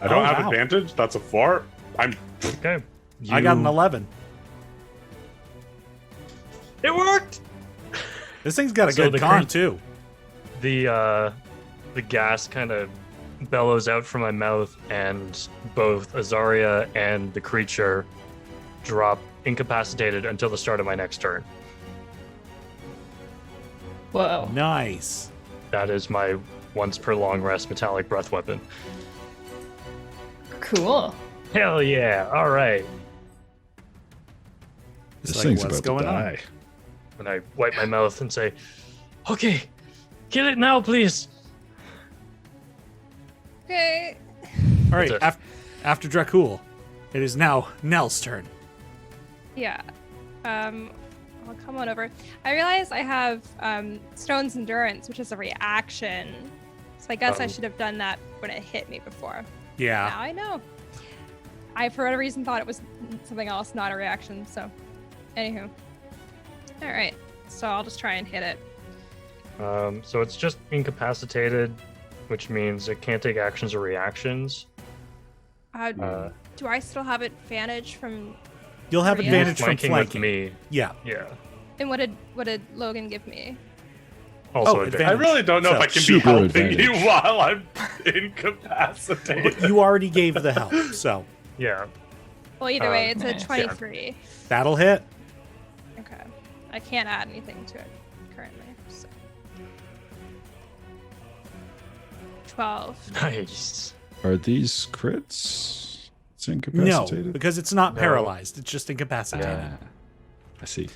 I don't Oh, have wow. advantage. That's a 4. I'm Okay. I got an 11. It worked. This thing's got a So good the con, crit- too. The gas kind of bellows out from my mouth, and both Azaria and the creature drop incapacitated until the start of my next turn. Whoa. Nice. That is my once per long rest metallic breath weapon. Cool. Hell yeah! All right. It's This like, thing's what's about to going on? die. And I wipe my mouth and say, "Okay, kill it now, please." Okay. All right, That's after Dracul, it is now Nell's turn. Yeah. I'll come on over. I realize I have Stone's Endurance, which is a reaction. So I guess I Oh. should have done that when it hit me before. Yeah. Now I know. I, for whatever reason, thought it was something else, not a reaction. So, anywho. All right. So I'll just try and hit it. So it's just incapacitated, which means it can't take actions or reactions. Do I still have advantage from? You'll have Yeah. advantage from Flanking flanking. with me. Yeah. Yeah. And what did Logan give me? Also Oh, advantage. I really don't know So, if I can be super helping you advantage. while I'm incapacitated. You already gave the help, so Yeah. Well, either way, it's a nice. 23. that'll hit. Okay. I can't add anything to it currently. So. 12. Nice. Are these crits? It's No, incapacitated. because it's not No. paralyzed. It's just incapacitated. Ah, I see.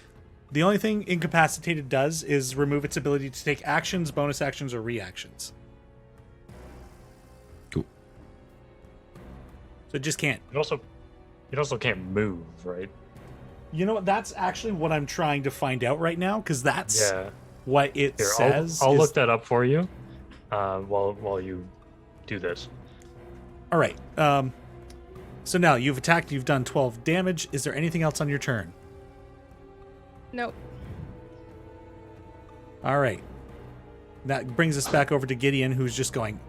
The only thing incapacitated does is remove its ability to take actions, bonus actions, or reactions. Cool. So it just can't. It also can't move, right? You know what? That's actually what I'm trying to find out right now, because that's Yeah. what it Here, says. I'll is- look that up for you, while you do this. All right. So now you've attacked. You've done 12 damage. Is there anything else on your turn? Nope. All right. That brings us back over to Gideon, who's just going,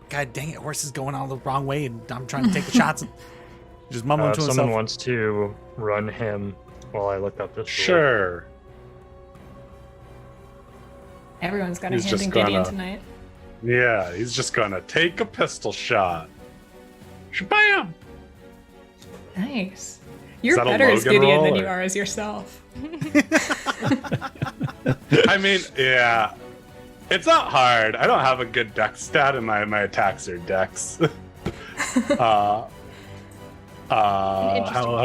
God dang it, horse is going all the wrong way, and I'm trying to take the shots. And just mumbling to Someone himself. wants to run him while I look up this. rule. Sure. Everyone's got a He's hand just in Gideon gonna- tonight. Yeah, he's just gonna take a pistol shot. Shabam! Nice. You're that a better as Logan Gideon roll, than or- you are as yourself. I mean, yeah. It's not hard. I don't have a good dex stat, and my attacks are dex. How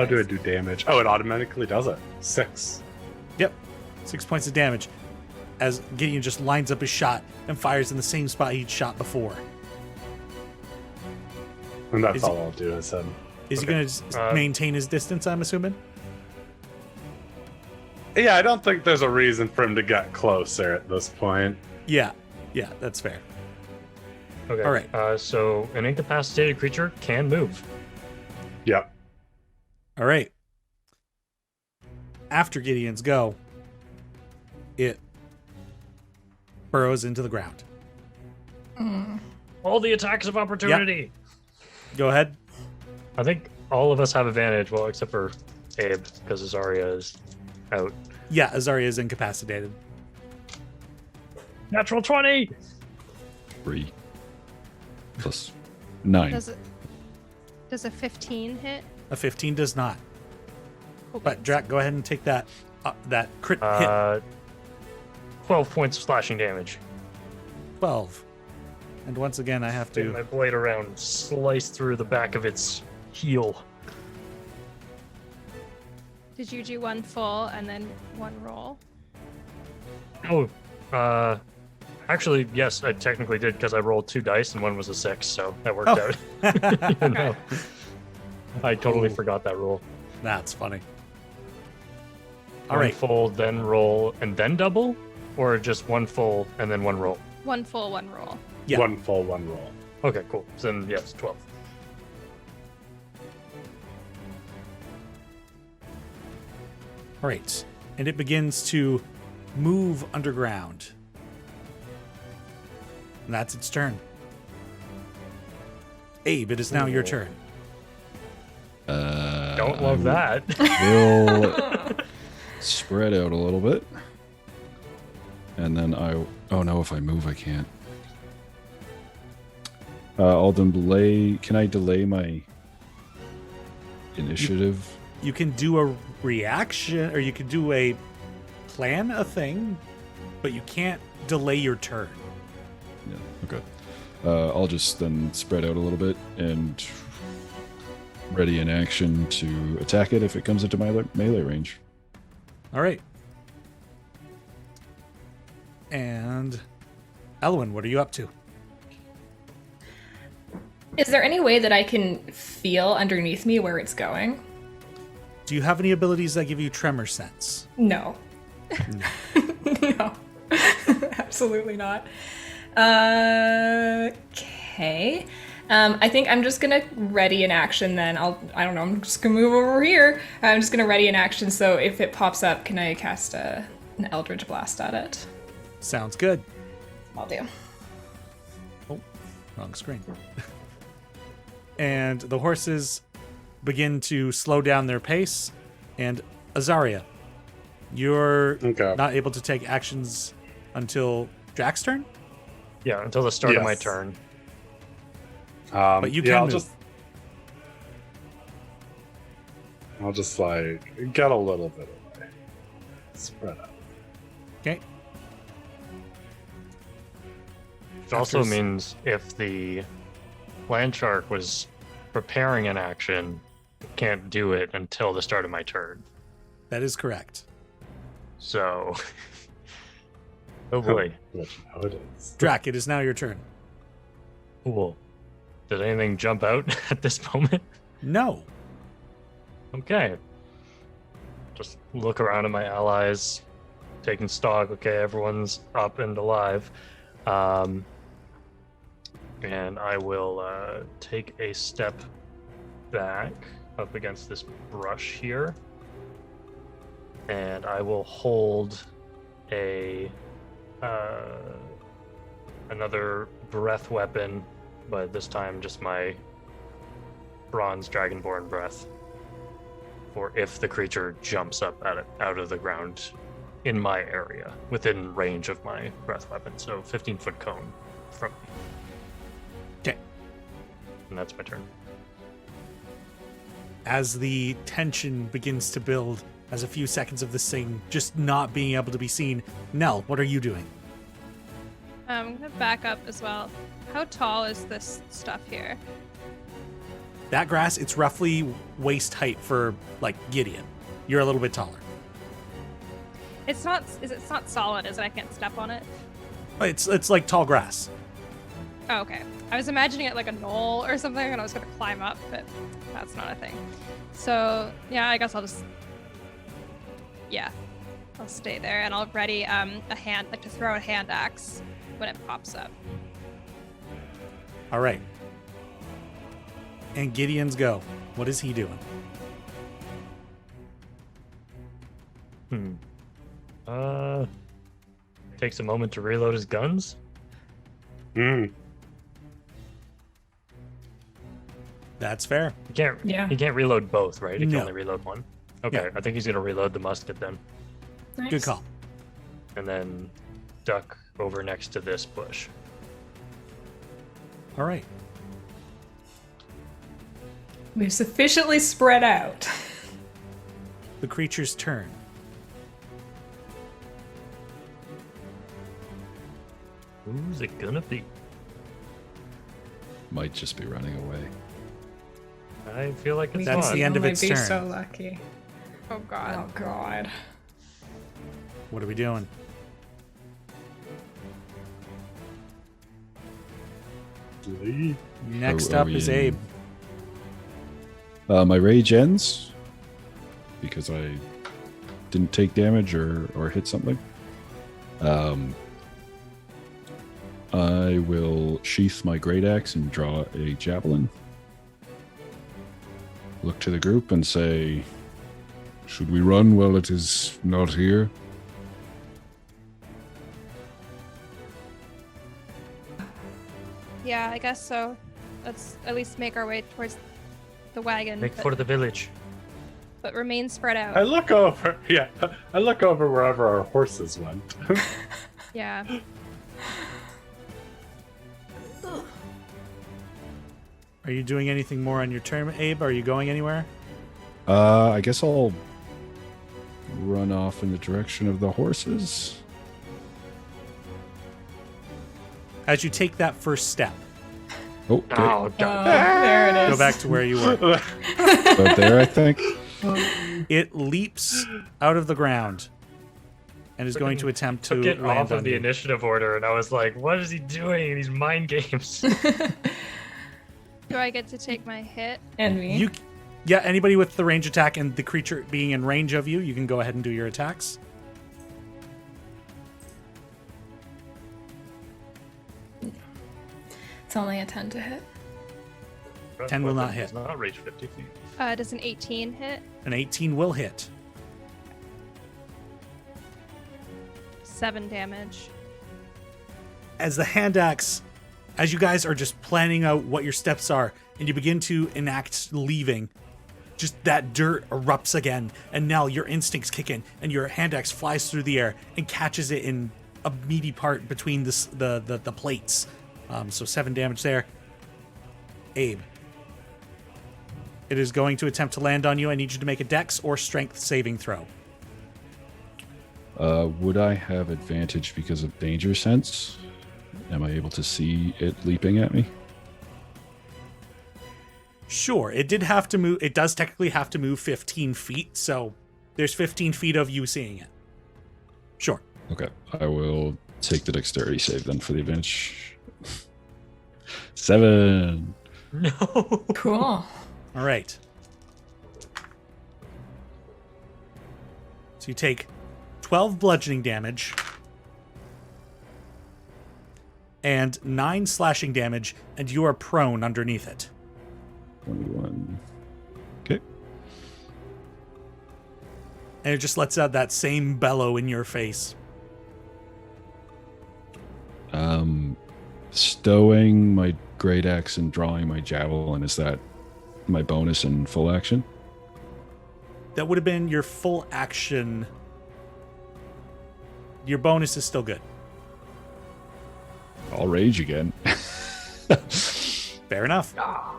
do I do damage? Oh, it automatically does it. 6. Yep. 6 points of damage. As Gideon just lines up his shot and fires in the same spot he'd shot before. And that's Is all I'll do, I said. Is Okay. he going to maintain his distance, I'm assuming? Yeah, I don't think there's a reason for him to get closer at this point. Yeah. Yeah, that's fair. Okay. All right. So an incapacitated creature can move. Yep. All right. after Gideon's go, it burrows into the ground. All the attacks of opportunity. Go ahead. I think all of us have advantage, well, except for Abe, because Azaria is out. Yeah, Azaria is incapacitated. Natural 20! 3 plus 9. Does a 15 hit? A 15 does not. Okay. But Drac, go ahead and take that crit hit. 12 points of slashing damage. 12. And once again, I have Spin my to... blade around, slice through the back of its heel. Did you do one full and then one roll? Oh, actually, yes, I technically did because I rolled 2 dice and one was a 6, so that worked Oh. out. Even though I totally forgot that rule. That's funny. All One right. full, then roll, and then double? Or just one full and then one roll? One full, one roll. Yeah. One full, one roll. Okay, cool. So then, yes, 12. All right. And it begins to move underground. And that's its turn. Abe, it is now your turn. Don't love that. Will spread out a little bit. And then oh no, if I move, I can't. I'll delay. Can I delay my initiative? You can do a reaction, or you can do a plan a thing, but you can't delay your turn. Yeah, okay. I'll just then spread out a little bit and ready in action to attack it if it comes into my melee range. All right. And Elowin, what are you up to? Is there any way that I can feel underneath me where it's going? Do you have any abilities that give you tremor sense? No. No. Absolutely not. Okay. I think I'm just gonna ready an action then. I don't know, I'm just gonna move over here. I'm just gonna ready an action, so if it pops up, can I cast an Eldritch Blast at it? Sounds good. I'll do. Oh, wrong screen. And the horses begin to slow down their pace. And Azaria, you're Okay. not able to take actions until Drax's turn? Yeah, until the start of my Yes. turn. But you can I'll move. just like get a little bit away. Spread out. Okay. Which also After s- means if the land shark was preparing an action, it can't do it until the start of my turn. That is correct. So, oh boy, Which now it is. Drac, it is now your turn. cool. Did anything jump out at this moment? No. Okay. Just look around at my allies, taking stock. Okay, everyone's up and alive. And I will take a step back up against this brush here. And I will hold another breath weapon, but this time just my bronze dragonborn breath. For if the creature jumps up out of the ground in my area, within range of my breath weapon. So 15-foot cone from me. Okay. And that's my turn. As the tension begins to build, as a few seconds of this thing just not being able to be seen, Nell, what are you doing? I'm gonna back up as well. How tall is this stuff here? That grass, it's roughly waist height for, like, Gideon. You're a little bit taller. It's not solid, is it? I can't step on it. It's like tall grass. Oh, okay. I was imagining it like a knoll or something, and I was gonna climb up, but that's not a thing. So yeah, I guess I'll stay there, and I'll ready to throw a hand axe when it pops up. All right. And Gideon's go. What is he doing? Takes a moment to reload his guns. That's fair. He can't reload both, right? He can No. only reload one. Okay, Yeah. I think he's gonna reload the musket then, Nice. Good call. and then duck over next to this bush. All right. We've sufficiently spread out. The creature's turn. Who's it gonna be? Might just be running away. I feel like it's That's not. the end of might its be turn. so lucky. Oh god. Oh god. What are we doing? Next Are up we is in- Abe. My rage ends because I didn't take damage or hit something. I will sheath my great axe and draw a javelin. Look to the group and say, Should we run while it is not here? Yeah, I guess so. Let's at least make our way towards the wagon, Make but, for the village. but remain spread I out. look over. Yeah, I look over wherever our horses went. Yeah. Are you doing anything more on your turn, Abe? Are you going anywhere? I guess I'll run off in the direction of the horses. As you take that first step, Oh, okay. Oh, There it is. go back to where you were. Right there, I think. It leaps out of the ground and is going to attempt to took it land off on of the you. initiative order, and I was like, "What is he doing? These mind games." Do I get to take my hit? And me. You, yeah, anybody with the range attack and the creature being in range of you, you can go ahead and do your attacks. It's only a 10 to hit. 10 will not Weapon hit. does not reach 50 feet. Does an 18 hit? An 18 will hit. 7 damage. As the hand axe, as you guys are just planning out what your steps are, and you begin to enact leaving, just that dirt erupts again, and now your instincts kick in, and your hand axe flies through the air and catches it in a meaty part between the plates. So 7 damage there. Abe. It is going to attempt to land on you. I need you to make a dex or strength saving throw. Would I have advantage because of danger sense? Am I able to see it leaping at me? Sure, it did have to move. It does technically have to move 15 feet, so there's 15 feet of you seeing it. Sure. Okay, I will take the dexterity save then for the advantage. 7. No. Cool. All right. So you take 12 bludgeoning damage and 9 slashing damage, and you are prone underneath it. 21. Okay. And it just lets out that same bellow in your face. Stowing my great axe and drawing my javelin, is that my bonus and full action? That would have been your full action. Your bonus is still good. I'll rage again. Fair enough. All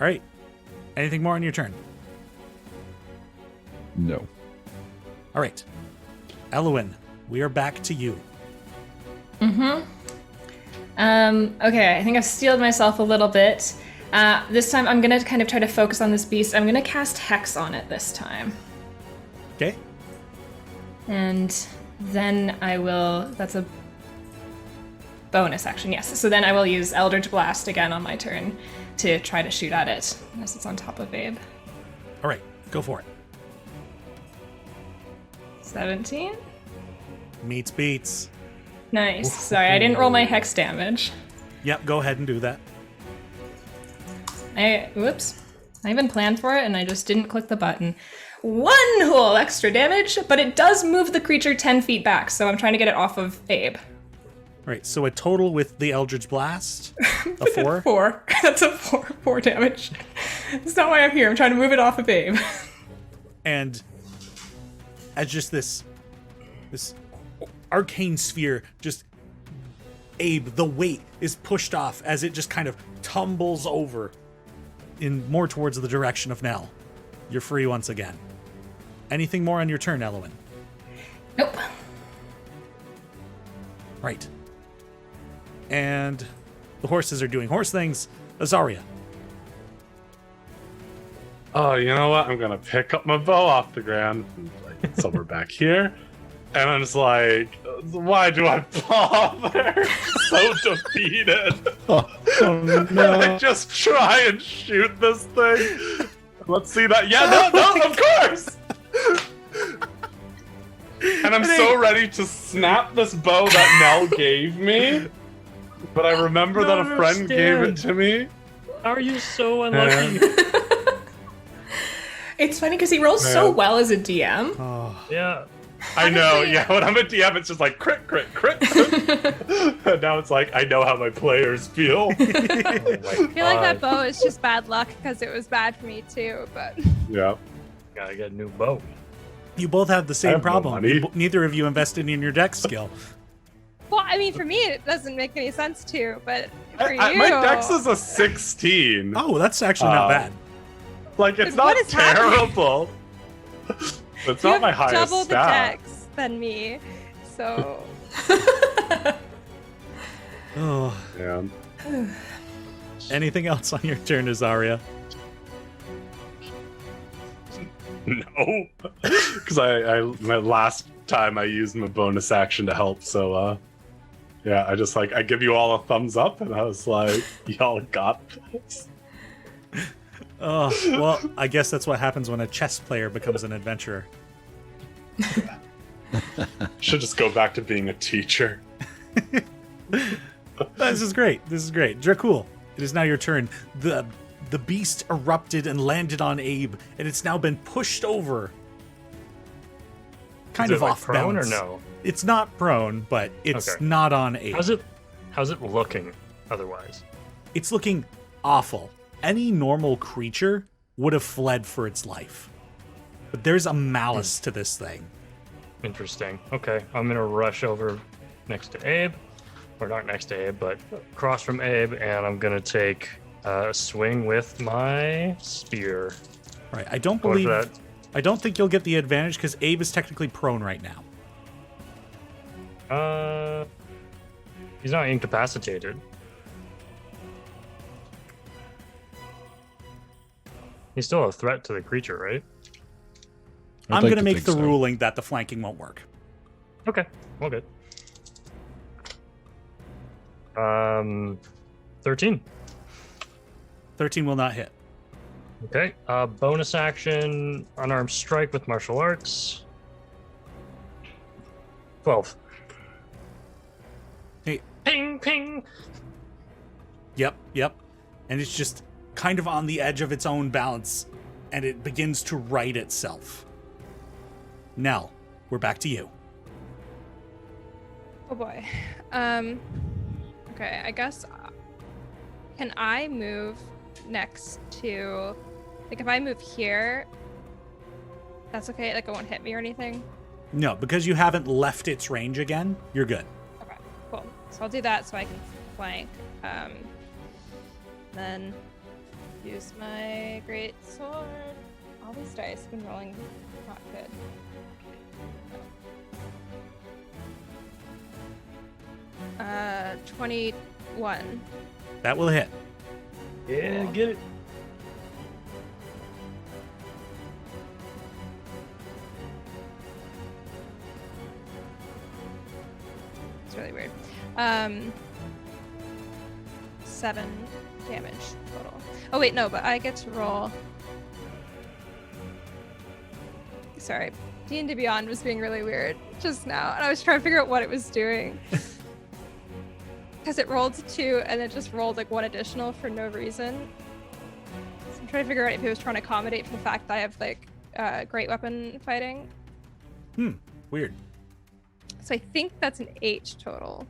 right. Anything more on your turn? No. All right. Elowin, we are back to you. Okay, I think I've steeled myself a little bit. This time I'm gonna kind of try to focus on this beast. I'm gonna cast Hex on it this time. Okay. And then I will, that's a bonus action, yes. So then I will use Eldritch Blast again on my turn to try to shoot at it, unless it's on top of Abe. All right. Go for it. 17? Meets beats. Nice. Sorry, I didn't roll my Hex damage. Yep. Go ahead and do that. Whoops. I even planned for it and I just didn't click the button. 1 whole extra damage, but it does move the creature 10 feet back, so I'm trying to get it off of Abe. Right, so a total with the Eldritch Blast, a 4? 4. That's a 4 damage. That's not why I'm here. I'm trying to move it off of Abe. And as just this arcane sphere, just Abe, the weight is pushed off as it just kind of tumbles over in more towards the direction of Nell. You're free once again. Anything more on your turn, Elowin? Nope. Right. And the horses are doing horse things. Azaria. Oh, you know what? I'm gonna pick up my bow off the ground, like somewhere back here, and I'm just like, why do I bother? So defeated. Oh no. I just try and shoot this thing. Let's see that. Yeah, no, of course. And I'm so ready to snap this bow that Nell gave me, but I remember that a friend gave it to me. How are you so unlucky? It's funny because he rolls so well as a DM. Yeah. I know, yeah. When I'm a DM, it's just like crit, crit, crit. And now it's like I know how my players feel. I feel like that bow is just bad luck because it was bad for me too, but Yeah. Gotta get a new bow. You both have the I same have no problem. money. Neither of you invested in your dex skill. well, I mean, for me it doesn't make any sense to, but for you, My dex is a 16. Oh, that's actually not bad. Like it's What not is happening? terrible. It's you not my have highest double the stat. dex than me, so Oh. Yeah. Anything else on your turn, Azaria? No, because I my last time I used my bonus action to help, so yeah, I just like I give you all a thumbs up, and I was like, y'all got this. Oh, well, I guess that's what happens when a chess player becomes an adventurer. Should just go back to being a teacher. This is great. This is great. Dracul, it is now your turn. The beast erupted and landed on Abe, and it's now been pushed over. Kind Is of it, like, off prone balance. or no? It's not prone, but it's Okay. not on Abe. How's it looking otherwise? It's looking awful. Any normal creature would have fled for its life. But there's a malice to this thing. Interesting. Okay, I'm gonna rush over next to Abe, or not next to Abe, but across from Abe, and I'm gonna take a swing with my spear. Right. I don't Going believe. for that. I don't think you'll get the advantage because Abe is technically prone right now. He's not incapacitated. He's still a threat to the creature, right? I'm like going to to make think the so. ruling that the flanking won't work. Okay, well, good. 13. 13 will not hit. Okay, bonus action, unarmed strike with martial arts. 12. Hey. Ping, ping. Yep. And it's just kind of on the edge of its own balance, and it begins to right itself. Nell, we're back to you. oh boy. Okay, I guess can I move next to, like, if I move here, that's okay, like it won't hit me or anything? No, because you haven't left its range again, you're good. Okay, cool. So I'll do that so I can flank. Then use my great sword. All these dice have been rolling not good. 21. That will hit. Yeah, get it. It's really weird. 7 damage total. Oh wait, no, but I get to roll. Sorry, D&D Beyond was being really weird just now, and I was trying to figure out what it was doing. Because it rolled 2 and it just rolled like 1 additional for no reason. So I'm trying to figure out if it was trying to accommodate for the fact that I have like great weapon fighting. Weird. So I think that's an 8 total.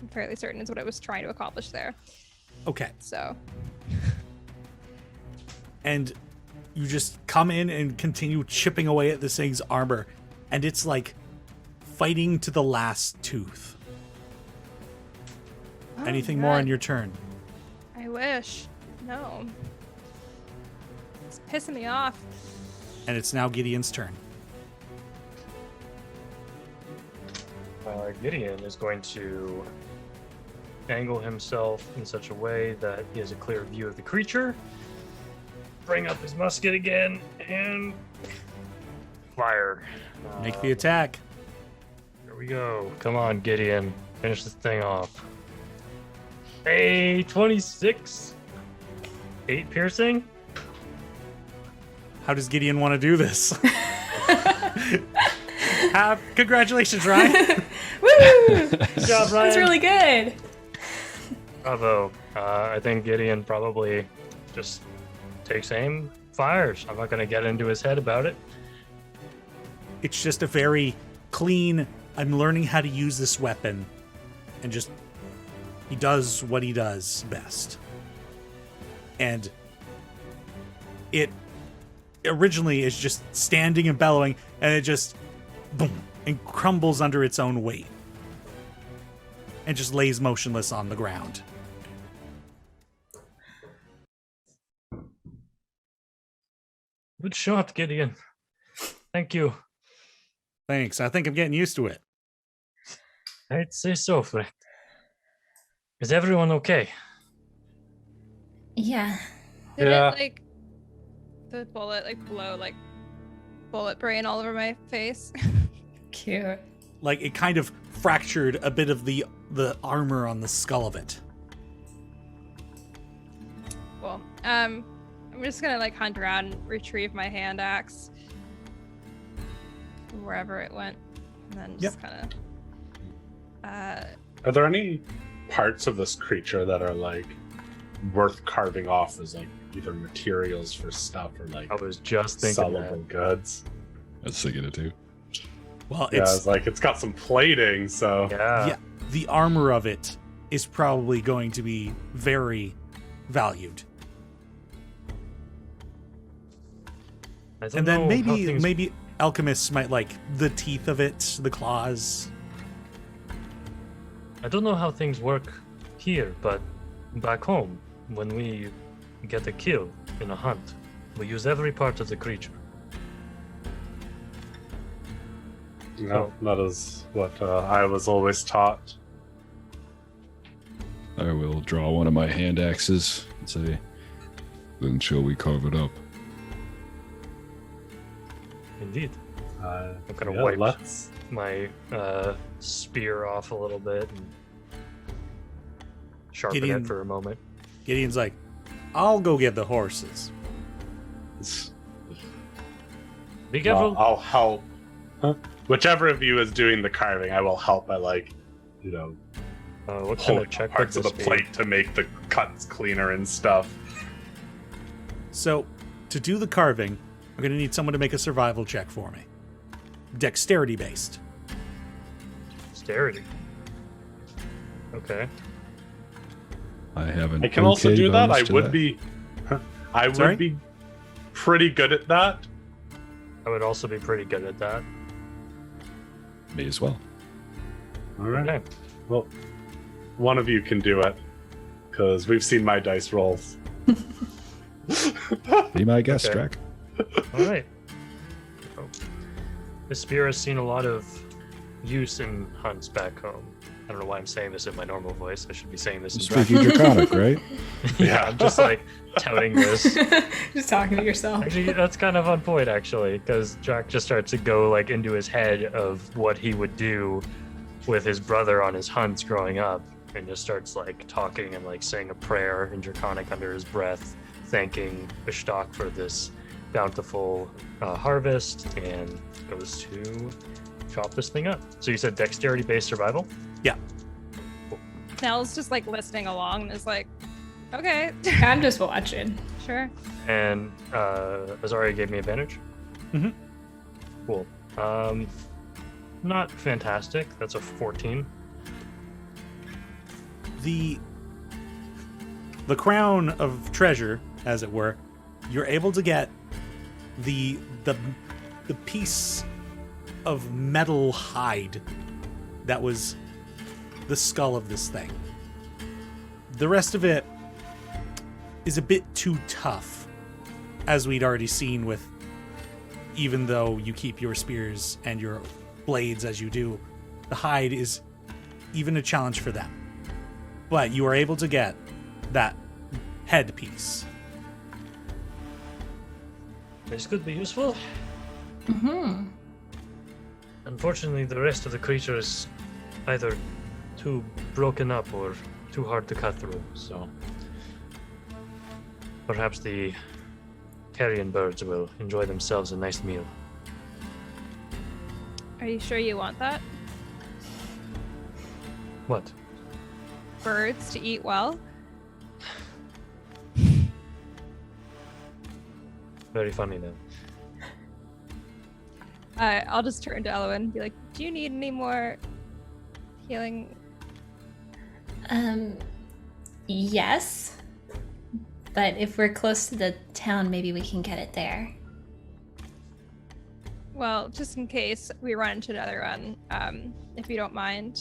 I'm fairly certain is what I was trying to accomplish there. Okay. So. And you just come in and continue chipping away at this thing's armor, and it's like fighting to the last tooth. Anything more on your turn? I wish. No. It's pissing me off. And it's now Gideon's turn. Gideon is going to angle himself in such a way that he has a clear view of the creature. Bring up his musket again and fire. Make the attack. Here we go. Come on, Gideon. Finish this thing off. A 26. 8 piercing. How does Gideon want to do this? Congratulations, Ryan. Woo! Good job, Ryan. That's really good. Bravo. I think Gideon probably just takes aim, fires. I'm not going to get into his head about it. It's just a very clean, I'm learning how to use this weapon. And just, he does what he does best. And it originally is just standing and bellowing, and it just, boom, and crumbles under its own weight. And just lays motionless on the ground. Good shot, Gideon. Thank you. Thanks. I think I'm getting used to it. I'd say so, friend. Is everyone okay? Yeah. Did Yeah. it, like, the bullet, like, blow, like, bullet brain all over my face? Cute. Like, it kind of fractured a bit of the armor on the skull of it. Cool. I'm just gonna, like, hunt around and retrieve my hand axe. From wherever it went. And then just kind of... Are there any parts of this creature that are like worth carving off as like either materials for stuff or like I was just thinking sellable goods? I was thinking it too. Well, Yeah, it's it's like it's got some plating, so Yeah. the armor of it is probably going to be very valued. I don't And then know how things- maybe alchemists might like the teeth of it, the claws. I don't know how things work here, but back home, when we get a kill in a hunt, we use every part of the creature. no, that is what I was always taught. I will draw one of my hand axes and say, Then shall we carve it up? Indeed. I'm gonna wipe. Let's. My spear off a little bit and sharpen Gideon- it for a moment. Gideon's like, I'll go get the horses. Be careful. I'll help. Whichever of you is doing the carving, I will help by what kind of of check would parts of the this be? plate to make the cuts cleaner and stuff. So, to do the carving, I'm going to need someone to make a survival check for me. Dexterity based. Dexterity. Okay. I haven't. I can also do that. I would be. be. I Sorry? would be pretty good at that. I would also be pretty good at that. Me as well. All right. Okay. Well, one of you can do it because we've seen my dice rolls. Be my guest, Okay. Drac. All right. Oh. This spear has seen a lot of use in hunts back home. I don't know why I'm saying this in my normal voice. I should be saying this in Speaking Draconic, right? Yeah, I'm just like touting this. Just talking to yourself. Actually, that's kind of on point, actually, because Jack just starts to go like into his head of what he would do with his brother on his hunts growing up, and just starts like talking and like saying a prayer in Draconic under his breath, thanking Ishtok for this bountiful harvest, and goes to chop this thing up. So you said dexterity-based survival? Yeah. Nell's just like listening along and is like, okay, I'm just watching. sure. And Azaria gave me advantage. Mhm. Cool. Not fantastic. That's a 14. The crown of treasure, as it were, you're able to get the piece of metal hide that was the skull of this thing. The rest of it is a bit too tough, as we'd already seen with, even though you keep your spears and your blades as you do, the hide is even a challenge for them. But you are able to get that headpiece. This could be useful. Mm-hmm. Unfortunately, the rest of the creature is either too broken up or too hard to cut through, so perhaps the carrion birds will enjoy themselves a nice meal. Are you sure you want that? What? Birds to eat well? Very funny then. I'll just turn to Elowin and be like, do you need any more healing? Yes. But if we're close to the town, maybe we can get it there. Well, just in case we run into another one, if you don't mind.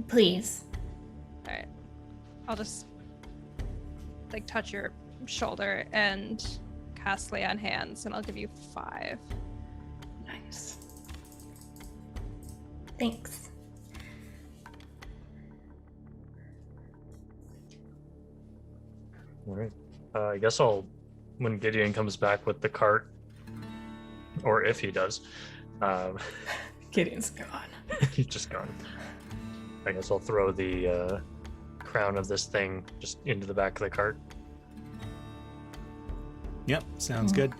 Please. All right. I'll just like touch your shoulder and cast Lay on Hands, and I'll give you 5. Nice. Thanks. All right. I guess when Gideon comes back with the cart, or if he does, Gideon's gone. he's just gone. I guess I'll throw the crown of this thing just into the back of the cart. Yep, sounds good.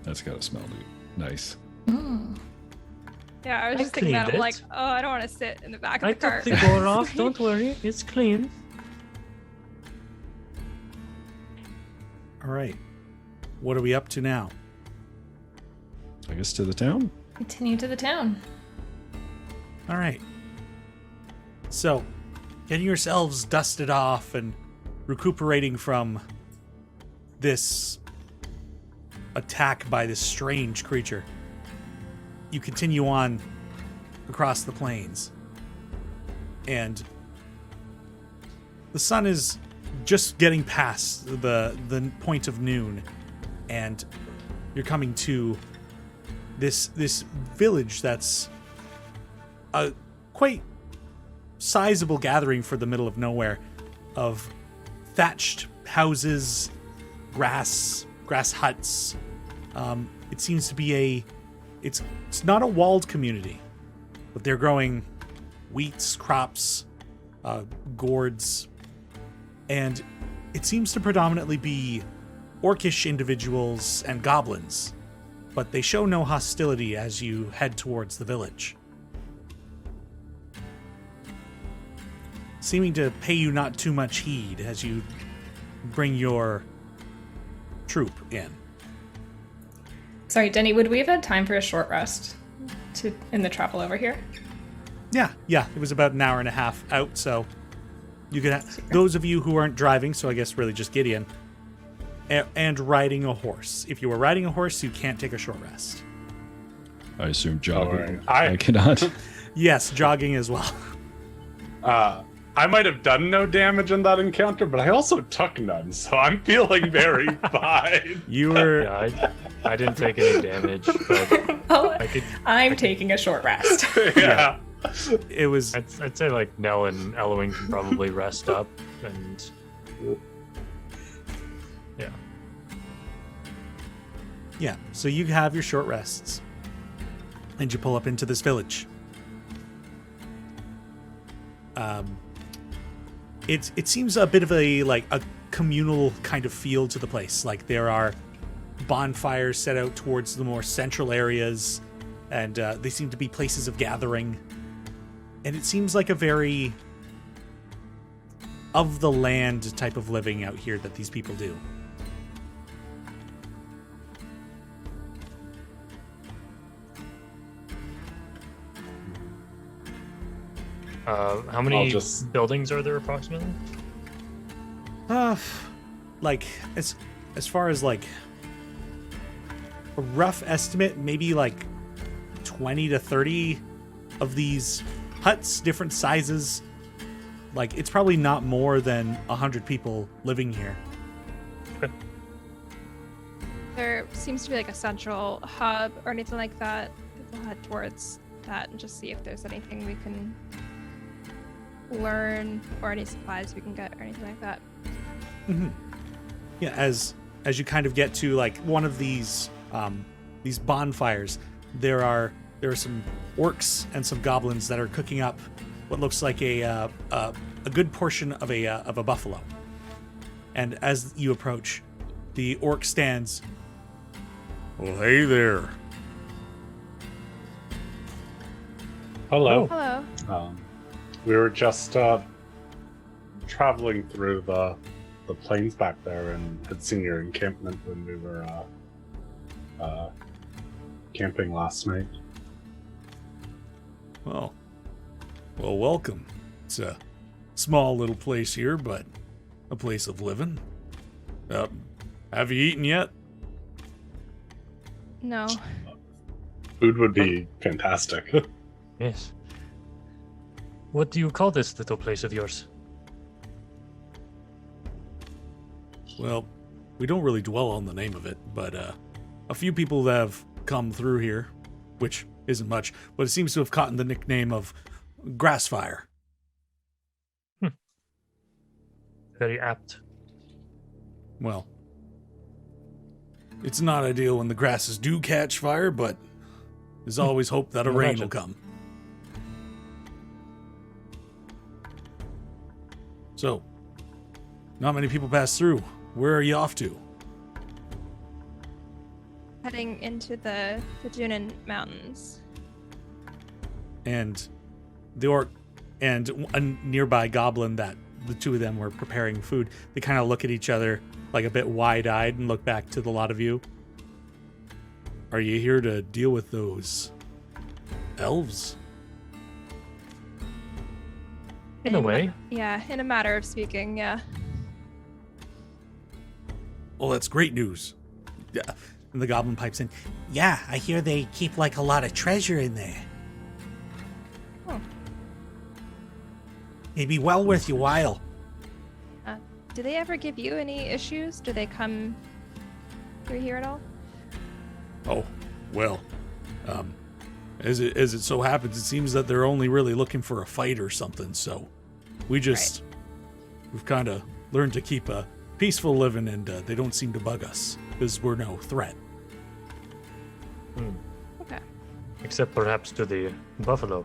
That's gotta smell nice. Mm. Yeah, I was I just thinking that. cleaned I'm like, it. oh, I don't want to sit in the back of I the took cart. the door off. Don't worry, it's clean. All right. What are we up to now? I guess to the town. Continue to the town. All right. So, getting yourselves dusted off and recuperating from this attack by this strange creature, you continue on across the plains. And the sun is just getting past the point of noon, and you're coming to this village that's a quite sizable gathering for the middle of nowhere, of thatched houses, grass huts. It seems to be it's not a walled community, but they're growing wheats, crops, gourds, and it seems to predominantly be orcish individuals and goblins, but they show no hostility as you head towards the village, seeming to pay you not too much heed as you bring your troop in. Sorry, Denny, would we have had time for a short rest in the travel over here? Yeah, it was about an hour and a half out, so you could those of you who aren't driving, so I guess really just Gideon, and riding a horse. If you were riding a horse, you can't take a short rest. I assume jogging. Alright. I cannot. Yes, jogging as well. I might have done no damage in that encounter, but I also took none, so I'm feeling very fine. You were Yeah, I didn't take any damage, but Oh, I could. I'm taking a short rest. Yeah. it was I'd say like Nell and Elowin can probably rest up, and yeah, so you have your short rests and you pull up into this village. It seems a bit of a communal kind of feel to the place. Like there are bonfires set out towards the more central areas, and they seem to be places of gathering. And it seems like a very of the land type of living out here that these people do. How many buildings are there approximately? Like as far as like a rough estimate, maybe like 20 to 30 of these huts, different sizes. Like it's probably not more than 100 people living here. Okay. There seems to be like a central hub or anything like that. We'll head towards that and just see if there's anything we can learn or any supplies we can get or anything like that. Mm-hmm. Yeah, as you kind of get to like one of these bonfires, there are some orcs and some goblins that are cooking up what looks like a good portion of a buffalo. And as you approach, the orc stands. Well, hey there. Hello. Hello. We were just traveling through the plains back there and had seen your encampment when we were camping last night. Well, welcome. It's a small little place here, but a place of living. Have you eaten yet? No. Food would be fantastic. Yes. What do you call this little place of yours? Well, we don't really dwell on the name of it, but a few people that have come through here, which isn't much, but it seems to have gotten the nickname of Grassfire. Very apt. Well, it's not ideal when the grasses do catch fire, but there's always hope that a rain will come. So, not many people pass through. Where are you off to? Heading into the Dhunan Mountains. And the orc and a nearby goblin that the two of them were preparing food, they kind of look at each other like a bit wide-eyed and look back to the lot of you. Are you here to deal with those elves? In a way. Yeah, in a matter of speaking, yeah. Well, that's great news. Yeah. And the goblin pipes in. Yeah, I hear they keep like a lot of treasure in there. Oh. It'd be well worth your while. Do they ever give you any issues? Do they come through here at all? Oh, well, as it so happens, it seems that they're only really looking for a fight or something. So we've kind of learned to keep a peaceful living, and they don't seem to bug us because we're no threat. Okay. Except perhaps to the buffalo.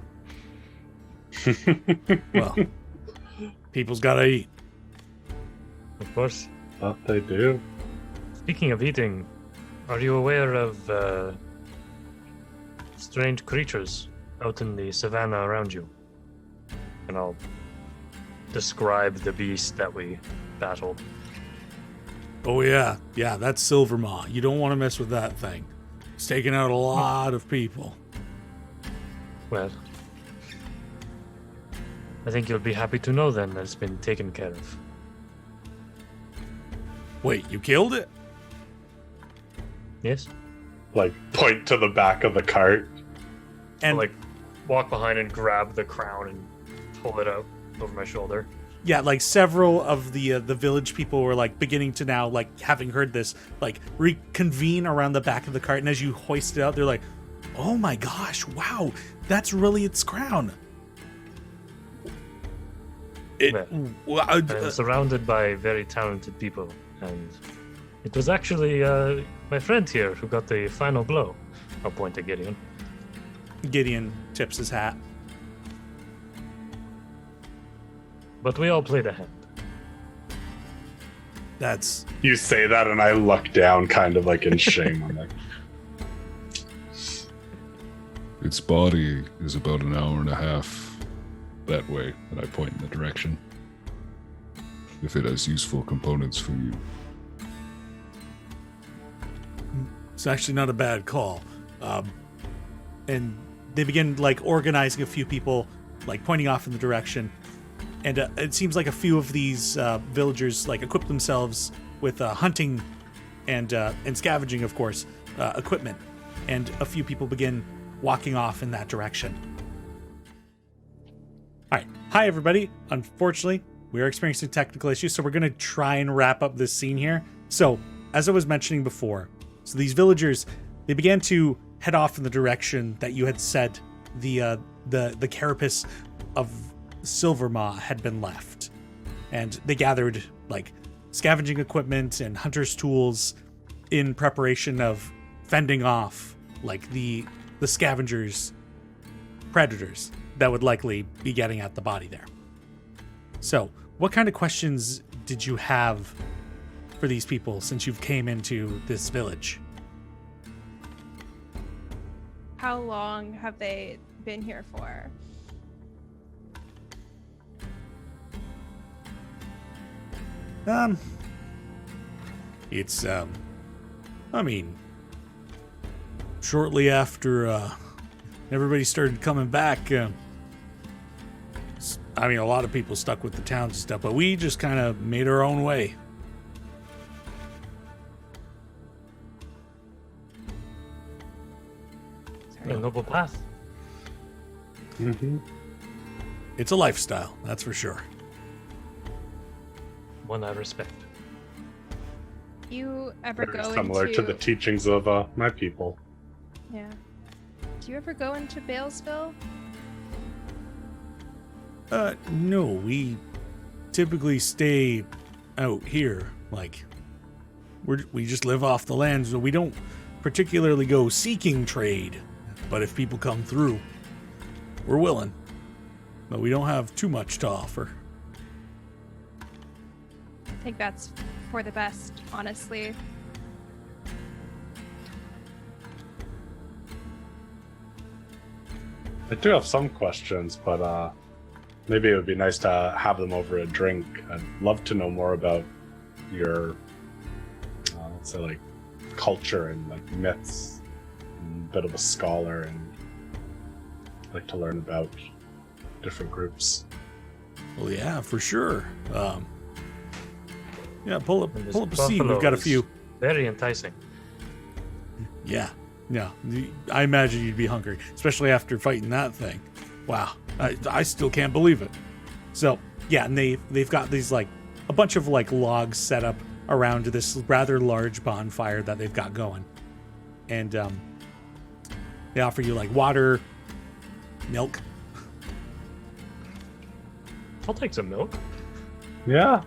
Well, people's gotta eat. Of course. But they do. Speaking of eating, are you aware of strange creatures out in the savanna around you? And I'll describe the beast that we battled. Oh yeah, that's Silvermaw. You don't want to mess with that thing. It's taking out a lot of people. Well, I think you'll be happy to know then that it's been taken care of. Wait, you killed it? Yes? Like, point to the back of the cart. And I'll, walk behind and grab the crown and pull it out over my shoulder. yeah, like several of the village people were beginning to now, having heard this, reconvene around the back of the cart, and as you hoist it out, they're like, oh my gosh, wow, that's really its crown. I'm surrounded by very talented people, and it was actually my friend here who got the final blow. I'll point to Gideon. Gideon tips his hat. But we all played a hand. That's... You say that, and I look down, kind of in shame. I'm like, Its body is about an hour and a half that way, and I point in the direction. If it has useful components for you. It's actually not a bad call. And they begin organizing a few people like pointing off in the direction. And it seems like a few of these villagers like equip themselves with hunting and scavenging, of course, equipment. And a few people begin walking off in that direction. All right. Hi, everybody. Unfortunately, we are experiencing technical issues, so we're going to try and wrap up this scene here. So, as I was mentioning before, so these villagers, they began to head off in the direction that you had said the carapace of Silvermaw had been left. And they gathered, like, scavenging equipment and hunter's tools in preparation of fending off, like, the scavengers' predators that would likely be getting at the body there. So, what kind of questions did you have for these people since you've came into this village? How long have they been here for? It's I mean, shortly after everybody started coming back, I mean, a lot of people stuck with the towns and stuff, but we just kind of made our own way. A noble path. Mm-hmm. It's a lifestyle, that's for sure. One I respect. You ever Very go similar into to the teachings of my people. Yeah. Do you ever go into Balesville? No, we typically stay out here. Like, we just live off the land, so we don't particularly go seeking trade. But if people come through, we're willing. But we don't have too much to offer. I think that's for the best, honestly. I do have some questions, but maybe it would be nice to have them over a drink. I'd love to know more about your, let's say, like, culture and like myths. I'm a bit of a scholar and like to learn about different groups. Well, yeah, for sure. Yeah, pull up And this a seat. We've got a buffalo few. is Very enticing. Yeah. I imagine you'd be hungry, especially after fighting that thing. Wow, I still can't believe it. So yeah, and they've got these like a bunch of like logs set up around this rather large bonfire that they've got going, and they offer you like water, milk. I'll take some milk. Yeah,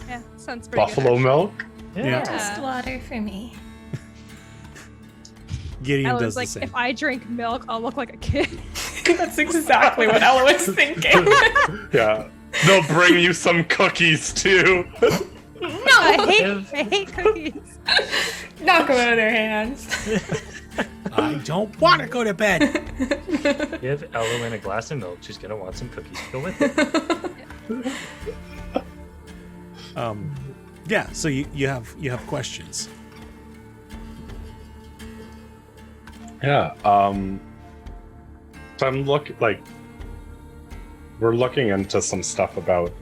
Yeah, sounds pretty buffalo good. milk. Yeah. Just water for me. Gideon I does was the like, same. if I drink milk, I'll look like a kid. That's exactly what Elowin's thinking. Yeah, they'll bring you some cookies too. I hate cookies. Knock them out of their hands. I don't want to go to bed. Give Elowin a glass of milk. She's gonna want some cookies to go with it. Yeah. So you have questions. Yeah. So I'm we're looking into some stuff about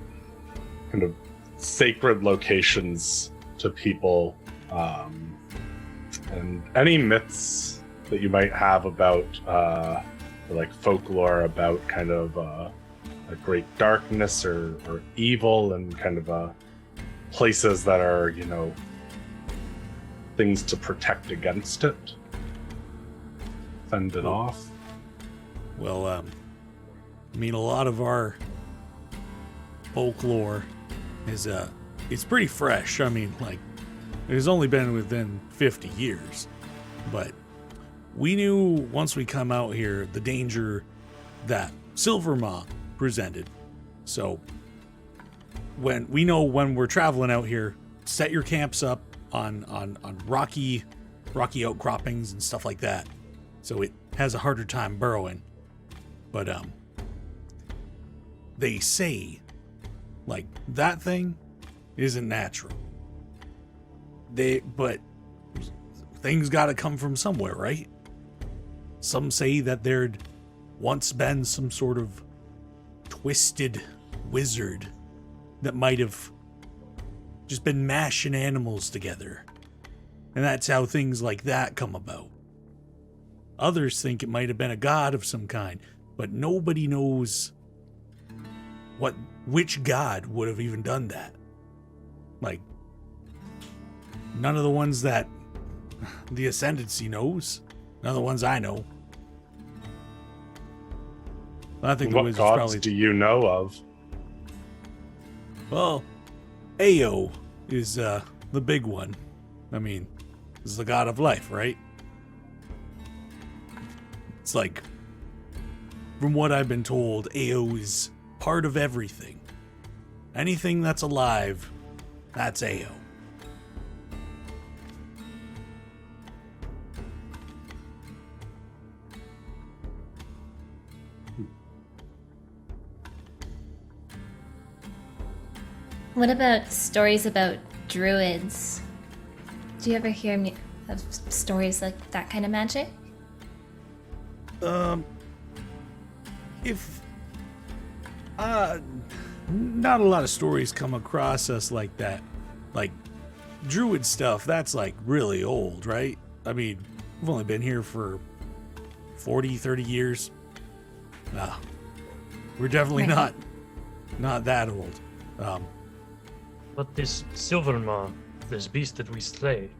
kind of sacred locations to people, and any myths that you might have about, like folklore about kind of a great darkness or evil, and kind of places that are, things to protect against it. Fend it off. Well, I mean, a lot of our folklore is it's pretty fresh. I mean, like, it has only been within 50 years, but we knew once we come out here the danger that Silvermaw presented. So when we're traveling out here, set your camps up on rocky outcroppings and stuff like that, so it has a harder time burrowing. But they say, like, that thing isn't natural. But things gotta come from somewhere, right? Some say that there'd once been some sort of twisted wizard that might have just been mashing animals together. And that's how things like that come about. Others think it might have been a god of some kind, but nobody knows which god would have even done that. Like, none of the ones that the Ascendancy knows. None of the ones I know. I think the What wizards gods probably... do you know of? Well, Ao is the big one. I mean, is the god of life, right? It's like, from what I've been told, Ao is part of everything. Anything that's alive, that's Ao. What about stories about druids? Do you ever hear of stories like that kind of magic? Not a lot of stories come across us like that. Like, druid stuff, that's like really old, right? I mean, we've only been here for 40, 30 years. We're definitely Right. not that old. But this silver maw, this beast that we slay,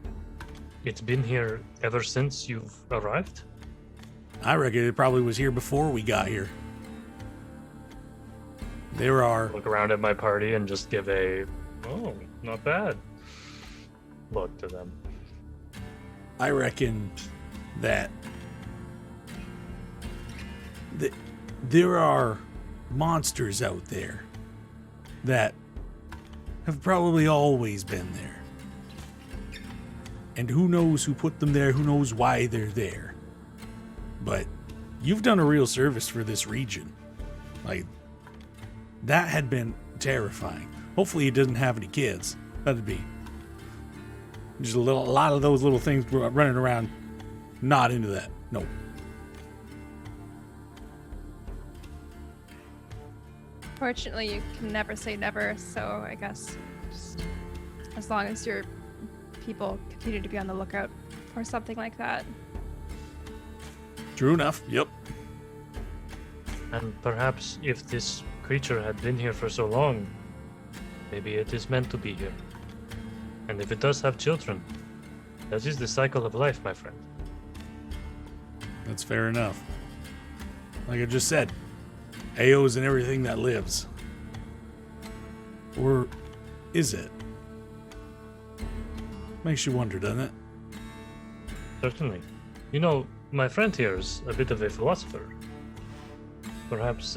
it's been here ever since you've arrived? I reckon it probably was here before we got here. There are... Look around at my party and just give a, oh, not bad look to them. I reckon that there are monsters out there that have probably always been there. And who knows who put them there, who knows why they're there. But you've done a real service for this region. Like, that had been terrifying. Hopefully he doesn't have any kids. That'd be just a lot of those little things running around. Not into that. No. Fortunately, you can never say never, so I guess just as long as your people continue to be on the lookout for something like that. True enough. Yep. And perhaps if this creature had been here for so long, maybe it is meant to be here. And if it does have children, that is the cycle of life, my friend. That's fair enough. Like I just said, Ao's in everything that lives. Or is it? Makes you wonder, doesn't it? Certainly. You know, my friend here is a bit of a philosopher. Perhaps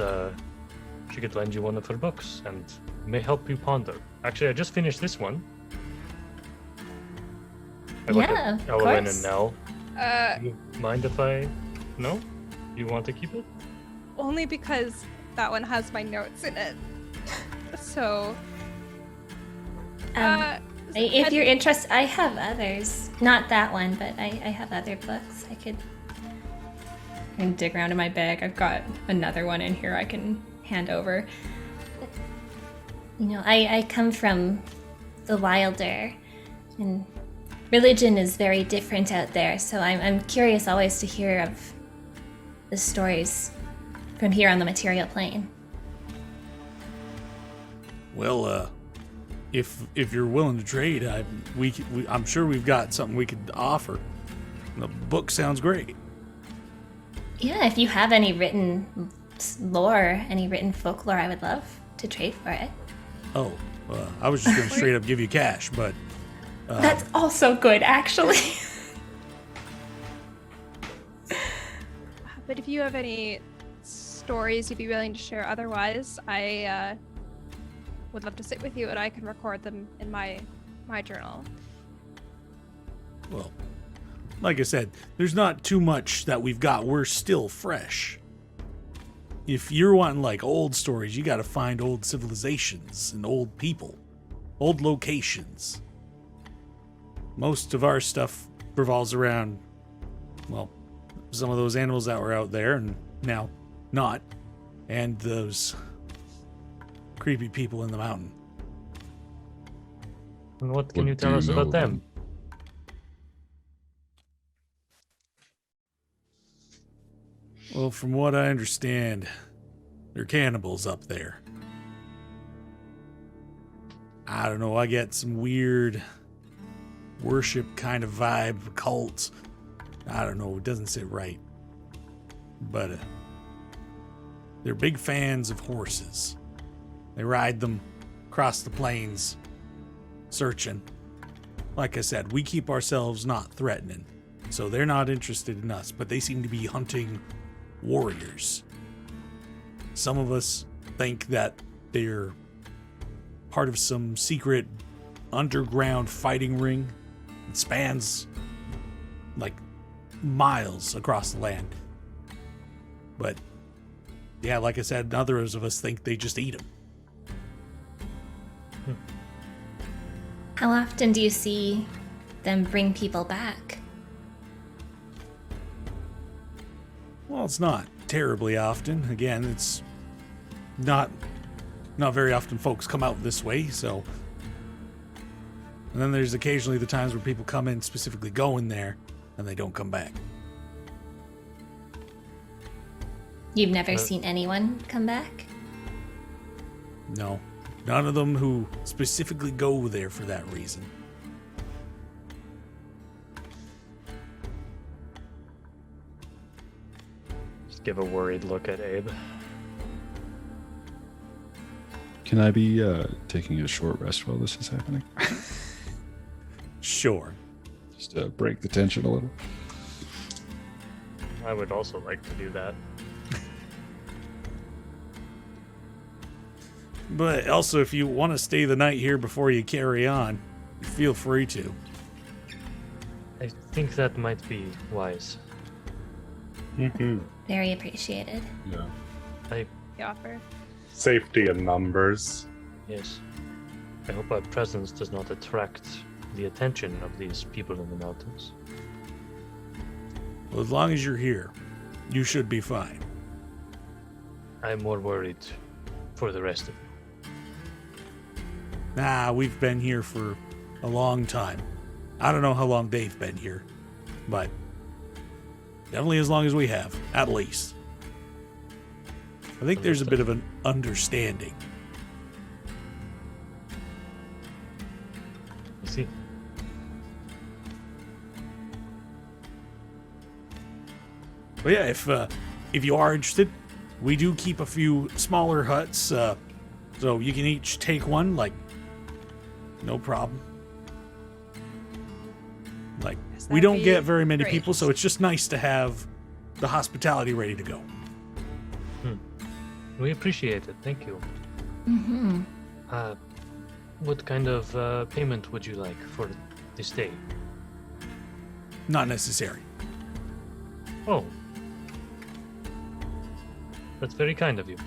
she could lend you one of her books and may help you ponder. Actually, I just finished this one. I look Yeah, at of Elowin course. and Nell. Do you mind if I... No? You want to keep it? Only because that one has my notes in it. So, If you're interested, I have others. Not that one, but I have other books I could... I can dig around in my bag. I've got another one in here I can hand over. You know, I come from the Wilder, and religion is very different out there, so I'm curious always to hear of the stories from here on the material plane. Well, if you're willing to trade, I'm sure we've got something we could offer. The book sounds great. Yeah, if you have any written lore, any written folklore, I would love to trade for it. Oh, I was just going to straight up give you cash, but That's also good, actually. but if you have any stories you'd be willing to share otherwise, I would love to sit with you and I can record them in my journal. well, like I said, there's not too much that we've got. We're still fresh. If you're wanting like old stories, you got to find old civilizations and old people, old locations. Most of our stuff revolves around, well, some of those animals that were out there and now not, and those creepy people in the mountain. And what can What you do tell you us know about of them? them? Well, from what I understand, they're cannibals up there. I don't know, I get some weird worship kind of vibe, cult. I don't know, it doesn't sit right. But they're big fans of horses. They ride them across the plains, searching. Like I said, we keep ourselves not threatening, so they're not interested in us, but they seem to be hunting warriors. Some of us think that they're part of some secret underground fighting ring that spans like miles across the land. But yeah, like I said, others of us think they just eat them. How often do you see them bring people back? Well, it's not terribly often. Again, it's not very often folks come out this way, so. And then there's occasionally the times where people come in specifically going there and they don't come back. You've never seen anyone come back? No, none of them who specifically go there for that reason. Just give a worried look at Abe. Can I be taking a short rest while this is happening? Sure. Just to break the tension a little. I would also like to do that. But also, if you want to stay the night here before you carry on, feel free to. I think that might be wise. Mm-hmm. Very appreciated. Yeah. The offer. Safety in numbers. Yes. I hope our presence does not attract the attention of these people in the mountains. Well, as long as you're here, you should be fine. I'm more worried for the rest of you. Nah, we've been here for a long time. I don't know how long they've been here, but definitely as long as we have, at least. I think there's a bit of an understanding. I see. But yeah, if you are interested, we do keep a few smaller huts, so you can each take one, like, no problem. Like, Yes, we that'd don't be get very many great. people, so it's just nice to have the hospitality ready to go. We appreciate it. Thank you. Mm-hmm. What kind of payment would you like for the stay? Not necessary. Oh. That's very kind of you.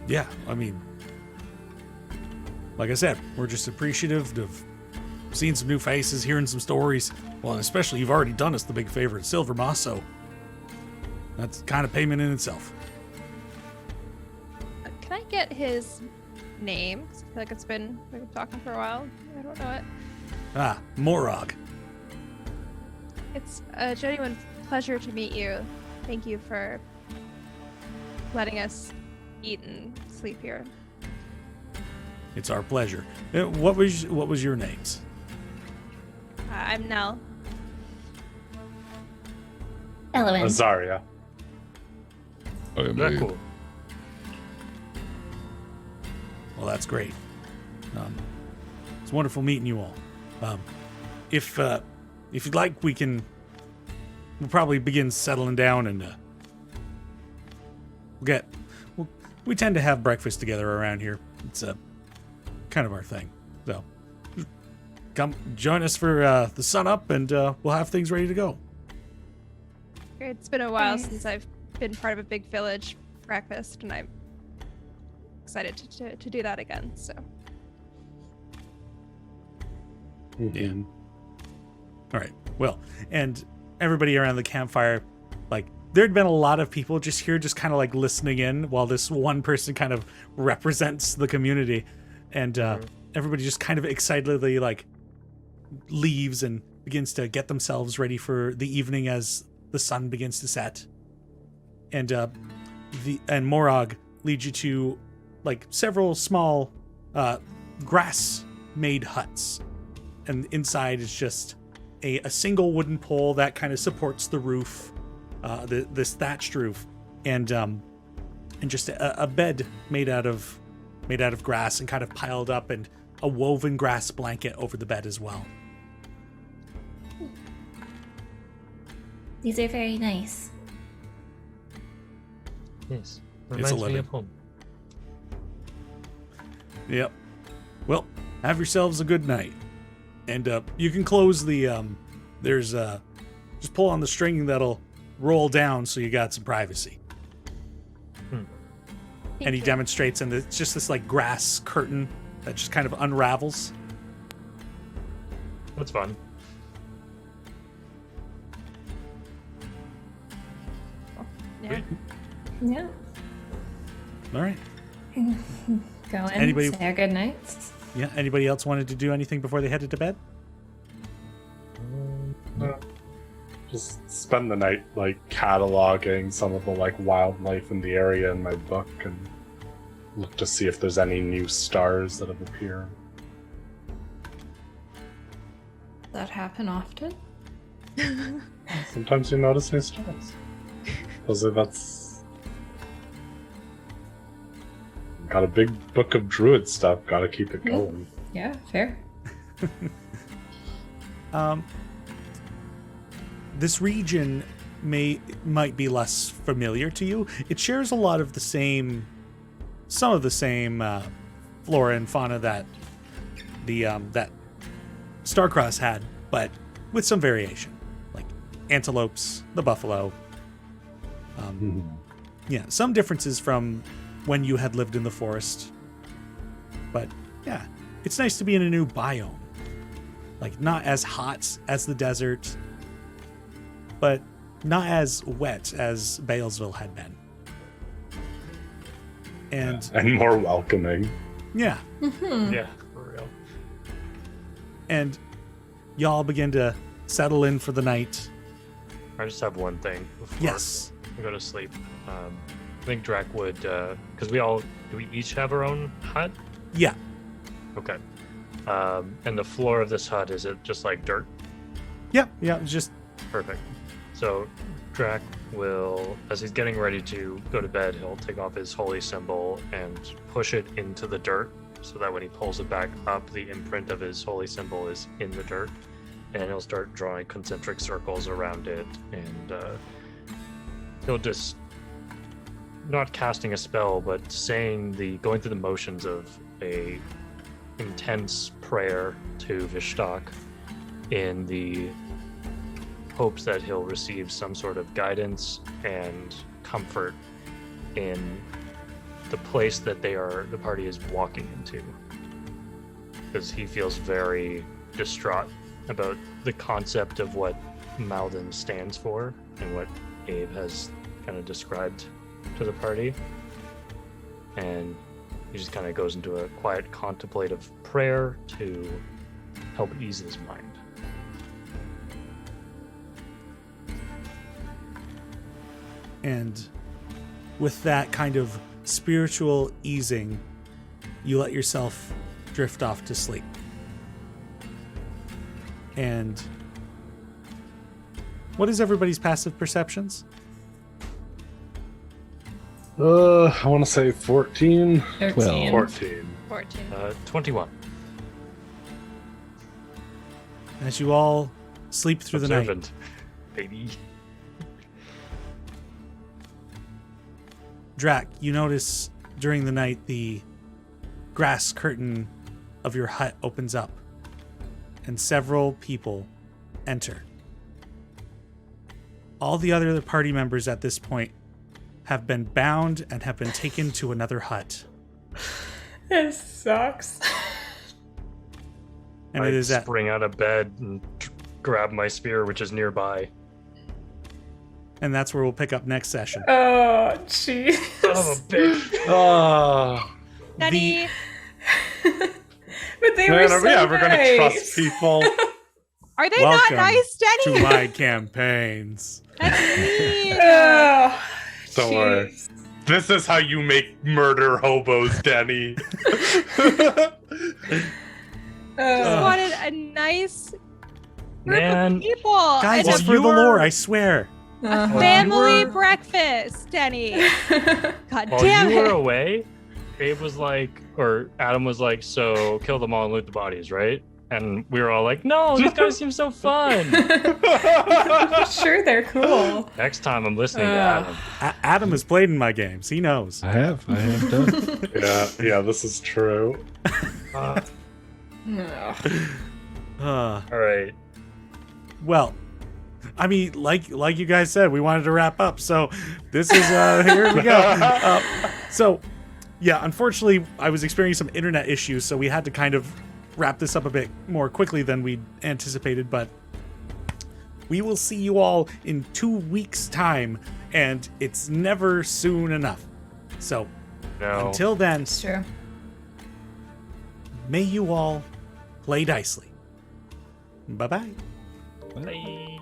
Yeah, I mean, like I said, we're just appreciative of seeing some new faces, hearing some stories. Well, and especially you've already done us the big favor at Silver Moss, so that's kind of payment in itself. Can I get his name? 'Cause I feel like we've been talking for a while. I don't know it. Ah, Morog. It's a genuine pleasure to meet you. Thank you for letting us eat and sleep here. It's our pleasure. What was your names? I'm Nell. Elowin. Azaria. I am Very Abe. cool. Well, that's great. It's wonderful meeting you all. If you'd like, we'll probably begin settling down and we tend to have breakfast together around here. It's kind of our thing. So come join us for the sun up, and we'll have things ready to go. It's been a while Nice. since I've been part of a big village breakfast, and I'm excited to do that again. So Mhm. All right. Well, and everybody around the campfire, like, there'd been a lot of people just here, just kind of like listening in while this one person kind of represents the community. And everybody just kind of excitedly like leaves and begins to get themselves ready for the evening as the sun begins to set. And Morag leads you to like several small grass-made huts. And inside is just a single wooden pole that kind of supports the roof, this thatched roof, and just a bed made out of grass and kind of piled up, and a woven grass blanket over the bed as well. These are very nice. Yes. It's a Reminds me living. of home. Yep. Well, have yourselves a good night. And you can close the there's just pull on the string that'll roll down so you got some privacy. And he demonstrates, and it's just this like grass curtain that just kind of unravels. That's fun. Yeah. Yeah. All right. Go in. Anybody- Say our good nights. Yeah. Anybody else wanted to do anything before they headed to bed? Just spend the night like cataloging some of the like wildlife in the area in my book and look to see if there's any new stars that have appeared. That happen often? Sometimes you notice new stars. That's got a big book of druid stuff. Got to keep it going. Yeah, fair. This region might be less familiar to you. It shares a lot of the same, some of the same flora and fauna that that Starcross had, but with some variation, like antelopes, the buffalo. Yeah, some differences from when you had lived in the forest. But yeah, it's nice to be in a new biome. Like not as hot as the desert, but not as wet as Balesville had been. And more welcoming. yeah, Yeah, for real. and y'all begin to settle in for the night. I just have one thing before Yes. we go to sleep. I think Drac would, because do we each have our own hut? Yeah. Okay. And the floor of this hut, is it just like dirt? Yeah, it's just Perfect. So Drac will, as he's getting ready to go to bed, he'll take off his holy symbol and push it into the dirt so that when he pulls it back up, the imprint of his holy symbol is in the dirt. And he'll start drawing concentric circles around it, and he'll just, not casting a spell, but going through the motions of a intense prayer to Vishtak in the hopes that he'll receive some sort of guidance and comfort in the place that the party is walking into, because he feels very distraught about the concept of what Maaldin stands for and what Abe has kind of described to the party. And he just kind of goes into a quiet contemplative prayer to help ease his mind. And with that kind of spiritual easing, you let yourself drift off to sleep. And what is everybody's passive perceptions? I want to say 14. 13. 14. 14. 21. As you all sleep through the night, Observant, baby. Drac, you notice during the night the grass curtain of your hut opens up and several people enter. All the other party members at this point have been bound and have been taken to another hut. This sucks. And I it is at spring out of bed and grab my spear, which is nearby. And that's where we'll pick up next session. Oh, jeez. Son of a bitch. Oh, Denny, But they were man, so are we ever going to nice. trust people? are they Welcome not nice, Denny? to my campaigns. That's mean. Oh, Don't worry. jeez. This is how you make murder hobos, Denny. Just wanted a nice group Man. of people. Guys, and it's a, for the lore, I swear. a family you were- breakfast, Denny. God While damn you were it. away, Abe was like, or Adam was like, so kill them all and loot the bodies, right? And we were all like, no, these guys seem so fun. Sure, they're cool. Next time I'm listening to Adam. Adam has played in my games. He knows. I have done. Yeah, this is true. Uh, Uh, all right. well, I mean, like you guys said, we wanted to wrap up. So this is here we go. So yeah, unfortunately, I was experiencing some internet issues, so we had to kind of wrap this up a bit more quickly than we anticipated. But we will see you all in 2 weeks' time, and it's never soon enough. So No. until then, It's true. may you all play Dicely. Bye-bye. Bye.